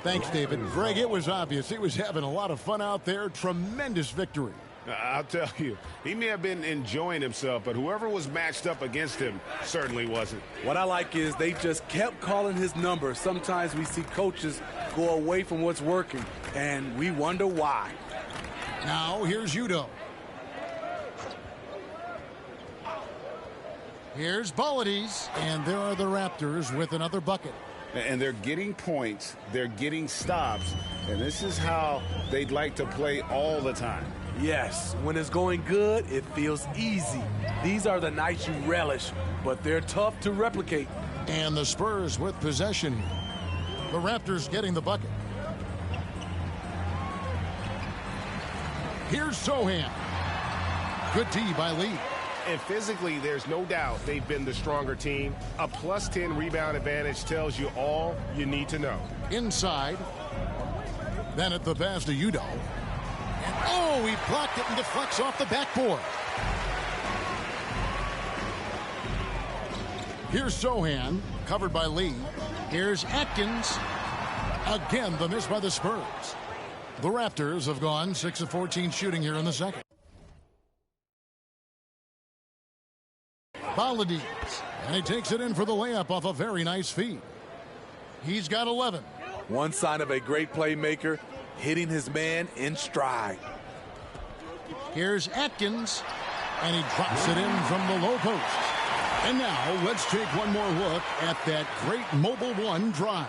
H: Thanks, David. Greg, it was obvious he was having a lot of fun out there. Tremendous victory.
I: I'll tell you, he may have been enjoying himself, but whoever was matched up against him certainly wasn't.
E: What I like is they just kept calling his number. Sometimes we see coaches go away from what's working, and we wonder why.
H: Now, here's Udoh. Here's Bolades, and there are the Raptors with another bucket.
I: And they're getting points, they're getting stops, and this is how they'd like to play all the time.
E: Yes, when it's going good, it feels easy. These are the nights you relish, but they're tough to replicate.
H: And the Spurs with possession. The Raptors getting the bucket. Here's Sochan. Good D by Lee.
I: And physically, there's no doubt they've been the stronger team. A +10 rebound advantage tells you all you need to know.
H: Inside. Then at the pass to Udoh. And oh, he blocked it and deflects off the backboard. Here's Sochan, covered by Lee. Here's Atkins. Again, the miss by the Spurs. The Raptors have gone 6 of 14 shooting here in the second. Bolades, and he takes it in for the layup off a very nice feed. He's got 11.
E: One sign of a great playmaker, hitting his man in stride.
H: Here's Atkins, and he drops it in from the low post. And now let's take one more look at that great Mobile One drive.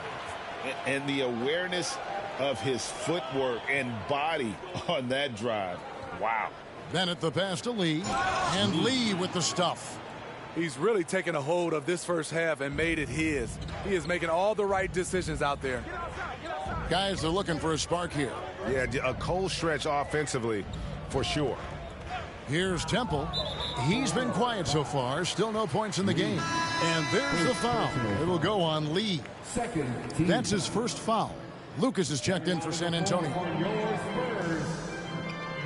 I: And the awareness of his footwork and body on that drive. Wow.
H: Then at the pass to Lee, and Lee with the stuff.
E: He's really taken a hold of this first half and made it his. He is making all the right decisions out there.
H: Guys are looking for a spark here.
I: Yeah, a cold stretch offensively, for sure.
H: Here's Temple. He's been quiet so far. Still no points in the game. And there's the foul. It'll go on Lee. That's his first foul. Lucas is checked in for San Antonio.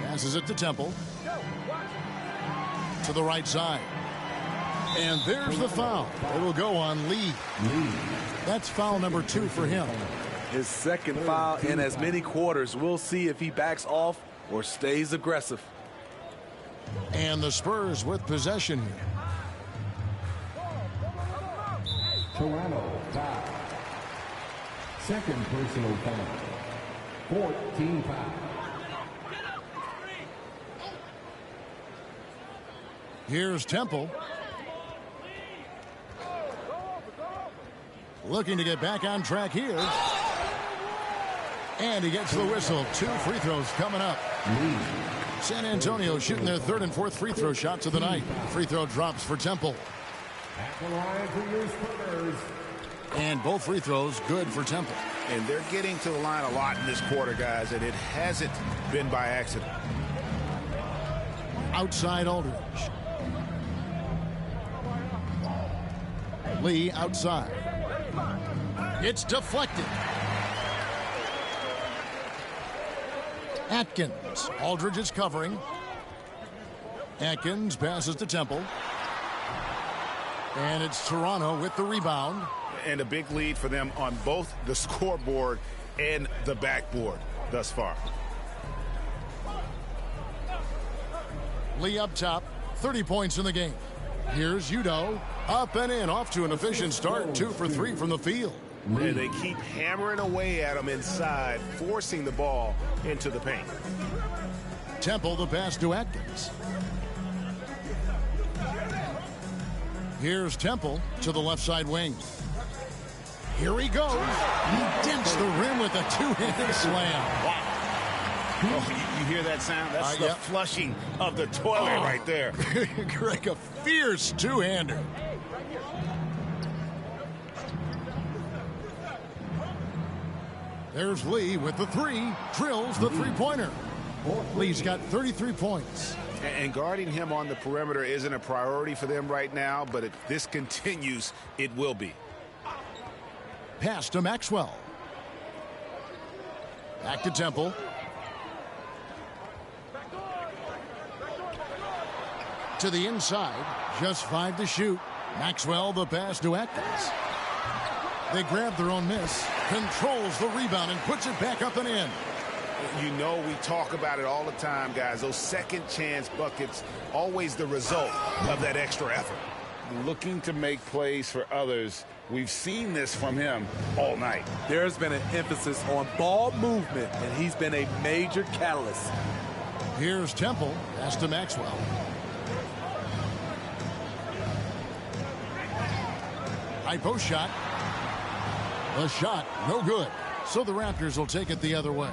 H: Passes it to Temple. To the right side. And there's the foul. It'll go on Lee. That's foul number 2 for him.
E: His second foul in as many quarters. We'll see if he backs off or stays aggressive.
H: And the Spurs with possession here.
F: Toronto foul. Second personal foul. 14 foul.
H: Here's Temple. Looking to get back on track here. And he gets the whistle. 2 free throws coming up. San Antonio shooting their 3rd and 4th free throw shots of the night. Free throw drops for Temple.
F: At the line for your Spurs.
H: And both free throws good for Temple.
I: And they're getting to the line a lot in this quarter, guys, and it hasn't been by accident.
H: Outside Aldridge. Lee outside. It's deflected. Atkins. Aldridge is covering. Atkins passes to Temple. And it's Toronto with the rebound.
I: And a big lead for them on both the scoreboard and the backboard thus far.
H: Lee up top. 30 points in the game. Here's Udoh. Up and in. Off to an efficient start. 2 for 3 from the field.
I: And they keep hammering away at him inside, forcing the ball into the paint.
H: Temple the pass to Atkins. Here's Temple to the left side wing. Here he goes. He dents the rim with a 2-handed slam. Wow.
I: Oh, you hear that sound? That's the flushing of the toilet right there.
H: Greg, a fierce 2-hander. There's Lee with the 3. Drills the 3-pointer. Lee's got 33 points.
I: And guarding him on the perimeter isn't a priority for them right now, but if this continues, it will be.
H: Pass to Maxwell. Back to Temple. To the inside, just 5 to shoot. Maxwell, the pass to Atkins. They grab their own miss, controls the rebound, and puts it back up and in.
I: You know, we talk about it all the time, guys. Those second chance buckets, always the result of that extra effort. Looking to make plays for others. We've seen this from him all night.
E: There's been an emphasis on ball movement, and he's been a major catalyst.
H: Here's Temple. Pass to Maxwell. High post shot. The shot, no good. So the Raptors will take it the other way.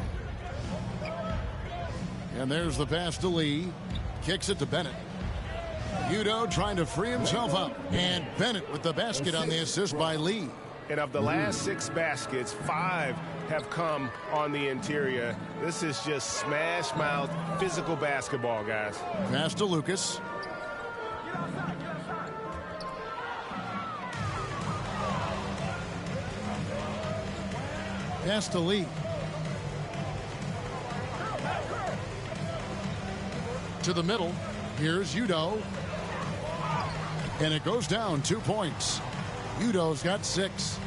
H: And there's the pass to Lee. Kicks it to Bennett. Udoh trying to free himself up. And Bennett with the basket on the assist by Lee.
I: And of the last 6 baskets, 5 have come on the interior. This is just smash mouth physical basketball, guys.
H: Pass to Lucas. Pass to Lee. To the middle. Here's Udoh. And it goes down 2 points. Udoh's got 6.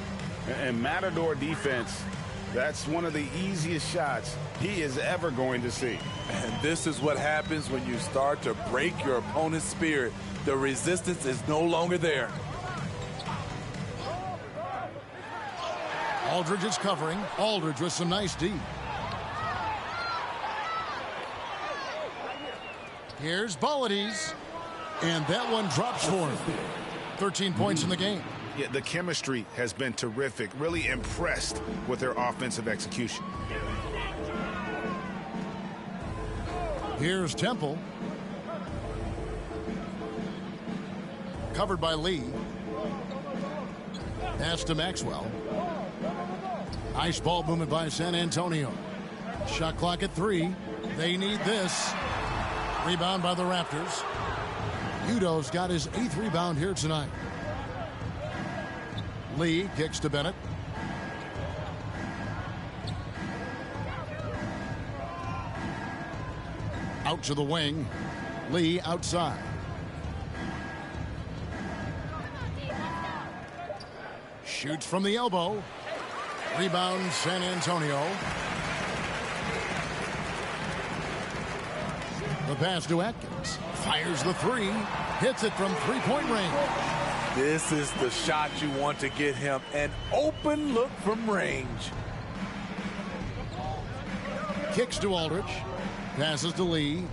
I: And Matador defense, that's one of the easiest shots he is ever going to see.
E: And this is what happens when you start to break your opponent's spirit. The resistance is no longer there.
H: Aldridge is covering. Aldridge with some nice D. Here's Boladies. And that one drops for him. 13 points in the game.
I: Yeah, the chemistry has been terrific. Really impressed with their offensive execution.
H: Here's Temple. Covered by Lee. Pass to Maxwell. Nice ball movement by San Antonio. Shot clock at 3. They need this. Rebound by the Raptors. Udoh's got his 8th rebound here tonight. Lee kicks to Bennett. Out to the wing. Lee outside. Shoots from the elbow. Rebound San Antonio. The pass to Atkins. Fires the 3. Hits it from 3-point range.
E: This is the shot you want to get him. An open look from range.
H: Kicks to Aldridge. Passes to Lee.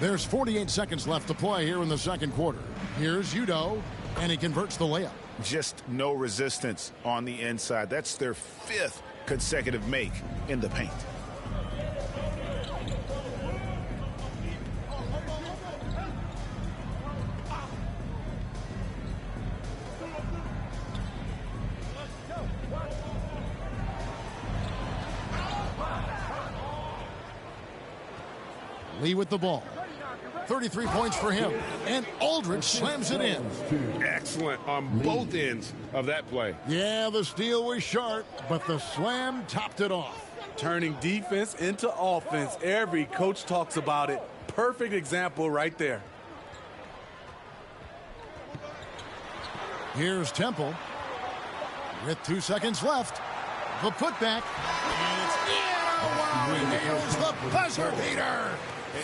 H: There's 48 seconds left to play here in the second quarter. Here's Udoh, and he converts the layup.
I: Just no resistance on the inside. That's their 5th consecutive make in the paint.
H: Lee with the ball. 33 points for him. And Aldridge slams it in.
I: Excellent on both ends of that play.
H: Yeah, the steal was sharp, but the slam topped it off.
E: Turning defense into offense. Every coach talks about it. Perfect example right there.
H: Here's Temple. With 2 seconds left. The putback. And it's in. There's the buzzer beater.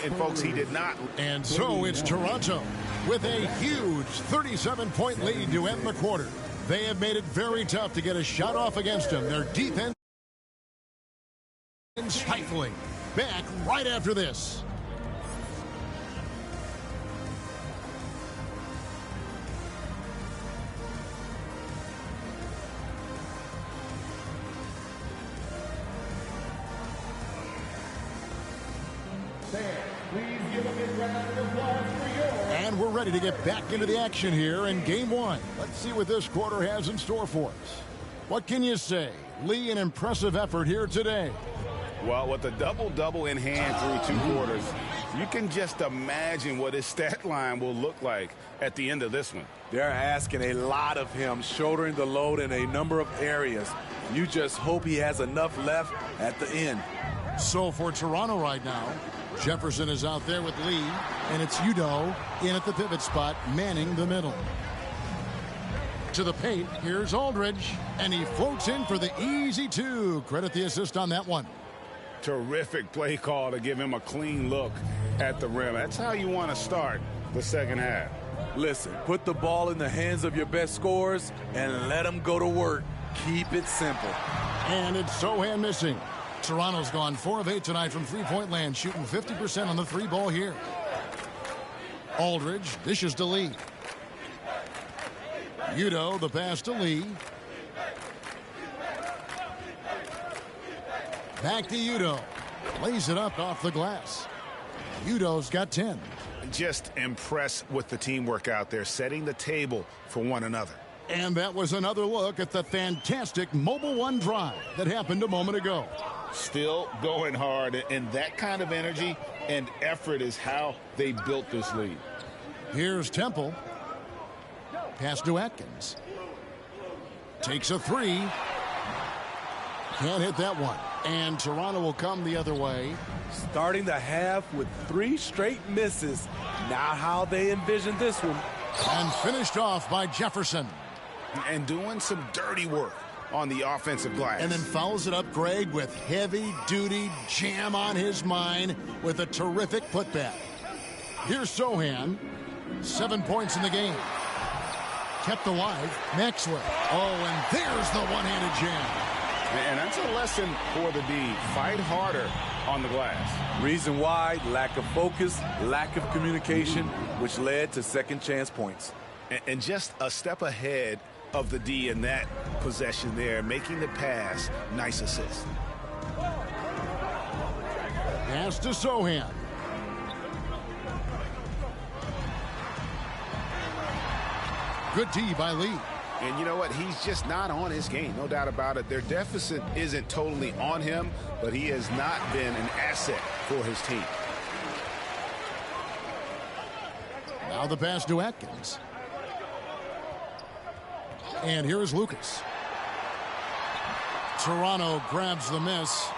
I: And folks, he did not.
H: And so it's Toronto with a huge 37-point lead to end the quarter. They have made it very tough to get a shot off against them. Their defense stifling. Back right after this. And we're ready to get back into the action here in game 1. Let's see what this quarter has in store for us. What can you say? Lee, an impressive effort here today.
I: Well, with a double-double in hand through 2 quarters, you can just imagine what his stat line will look like at the end of this one.
E: They're asking a lot of him, shouldering the load in a number of areas. You just hope he has enough left at the end.
H: So for Toronto right now, Jefferson is out there with Lee, and it's Udoh in at the pivot spot, manning the middle. To the paint, here's Aldridge, and he floats in for the easy two. Credit the assist on that one.
I: Terrific play call to give him a clean look at the rim. That's how you want to start the second half.
E: Listen, put the ball in the hands of your best scorers and let them go to work. Keep it simple.
H: And it's Sochan missing. Toronto's gone 4 of 8 tonight from three-point land, shooting 50% on the three ball here. Aldridge dishes to Lee. Udoh, the pass to Lee. Back to Udoh. Lays it up off the glass. Udoh's got 10.
I: Just impressed with the teamwork out there, setting the table for one another.
H: And that was another look at the fantastic Mobile One drive that happened a moment ago.
I: Still going hard, and that kind of energy and effort is how they built this lead.
H: Here's Temple. Pass to Atkins. Takes a three. Can't hit that one. And Toronto will come the other way.
E: Starting the half with 3 straight misses. Not how they envisioned this one.
H: And finished off by Jefferson.
I: And doing some dirty work on the offensive glass.
H: And then follows it up, Greg, with heavy-duty jam on his mind with a terrific putback. Here's Sochan. 7 points in the game. Kept alive. Maxwell. Oh, and there's the one-handed jam.
I: And that's a lesson for the D. Fight harder on the glass.
E: Reason why, lack of focus, lack of communication, which led to second chance points.
I: And just a step ahead of the D in that possession there, making the pass. Nice assist.
H: Pass to Sochan. Good D by Lee.
I: And you know what? He's just not on his game. No doubt about it. Their deficit isn't totally on him, but he has not been an asset for his team.
H: Now the pass to Atkins. And here is Lucas. Toronto grabs the miss.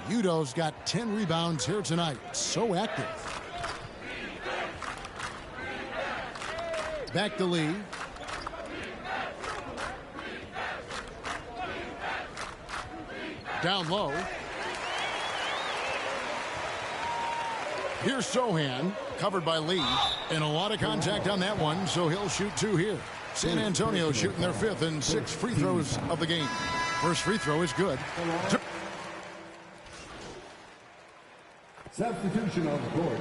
H: Udoh's got 10 rebounds here tonight. So active. Back to Lee. Down low. Here's Sochan, covered by Lee, and a lot of contact on that one, so he'll shoot 2 here. San Antonio shooting their 5th and 6th free throws of the game. First free throw is good.
F: Substitution on the court.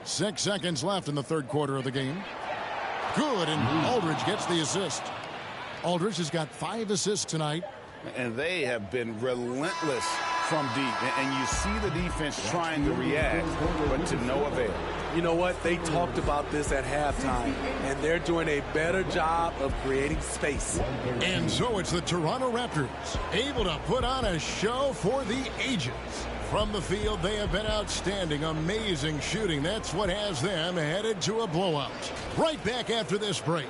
H: 6 seconds left in the third quarter of the game. Good, and Aldridge gets the assist. Aldridge has got 5 assists tonight.
I: And they have been relentless from deep. And you see the defense trying to react, but to no avail.
E: You know what? They talked about this at halftime, and they're doing a better job of creating space.
H: And so it's the Toronto Raptors, able to put on a show for the ages. From the field, they have been outstanding, amazing shooting. That's what has them headed to a blowout. Right back after this break.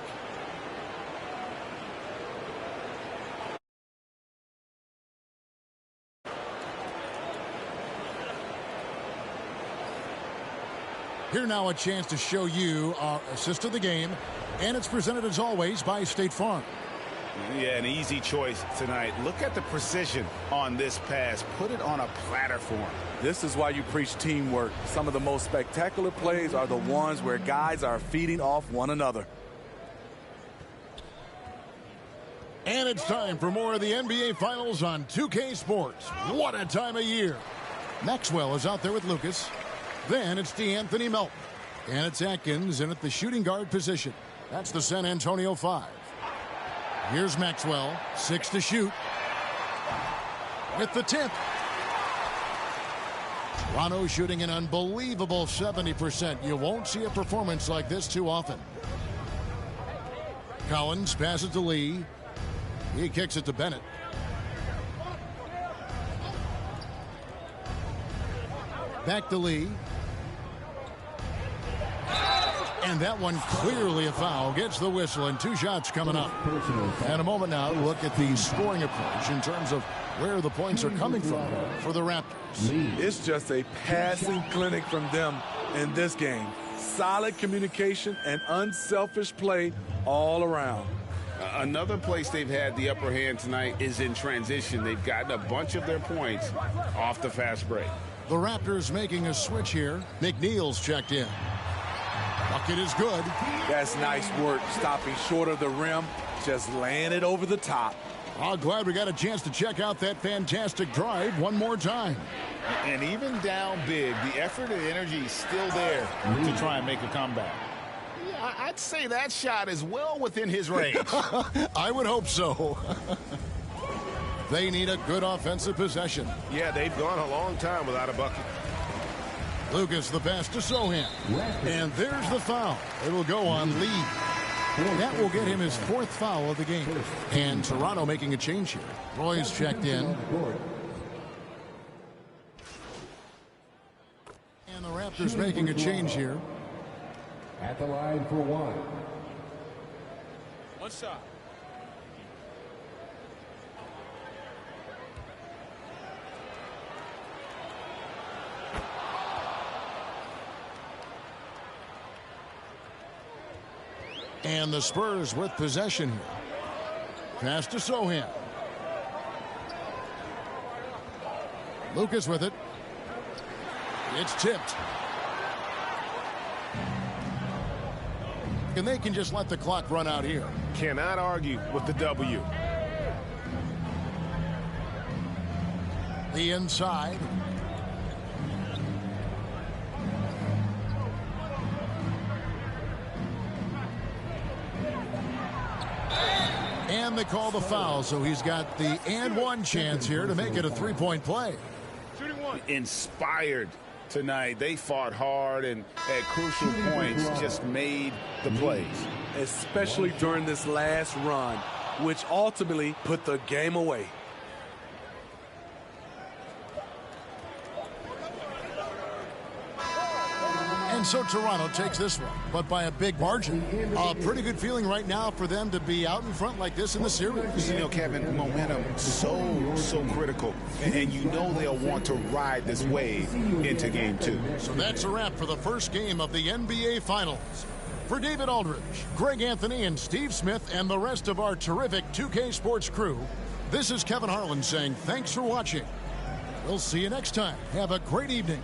H: Here now a chance to show you our assist of the game, and it's presented as always by State Farm.
I: Yeah, an easy choice tonight. Look at the precision on this pass. Put it on a platter for him.
E: This is why you preach teamwork. Some of the most spectacular plays are the ones where guys are feeding off one another.
H: And it's time for more of the NBA Finals on 2K Sports. What a time of year. Maxwell is out there with Lucas. Then it's DeAnthony Melton. And it's Atkins in at the shooting guard position. That's the San Antonio 5. Here's Maxwell. 6 to shoot. With the tip. Toronto shooting an unbelievable 70%. You won't see a performance like this too often. Collins passes to Lee. He kicks it to Bennett. Back to Lee. And that one clearly a foul. Gets the whistle, and 2 shots coming up. And a moment now to look at the scoring approach in terms of where the points are coming from for the Raptors.
E: It's just a passing clinic from them in this game. Solid communication and unselfish play all around.
I: Another place they've had the upper hand tonight is in transition. They've gotten a bunch of their points off the fast break.
H: The Raptors making a switch here. McNeil's checked in. Bucket is good.
E: That's nice work, stopping short of the rim, just laying it over the top.
H: Oh, glad we got a chance to check out that fantastic drive one more time.
I: And even down big, the effort and energy is still there to try and make a comeback. Yeah, I'd say that shot is well within his range.
H: I would hope so. They need a good offensive possession.
I: Yeah, they've gone a long time without a bucket.
H: Lucas the pass to Sochan. And there's the foul. It'll go on Lee. That will get him his 4th foul of the game. And Toronto making a change here. Roy's checked in. And the Raptors making a change here.
F: At the line for 1.
C: One shot.
H: And the Spurs with possession here. Pass to Sochan. Lucas with it. It's tipped. And they can just let the clock run out here.
I: Cannot argue with the W.
H: The inside. And they call the foul, so he's got the and one chance here to make it a 3-point play.
I: Inspired tonight. They fought hard and at crucial points just made the plays.
E: Especially during this last run, which ultimately put the game away.
H: And so Toronto takes this one, but by a big margin. A pretty good feeling right now for them to be out in front like this in the series.
I: You know, Kevin, momentum so critical. And you know they'll want to ride this wave into game 2.
H: So that's a wrap for the first game of the NBA Finals. For David Aldridge, Greg Anthony, and Steve Smith, and the rest of our terrific 2K Sports crew, this is Kevin Harlan saying thanks for watching. We'll see you next time. Have a great evening.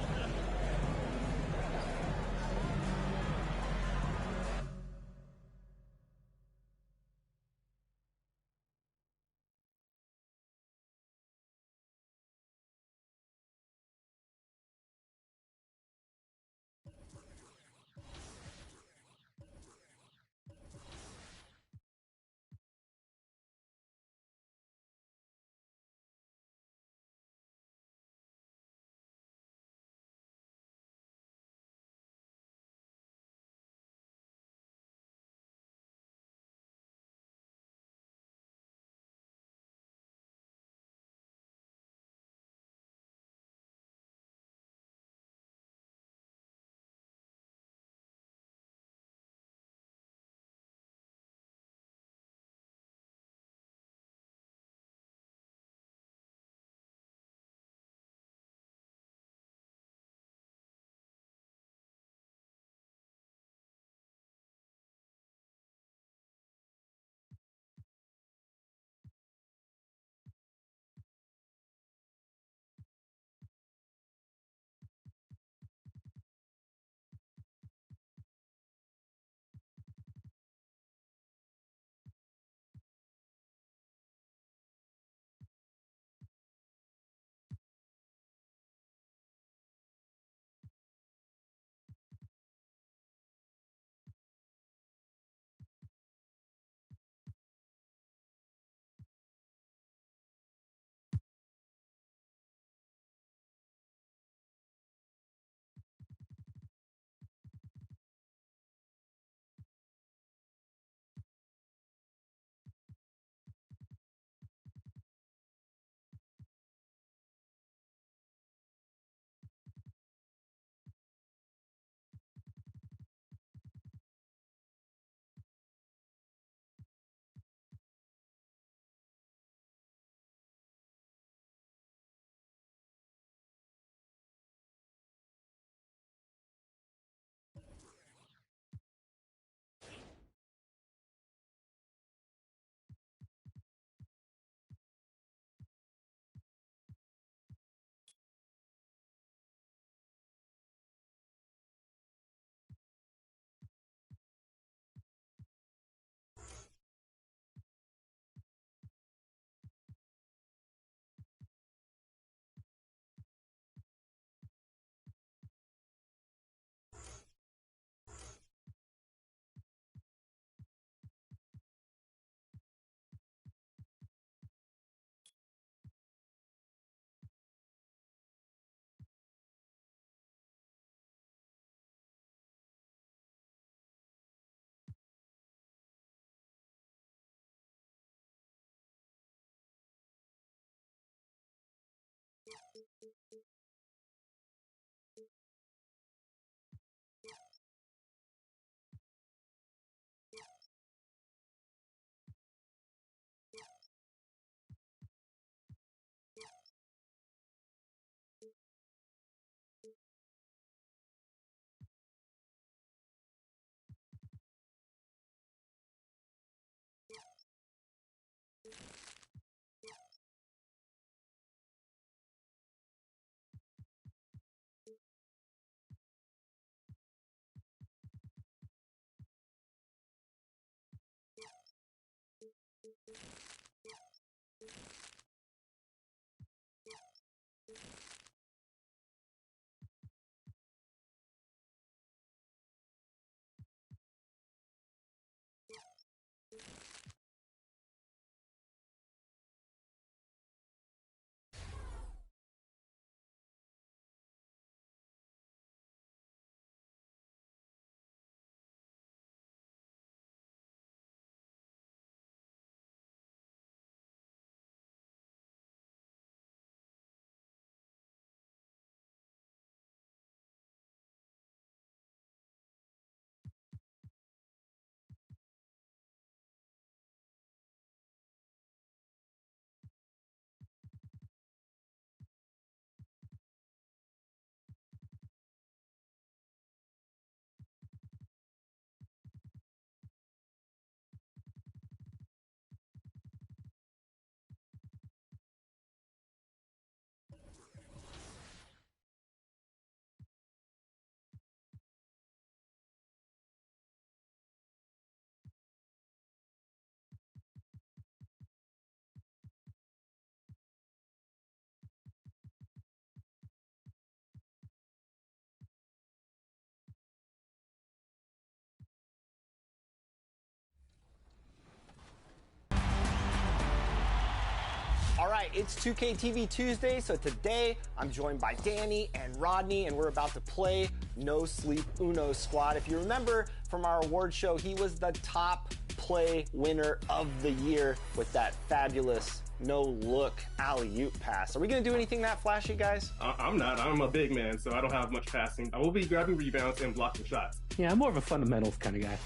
A: right, it's 2K TV Tuesday, so today I'm joined by Danny and Rodney, and we're about to play No Sleep Uno Squad. If you remember from our award show, he was the top play winner of the year with that fabulous no-look alley-oop pass. Are we going to do anything that flashy, guys?
O: I'm not. I'm a big man, so I don't have much passing. I will be grabbing rebounds and blocking shots.
P: Yeah, I'm more of a fundamentals kind of guy.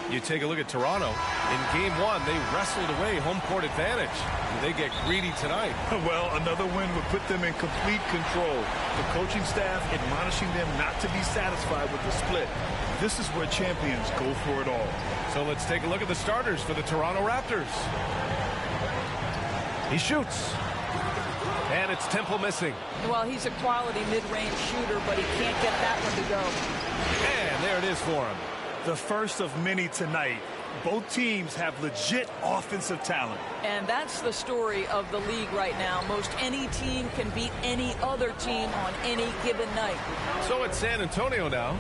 C: You take a look at Toronto. In game one, they wrestled away home court advantage. They get greedy tonight.
D: Well, another win would put them in complete control. The coaching staff admonishing them not to be satisfied with the split. This is where champions go for it all.
C: So let's take a look at the starters for the Toronto Raptors. He shoots. And it's Temple missing.
J: Well, he's a quality mid-range shooter, but he can't get that one to go.
C: And there it is for him.
D: The first of many tonight. Both teams have legit offensive talent.
J: And that's the story of the league right now. Most any team can beat any other team on any given night.
C: So it's San Antonio now,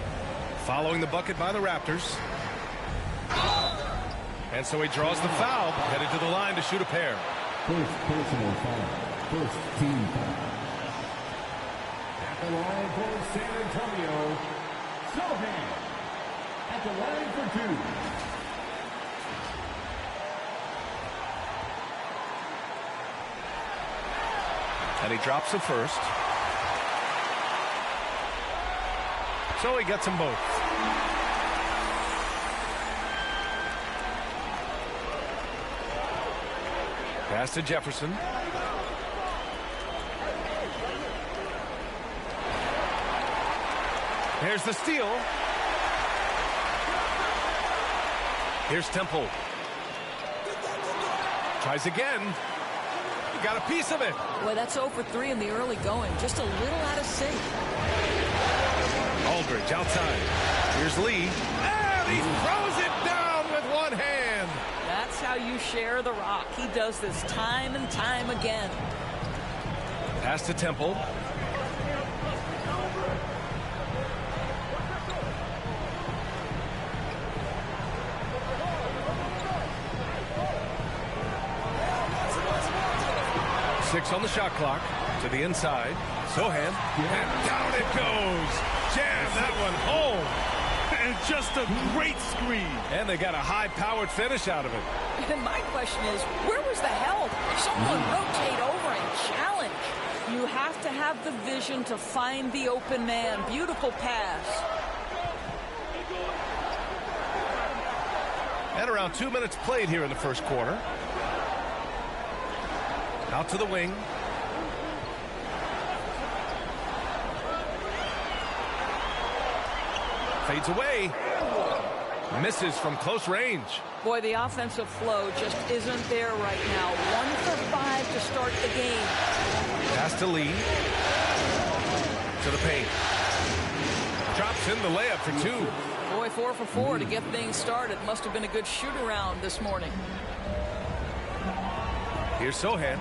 C: following the bucket by the Raptors. And so he draws the foul, headed to the line to shoot a pair.
F: First personal foul. First team foul. At the line for San Antonio, Sochan. At the line for two.
C: And he drops the first. So he gets them both. Pass to Jefferson. Here's the steal. Here's Temple. Tries again. He got a piece of it.
J: Boy, that's 0 for 3 in the early going. Just a little out of sync.
C: Aldridge outside. Here's Lee. And he throws it down with one hand.
J: That's how you share the rock. He does this time and time again.
C: Pass to Temple. Six on the shot clock. To the inside. Sochan. And down it goes. Jam that one home.
D: And just a great screen.
C: And they got a high-powered finish out of it.
J: And my question is, where was the help? Someone rotate over and challenge. You have to have the vision to find the open man. Beautiful pass.
C: And around 2 minutes played here in the first quarter. Out to the wing. Fades away. Misses from close range.
J: Boy, the offensive flow just isn't there right now. 1 for 5 to start the game.
C: Pass to Lee. To the paint. Drops in the layup for 2.
J: Boy, 4 for 4 to get things started. Must have been a good shoot-around this morning.
C: Here's Sochan.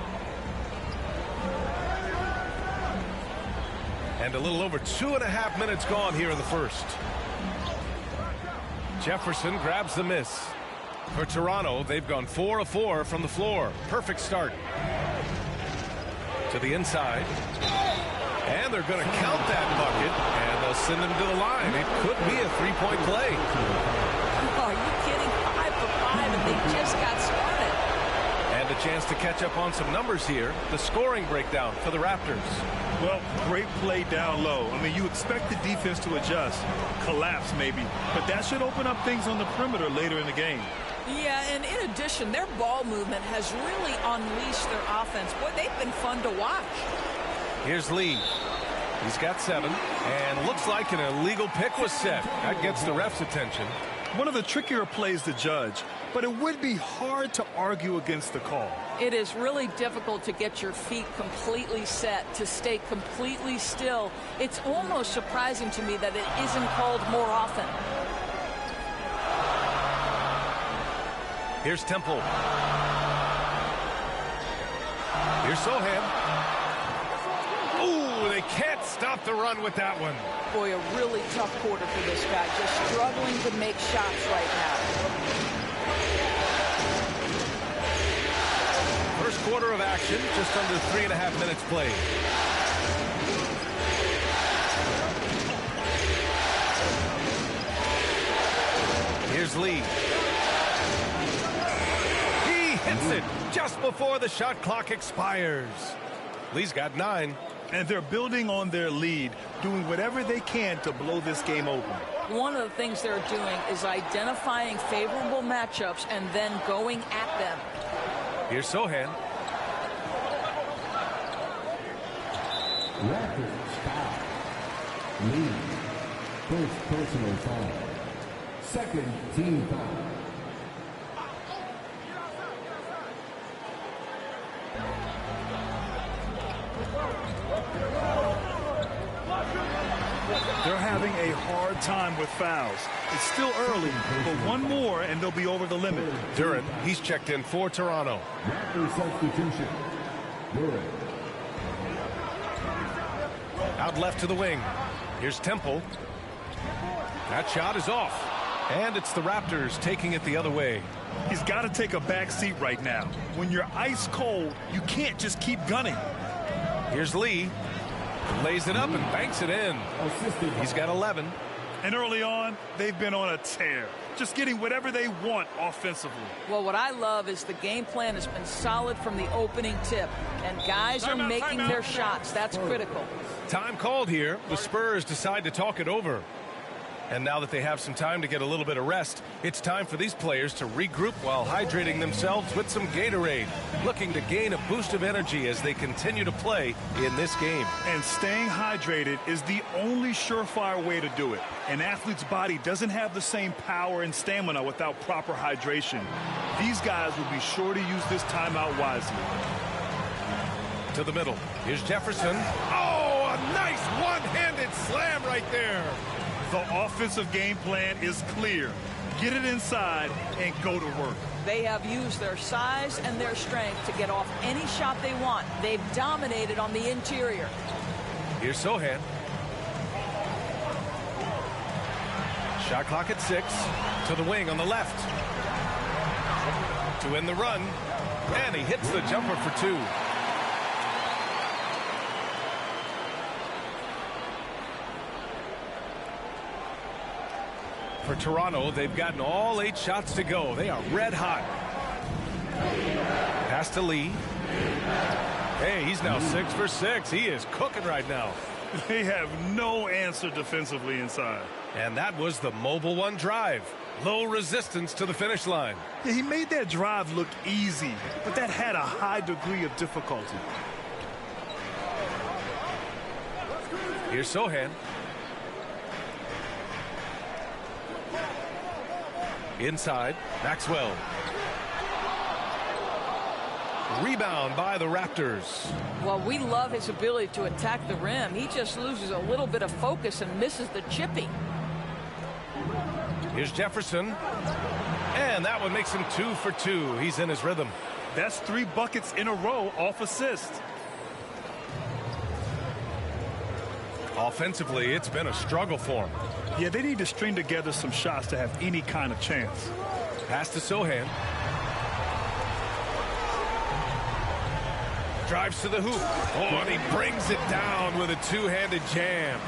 C: And a little over 2.5 minutes gone here in the first. Jefferson grabs the miss. For Toronto, they've gone 4 of 4 from the floor. Perfect start. To the inside. And they're going to count that bucket. And they'll send him to the line. It could be a three-point play.
J: Are you kidding? 5 for 5, and they just got started.
C: And a chance to catch up on some numbers here. The scoring breakdown for the Raptors.
D: Well, great play down low. I mean, you expect the defense to adjust, collapse maybe, but that should open up things on the perimeter later in the game.
J: Yeah, and in addition, their ball movement has really unleashed their offense. Boy, they've been fun to watch.
C: Here's Lee. He's got 7, and looks like an illegal pick was set. That gets the ref's attention.
D: One of the trickier plays to judge, but it would be hard to argue against the call.
J: It is really difficult to get your feet completely set, to stay completely still. It's almost surprising to me that it isn't called more often.
C: Here's Temple. Here's Sochan. Ooh, they can't stop the run with that one.
J: Boy, a really tough quarter for this guy. Just struggling to make shots right now.
C: First quarter of action, just under 3.5 minutes played. Here's Lee. He hits it just before the shot clock expires. Lee's got 9.
D: And they're building on their lead, doing whatever they can to blow this game open.
J: One of the things they're doing is identifying favorable matchups and then going at them.
C: Here's Sohan.
F: Raptors foul. Lee. First personal foul. Second team foul.
D: They're having a hard time with fouls. It's still early, but one more and they'll be over the limit.
C: Duren, he's checked in for Toronto.
F: Raptors substitution. Duren.
C: Out left to the wing. Here's Temple. That shot is off. And it's the Raptors taking it the other way.
D: He's got to take a back seat right now. When you're ice cold, you can't just keep gunning.
C: Here's Lee. Lays it up and banks it in. He's got 11.
D: And early on, they've been on a tear. Just getting whatever they want offensively.
J: Well, what I love is the game plan has been solid from the opening tip. And guys are making their shots. That's critical.
C: Time called here. The Spurs decide to talk it over. And now that they have some time to get a little bit of rest, it's time for these players to regroup while hydrating themselves with some Gatorade, looking to gain a boost of energy as they continue to play in this game.
D: And staying hydrated is the only surefire way to do it. An athlete's body doesn't have the same power and stamina without proper hydration. These guys will be sure to use this timeout wisely.
C: To the middle. Here's Jefferson. Oh, a nice one-handed slam right there.
D: The offensive game plan is clear. Get it inside and go to work.
J: They have used their size and their strength to get off any shot they want. They've dominated on the interior.
C: Here's Sohan. Shot clock at 6. To the wing on the left. To end the run. And he hits the jumper for 2. For Toronto, they've gotten all 8 shots to go. They are red hot. Pass to Lee. Hey, he's now 6 for 6. He is cooking right now.
D: They have no answer defensively inside.
C: And that was the Mobile One drive. Low resistance to the finish line.
D: Yeah, he made that drive look easy, but that had a high degree of difficulty.
C: Here's Sohan. Inside, Maxwell. Rebound by the Raptors.
J: Well, we love his ability to attack the rim. He just loses a little bit of focus and misses the chipping.
C: Here's Jefferson. And that one makes him 2 for 2. He's in his rhythm.
D: That's 3 buckets in a row off assist.
C: Offensively, it's been a struggle for him.
D: Yeah, they need to string together some shots to have any kind of chance.
C: Pass to Sohan. Drives to the hoop. Oh, and he brings it down with a 2-handed jam.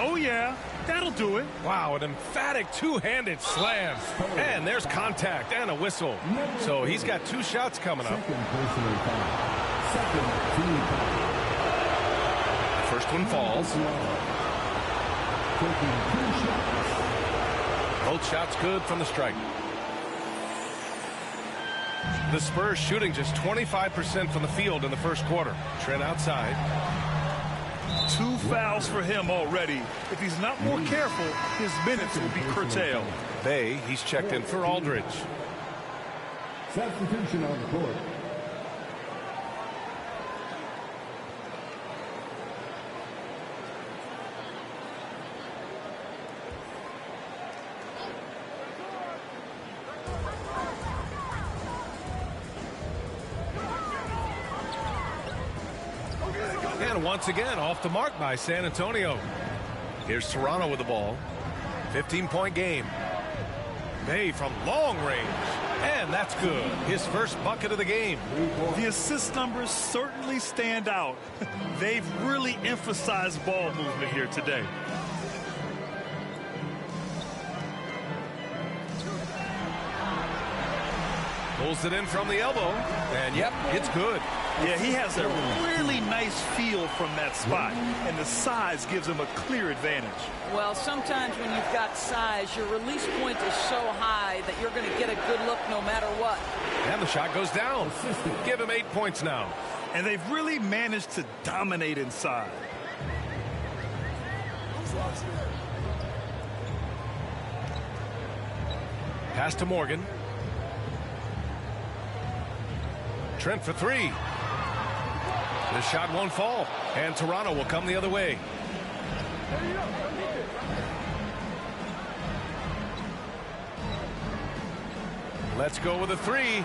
D: Oh, yeah. That'll do it.
C: Wow, an emphatic 2-handed slam. And there's contact and a whistle. So he's got 2 shots coming up. First one falls. Both shots good from the strike. The Spurs shooting just 25% from the field in the first quarter. Trent outside.
D: 2 fouls for him already. If he's not more careful, his minutes will be curtailed.
C: Bay, he's checked in for Aldridge.
F: Substitution on the court.
C: And once again, off the mark by San Antonio. Here's Toronto with the ball. 15-point game. Bay from long range. And that's good. His first bucket of the game.
D: The assist numbers certainly stand out. They've really emphasized ball movement here today.
C: Pulls it in from the elbow. And yep, it's good.
D: Yeah, he has a really nice feel from that spot, and the size gives him a clear advantage.
J: Well, sometimes when you've got size, your release point is so high that you're going to get a good look no matter what.
C: And the shot goes down. Give him 8 points now.
D: And they've really managed to dominate inside.
C: Pass to Morgan. Trent for three. The shot won't fall, and Toronto will come the other way. Let's go with a three.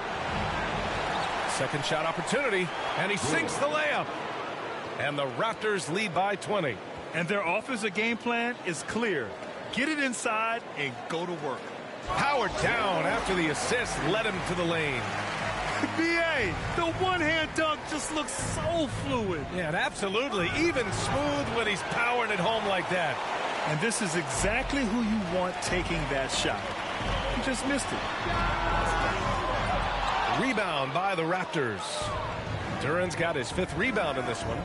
C: Second shot opportunity, and he sinks the layup. And the Raptors lead by 20.
D: And their offensive game plan is clear. Get it inside and go to work.
C: Powered down after the assist led him to the lane.
D: B.A., the one-hand dunk just looks so fluid.
C: Yeah, and absolutely. Even smooth when he's powering it home like that.
D: And this is exactly who you want taking that shot. He just missed it.
C: Rebound by the Raptors. Duran's got his 5th rebound in this one.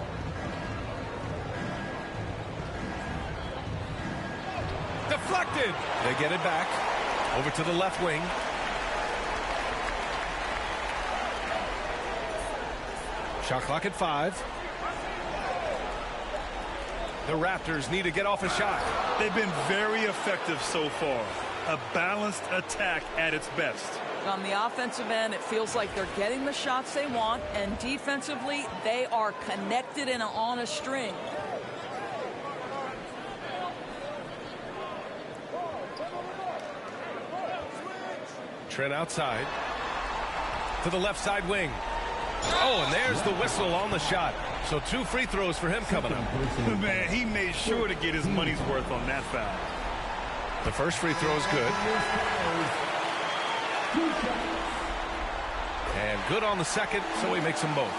C: Deflected. They get it back. Over to the left wing. Shot clock at 5. The Raptors need to get off a shot.
D: They've been very effective so far. A balanced attack at its best.
J: On the offensive end, it feels like they're getting the shots they want, and defensively, they are connected and on a string.
C: Trent outside. To the left side wing. Oh, and there's the whistle on the shot. So 2 free throws for him coming up.
D: Man, he made sure to get his money's worth on that foul.
C: The first free throw is good. And good on the second, so he makes them both.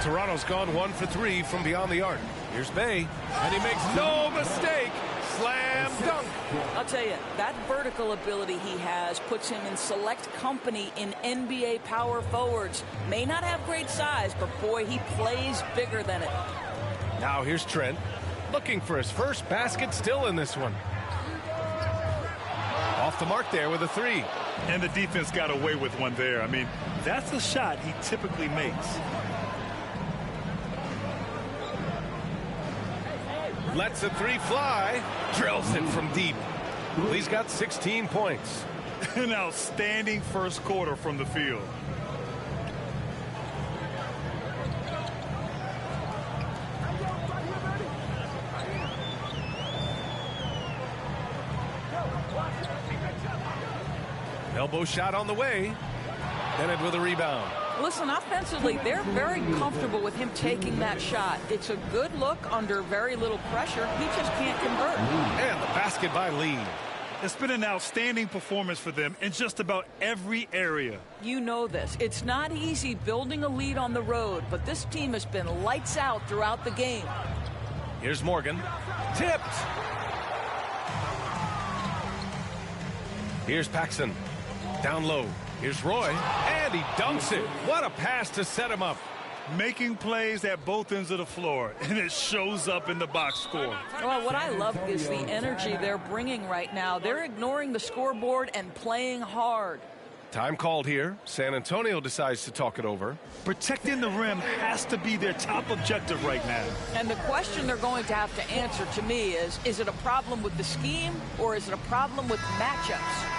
C: Toronto's gone 1 for 3 from beyond the arc. Here's Bay, and he makes no mistake. Slam dunk.
J: I'll tell you, that vertical ability he has puts him in select company in NBA power forwards. May not have great size, but boy, he plays bigger than it.
C: Now here's Trent, looking for his first basket still in this one. Off the mark there with a 3.
D: And the defense got away with one there. I mean, that's a shot he typically makes.
C: Lets the 3 fly. Drills it from deep. He's got 16 points.
D: An outstanding first quarter from the field.
C: Elbow shot on the way. Bennett with a rebound.
J: Listen, offensively, they're very comfortable with him taking that shot. It's a good look under very little pressure. He just can't convert.
C: And the basket by Lee.
D: It's been an outstanding performance for them in just about every area.
J: You know this. It's not easy building a lead on the road, but this team has been lights out throughout the game.
C: Here's Morgan. Tipped. Here's Paxson. Down low. Here's Roy, and he dunks it. What a pass to set him up.
D: Making plays at both ends of the floor, and it shows up in the box score.
J: Well, what I love is the energy they're bringing right now. They're ignoring the scoreboard and playing hard.
C: Time called here. San Antonio decides to talk it over.
D: Protecting the rim has to be their top objective right now.
J: And the question they're going to have to answer to me is it a problem with the scheme or is it a problem with matchups?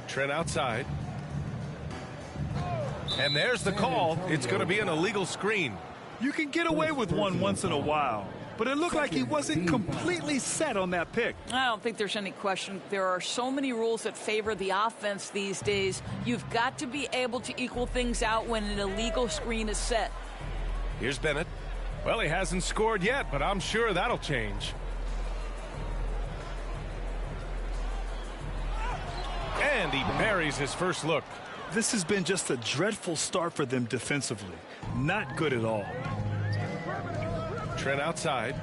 C: Trent outside. And there's the call. It's going to be an illegal screen.
D: You can get away with one once in a while, but it looked like he wasn't completely set on that pick.
J: I don't think there's any question. There are so many rules that favor the offense these days. You've got to be able to equal things out when an illegal screen is set.
C: Here's Bennett. Well, he hasn't scored yet, but I'm sure that'll change. And he buries his first look.
D: This has been just a dreadful start for them defensively. Not good at all.
C: Trent outside.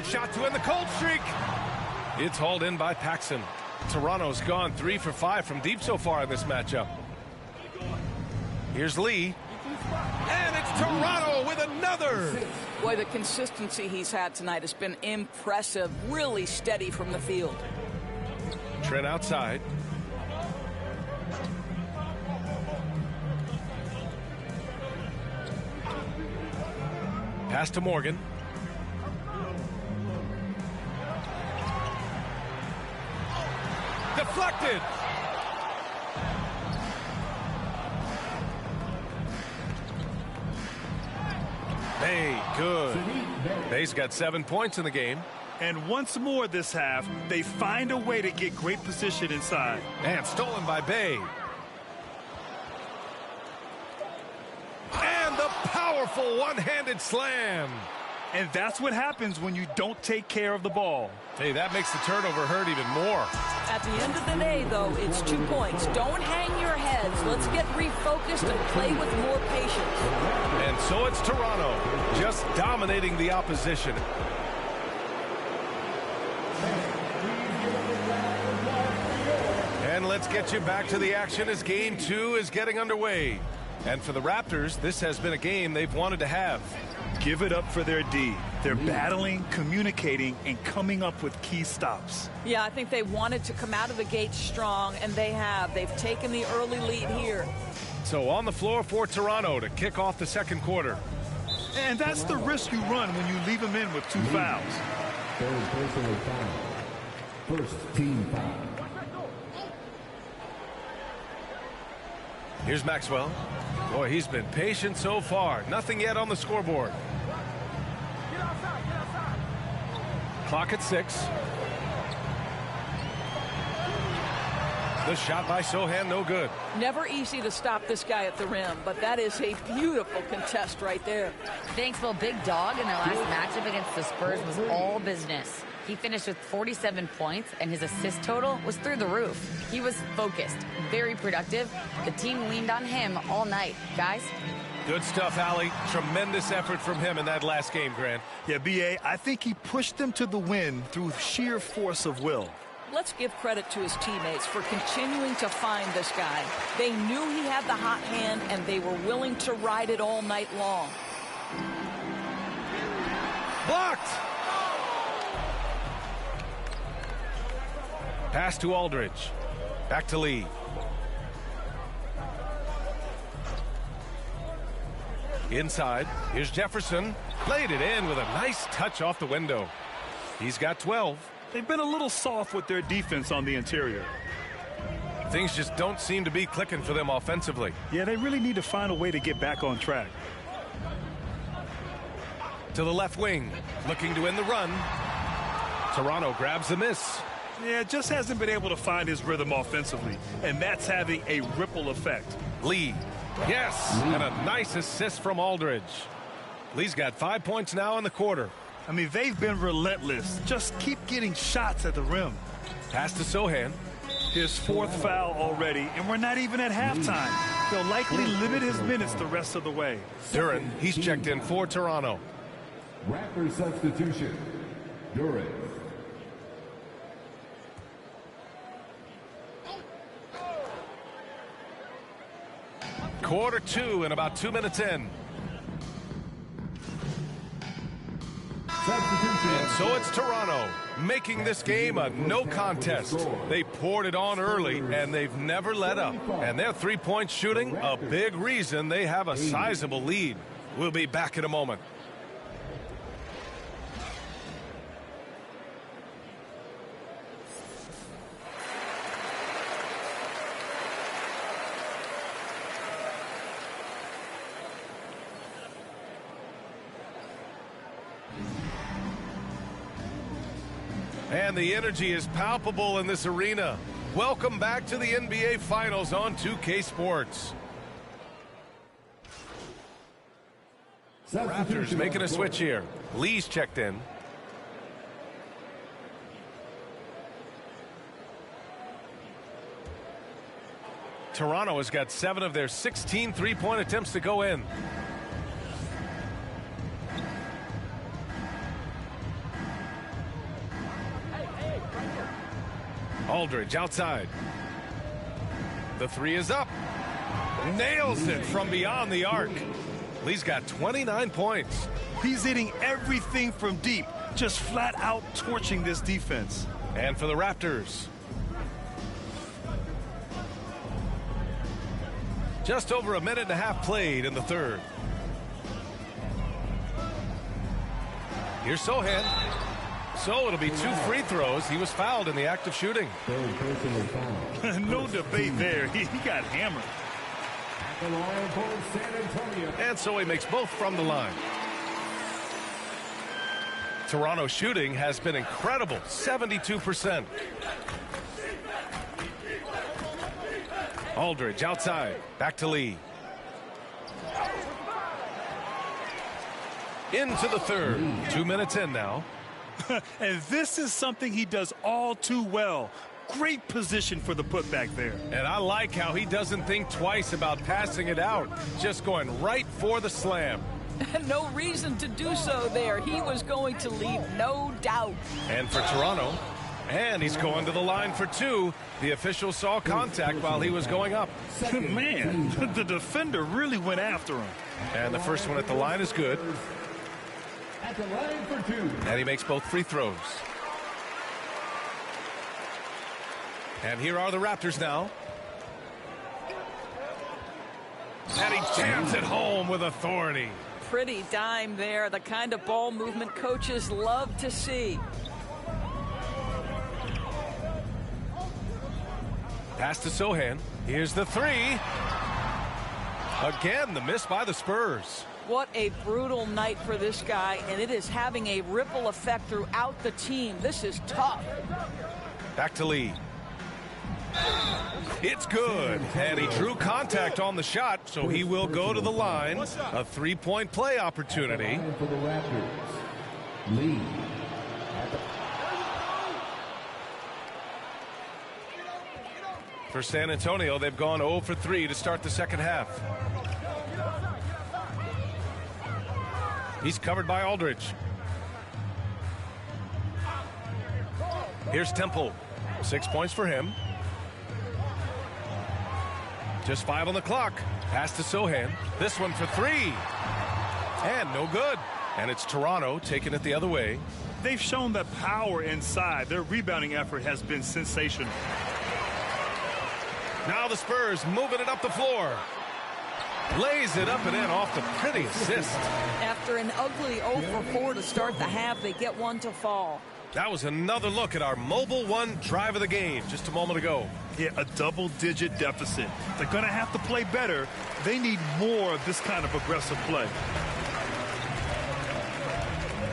C: Shot to end the cold streak. It's hauled in by Paxson. Toronto's gone 3 for 5 from deep so far in this matchup. Here's Lee. And it's Toronto with another.
J: Boy, the consistency he's had tonight has been impressive. Really steady from the field.
C: Trent outside. Pass to Morgan. Deflected. Bay, good. Bay's got 7 points in the game.
D: And once more this half, they find a way to get great position inside.
C: And stolen by Bay. And the powerful one-handed slam.
D: And that's what happens when you don't take care of the ball.
C: Hey, that makes the turnover hurt even more.
J: At the end of the day, though, it's 2 points. Don't hang your heads. Let's get refocused and play with more patience.
C: And so it's Toronto, just dominating the opposition. And let's get you back to the action as Game 2 is getting underway. And for the Raptors, this has been a game they've wanted to have.
D: Give it up for their D. They're battling, communicating, and coming up with key stops.
J: Yeah, I think they wanted to come out of the gate strong, and they have. They've taken the early lead here.
C: So on the floor for Toronto to kick off the second quarter.
D: And that's the risk you run when you leave them in with 2 fouls.
F: Third personal foul. First team foul.
C: Here's Maxwell. Boy, he's been patient so far. Nothing yet on the scoreboard. Clock at 6. The shot by Sochan, no good.
J: Never easy to stop this guy at the rim, but that is a beautiful contest right there.
G: Thanksville Big Dog in their last matchup against the Spurs was all business. He finished with 47 points, and his assist total was through the roof. He was focused, very productive. The team leaned on him all night. Guys?
C: Good stuff, Allie. Tremendous effort from him in that last game, Grant.
D: Yeah, B.A., I think he pushed them to the win through sheer force of will.
J: Let's give credit to his teammates for continuing to find this guy. They knew he had the hot hand, and they were willing to ride it all night long.
C: Blocked! Pass to Aldridge. Back to Lee. Inside. Here's Jefferson. Laid it in with a nice touch off the window. He's got 12.
D: They've been a little soft with their defense on the interior.
C: Things just don't seem to be clicking for them offensively.
D: Yeah, they really need to find a way to get back on track.
C: To the left wing. Looking to end the run. Toronto grabs the miss.
D: Yeah, just hasn't been able to find his rhythm offensively, and that's having a ripple effect.
C: Lee. Yes, and a nice assist from Aldridge. Lee's got 5 points now in the quarter.
D: I mean, they've been relentless. Just keep getting shots at the rim.
C: Pass to Sochan.
D: His 4th foul already, and we're not even at halftime. They'll likely limit his minutes the rest of the way.
C: Duren, he's checked in for Toronto.
F: Raptor substitution. Duren.
C: Quarter 2 and about 2 minutes in. And so it's Toronto making this game a no contest. They poured it on early, and they've never let up. And their three-point shooting, a big reason they have a sizable lead. We'll be back in a moment. And the energy is palpable in this arena. Welcome back to the NBA Finals on 2K Sports. Raptors making a switch here. Lee's checked in. Toronto has got 7 of their 16 three-point attempts to go in. Aldridge outside. The 3 is up. Nails it from beyond the arc. Lee's got 29 points.
D: He's hitting everything from deep, just flat out torching this defense.
C: And for the Raptors, just over a minute and a half played in the third. Here's Sohan. So it'll be 2 free throws. He was fouled in the act of shooting.
D: No debate there. He got hammered.
C: And so he makes both from the line. Toronto shooting has been incredible, 72%. Aldridge outside, back to Lee. Into the third, 2 minutes in now.
D: And this is something he does all too well. Great position for the putback there.
C: And I like how he doesn't think twice about passing it out, just going right for the slam.
J: No reason to do so there. He was going to leave no doubt.
C: And for Toronto, and he's going to the line for 2. The official saw contact while he was going up.
D: Man, the defender really went after him.
C: And the first one at the line is good.
F: At the line for 2.
C: And he makes both free throws. And here are the Raptors now. And he jams it home with authority.
J: Pretty dime there, the kind of ball movement coaches love to see.
C: Pass to Sohan. Here's the 3. Again, the miss by the Spurs.
J: What a brutal night for this guy, and it is having a ripple effect throughout the team. This is tough.
C: Back to Lee. It's good, and he drew contact on the shot, so he will go to the line. A 3-point play opportunity.
F: For the Raptors, Lee.
C: For San Antonio, they've gone 0 for 3 to start the second half. He's covered by Aldridge. Here's Temple. 6 points for him. Just 5 on the clock. Pass to Sohan. This one for 3. And no good. And it's Toronto taking it the other way.
D: They've shown the power inside. Their rebounding effort has been sensational.
C: Now the Spurs moving it up the floor. Lays it up and in off the pretty assist.
J: After an ugly 0 for 4 to start the half, they get one to fall.
C: That was another look at our Mobile One drive of the game just a moment ago.
D: Yeah, a double-digit deficit. They're going to have to play better. They need more of this kind of aggressive play.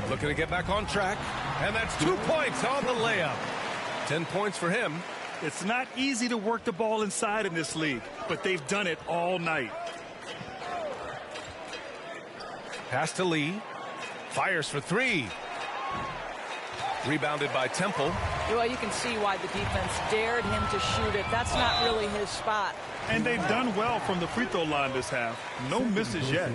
C: Looking to get back on track. And that's 2 points on the layup. 10 points for him.
D: It's not easy to work the ball inside in this league, but they've done it all night.
C: Pass to Lee. Fires for 3. Rebounded by Temple.
J: Well, you can see why the defense dared him to shoot it. That's not really his spot.
D: And they've done well from the free throw line this half. No misses yet.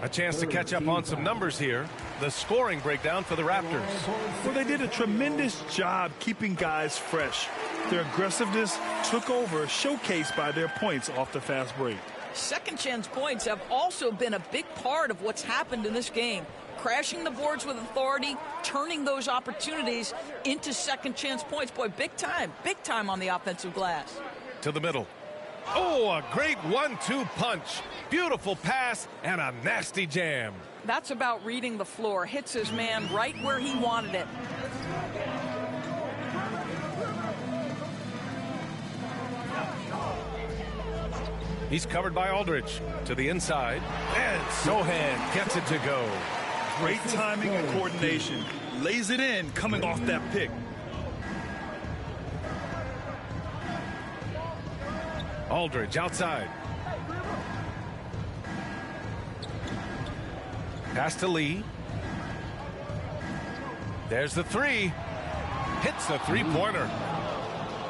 C: A chance to catch up on some numbers here. The scoring breakdown for the Raptors.
D: Well, they did a tremendous job keeping guys fresh. Their aggressiveness took over, showcased by their points off the fast break.
J: Second chance points have also been a big part of what's happened in this game. Crashing the boards with authority, turning those opportunities into second chance points. Boy, big time on the offensive glass.
C: To the middle. Oh, a great 1-2 punch. Beautiful pass and a nasty jam.
J: That's about reading the floor. Hits his man right where he wanted it.
C: He's covered by Aldridge. To the inside. And Sohan gets it to go.
D: Great timing and coordination. Lays it in coming off that pick.
C: Aldridge outside. Pass to Lee. There's the three. Hits the three-pointer.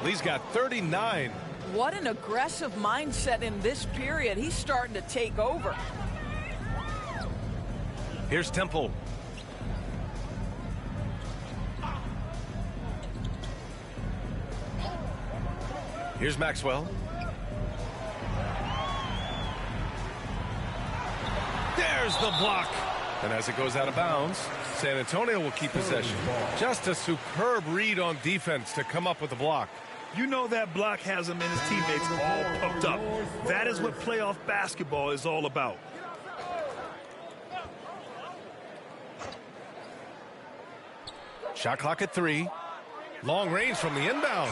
C: Lee's got 39.
J: What an aggressive mindset in this period. He's starting to take over.
C: Here's Temple. Here's Maxwell. There's the block. And as it goes out of bounds, San Antonio will keep possession. Just a superb read on defense to come up with the block.
D: You know that block has him and his teammates all pumped up. That is what playoff basketball is all about.
C: Shot clock at 3. Long range from the inbound.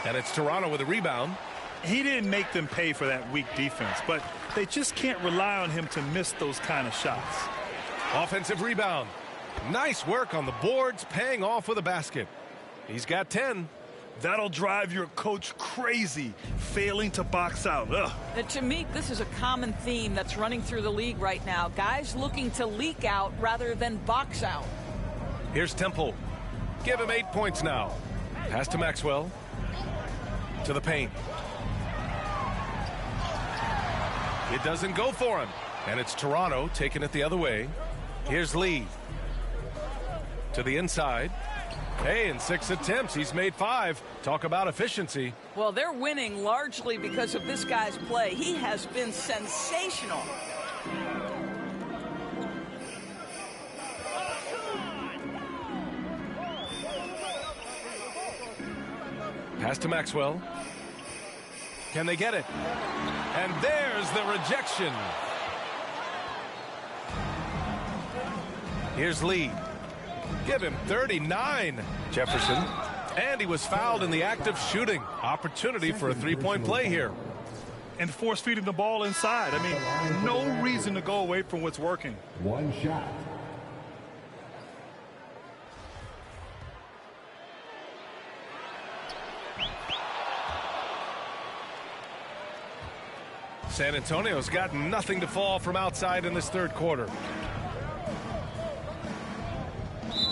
C: And it's Toronto with a rebound.
D: He didn't make them pay for that weak defense, but they just can't rely on him to miss those kind of shots.
C: Offensive rebound. Nice work on the boards, paying off with a basket. He's got 10.
D: That'll drive your coach crazy, failing to box out. Ugh.
J: To me, this is a common theme that's running through the league right now. Guys looking to leak out rather than box out.
C: Here's Temple. Give him 8 points now. Pass to Maxwell. To the paint. It doesn't go for him. And it's Toronto taking it the other way. Here's Lee. To the inside. Hey, in 6 attempts, he's made 5. Talk about efficiency.
J: Well, they're winning largely because of this guy's play. He has been sensational.
C: Pass to Maxwell. Can they get it? And there's the rejection. Here's Lee. Give him 39. Jefferson. And he was fouled in the act of shooting. Opportunity for a three-point play here.
D: And force feeding the ball inside. I mean, no reason to go away from what's working.
F: One shot.
C: San Antonio's got nothing to fall from outside in this third quarter.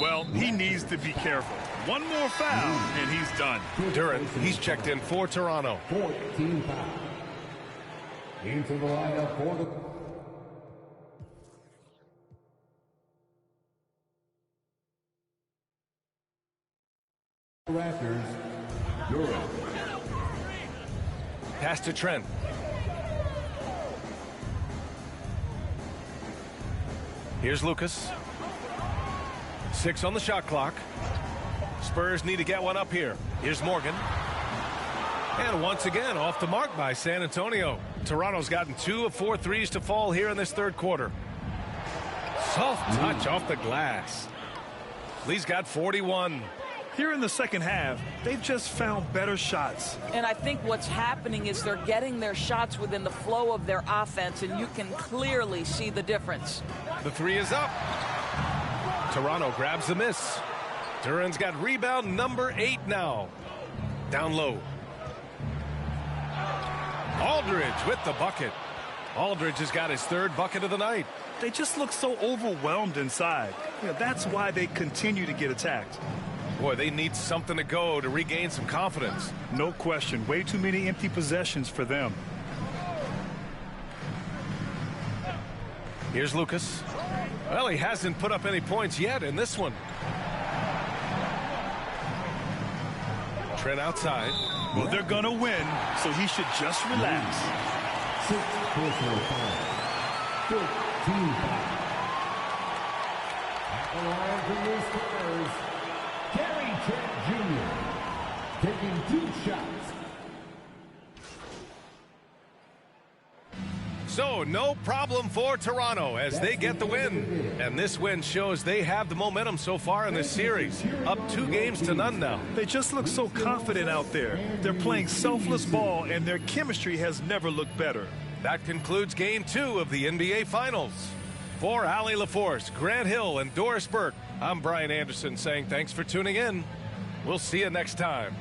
D: Well, he needs to be careful. One more foul, and he's done.
C: Durant, he's checked in for Toronto.
F: 14 fouls. Into the lineup for the Raptors, Durant.
C: Pass to Trent. Here's Lucas. 6 on the shot clock. Spurs need to get one up here. Here's Morgan. And once again, off the mark by San Antonio. Toronto's gotten 2 of 4 threes to fall here in this third quarter. Soft touch off the glass. Lee's got 41.
D: Here in the second half, they've just found better shots.
J: And I think what's happening is they're getting their shots within the flow of their offense, and you can clearly see the difference.
C: The 3 is up. Toronto grabs the miss. Duran's got rebound number 8 now. Down low. Aldridge with the bucket. Aldridge has got his 3rd bucket of the night.
D: They just look so overwhelmed inside. You know, that's why they continue to get attacked.
C: Boy, they need something to go to regain some confidence.
D: No question. Way too many empty possessions for them.
C: Here's Lucas. Well, he hasn't put up any points yet in this one. Trent outside.
D: Well, they're going to win, so he should just relax.
F: 6 personal fouls. 15 fouls. At the line for your Spurs, Gary Trent Jr. taking 2 shots.
C: So no problem for Toronto as they get the win. And this win shows they have the momentum so far in this series. Up 2 games to none now.
D: They just look so confident out there. They're playing selfless ball, and their chemistry has never looked better.
C: That concludes Game 2 of the NBA Finals. For Allie LaForce, Grant Hill, and Doris Burke, I'm Brian Anderson saying thanks for tuning in. We'll see you next time.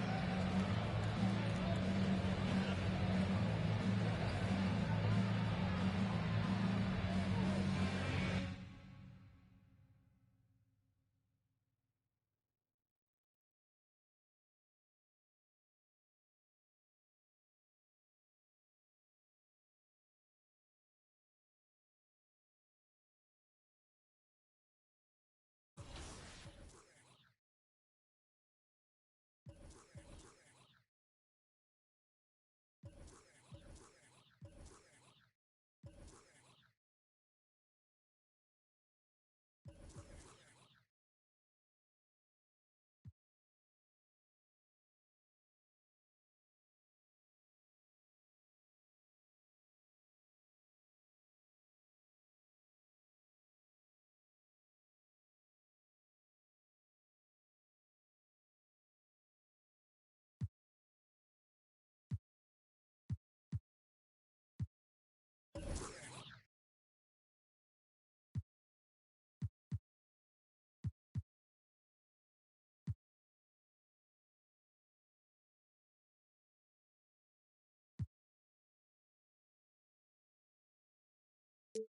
P: Look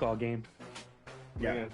P: all game.
O: Yeah.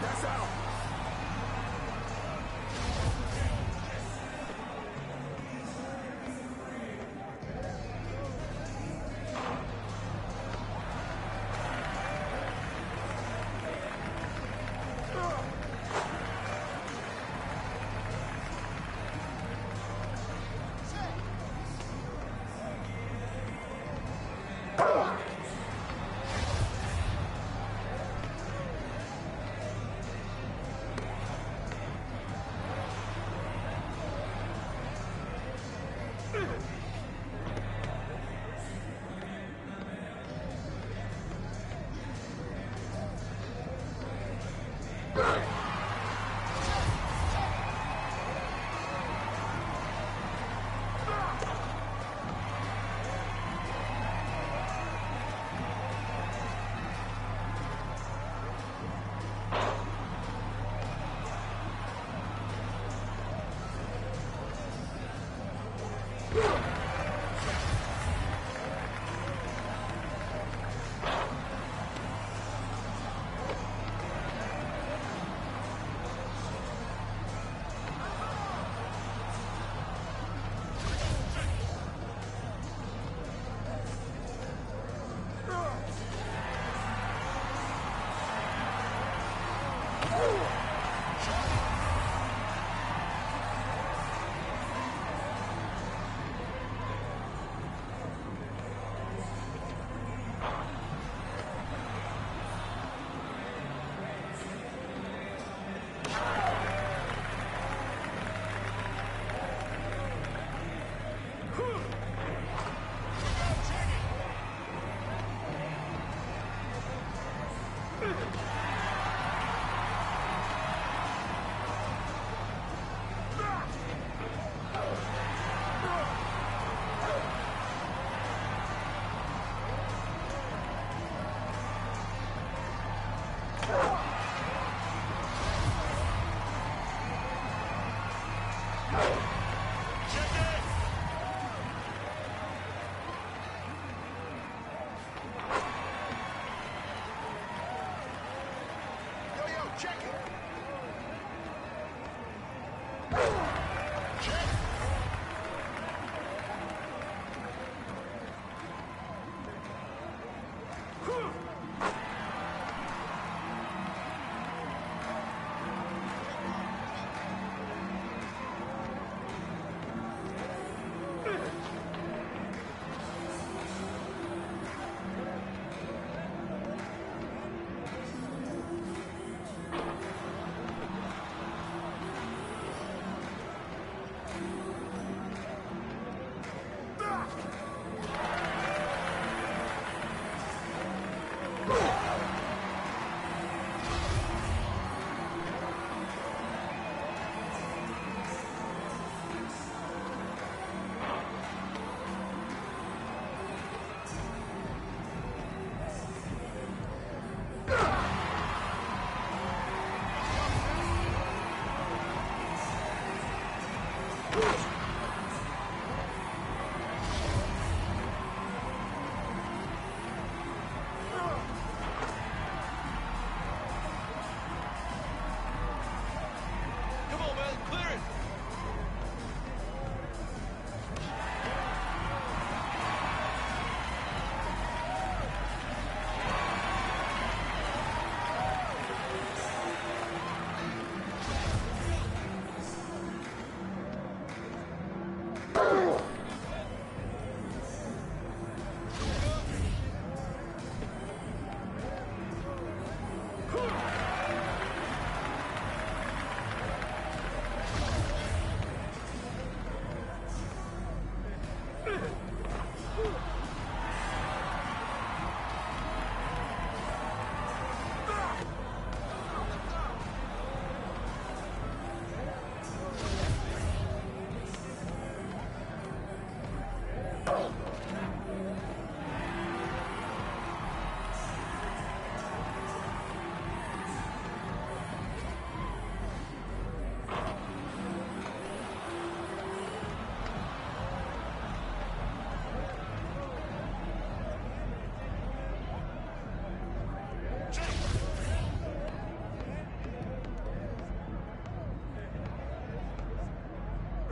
I: That's out.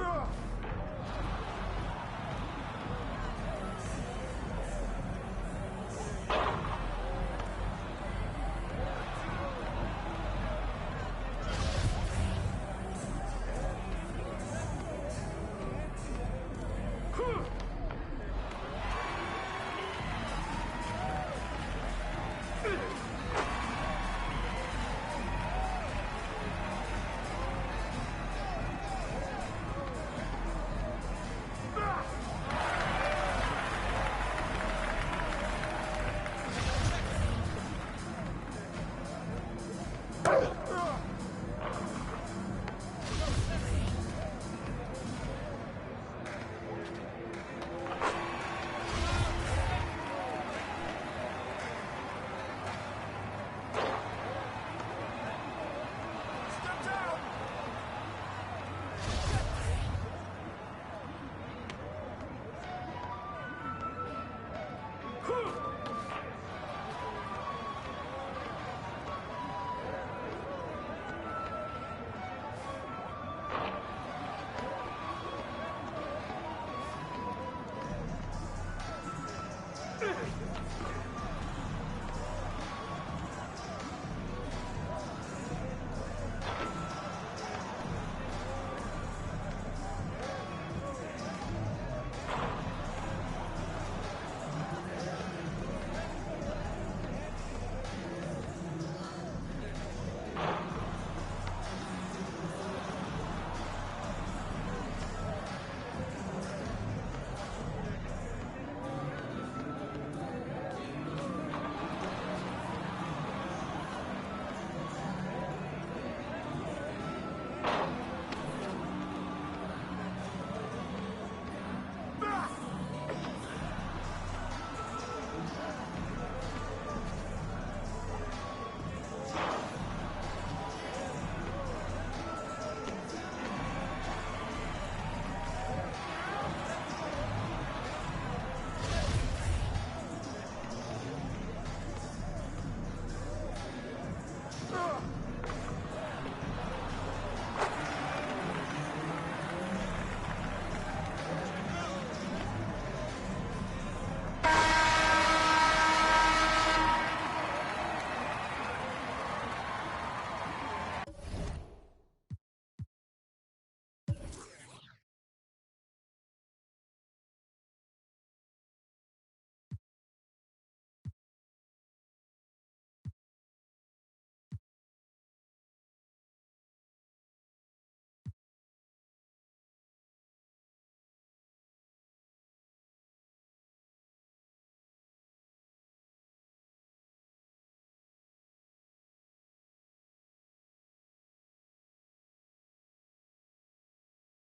I: Ugh.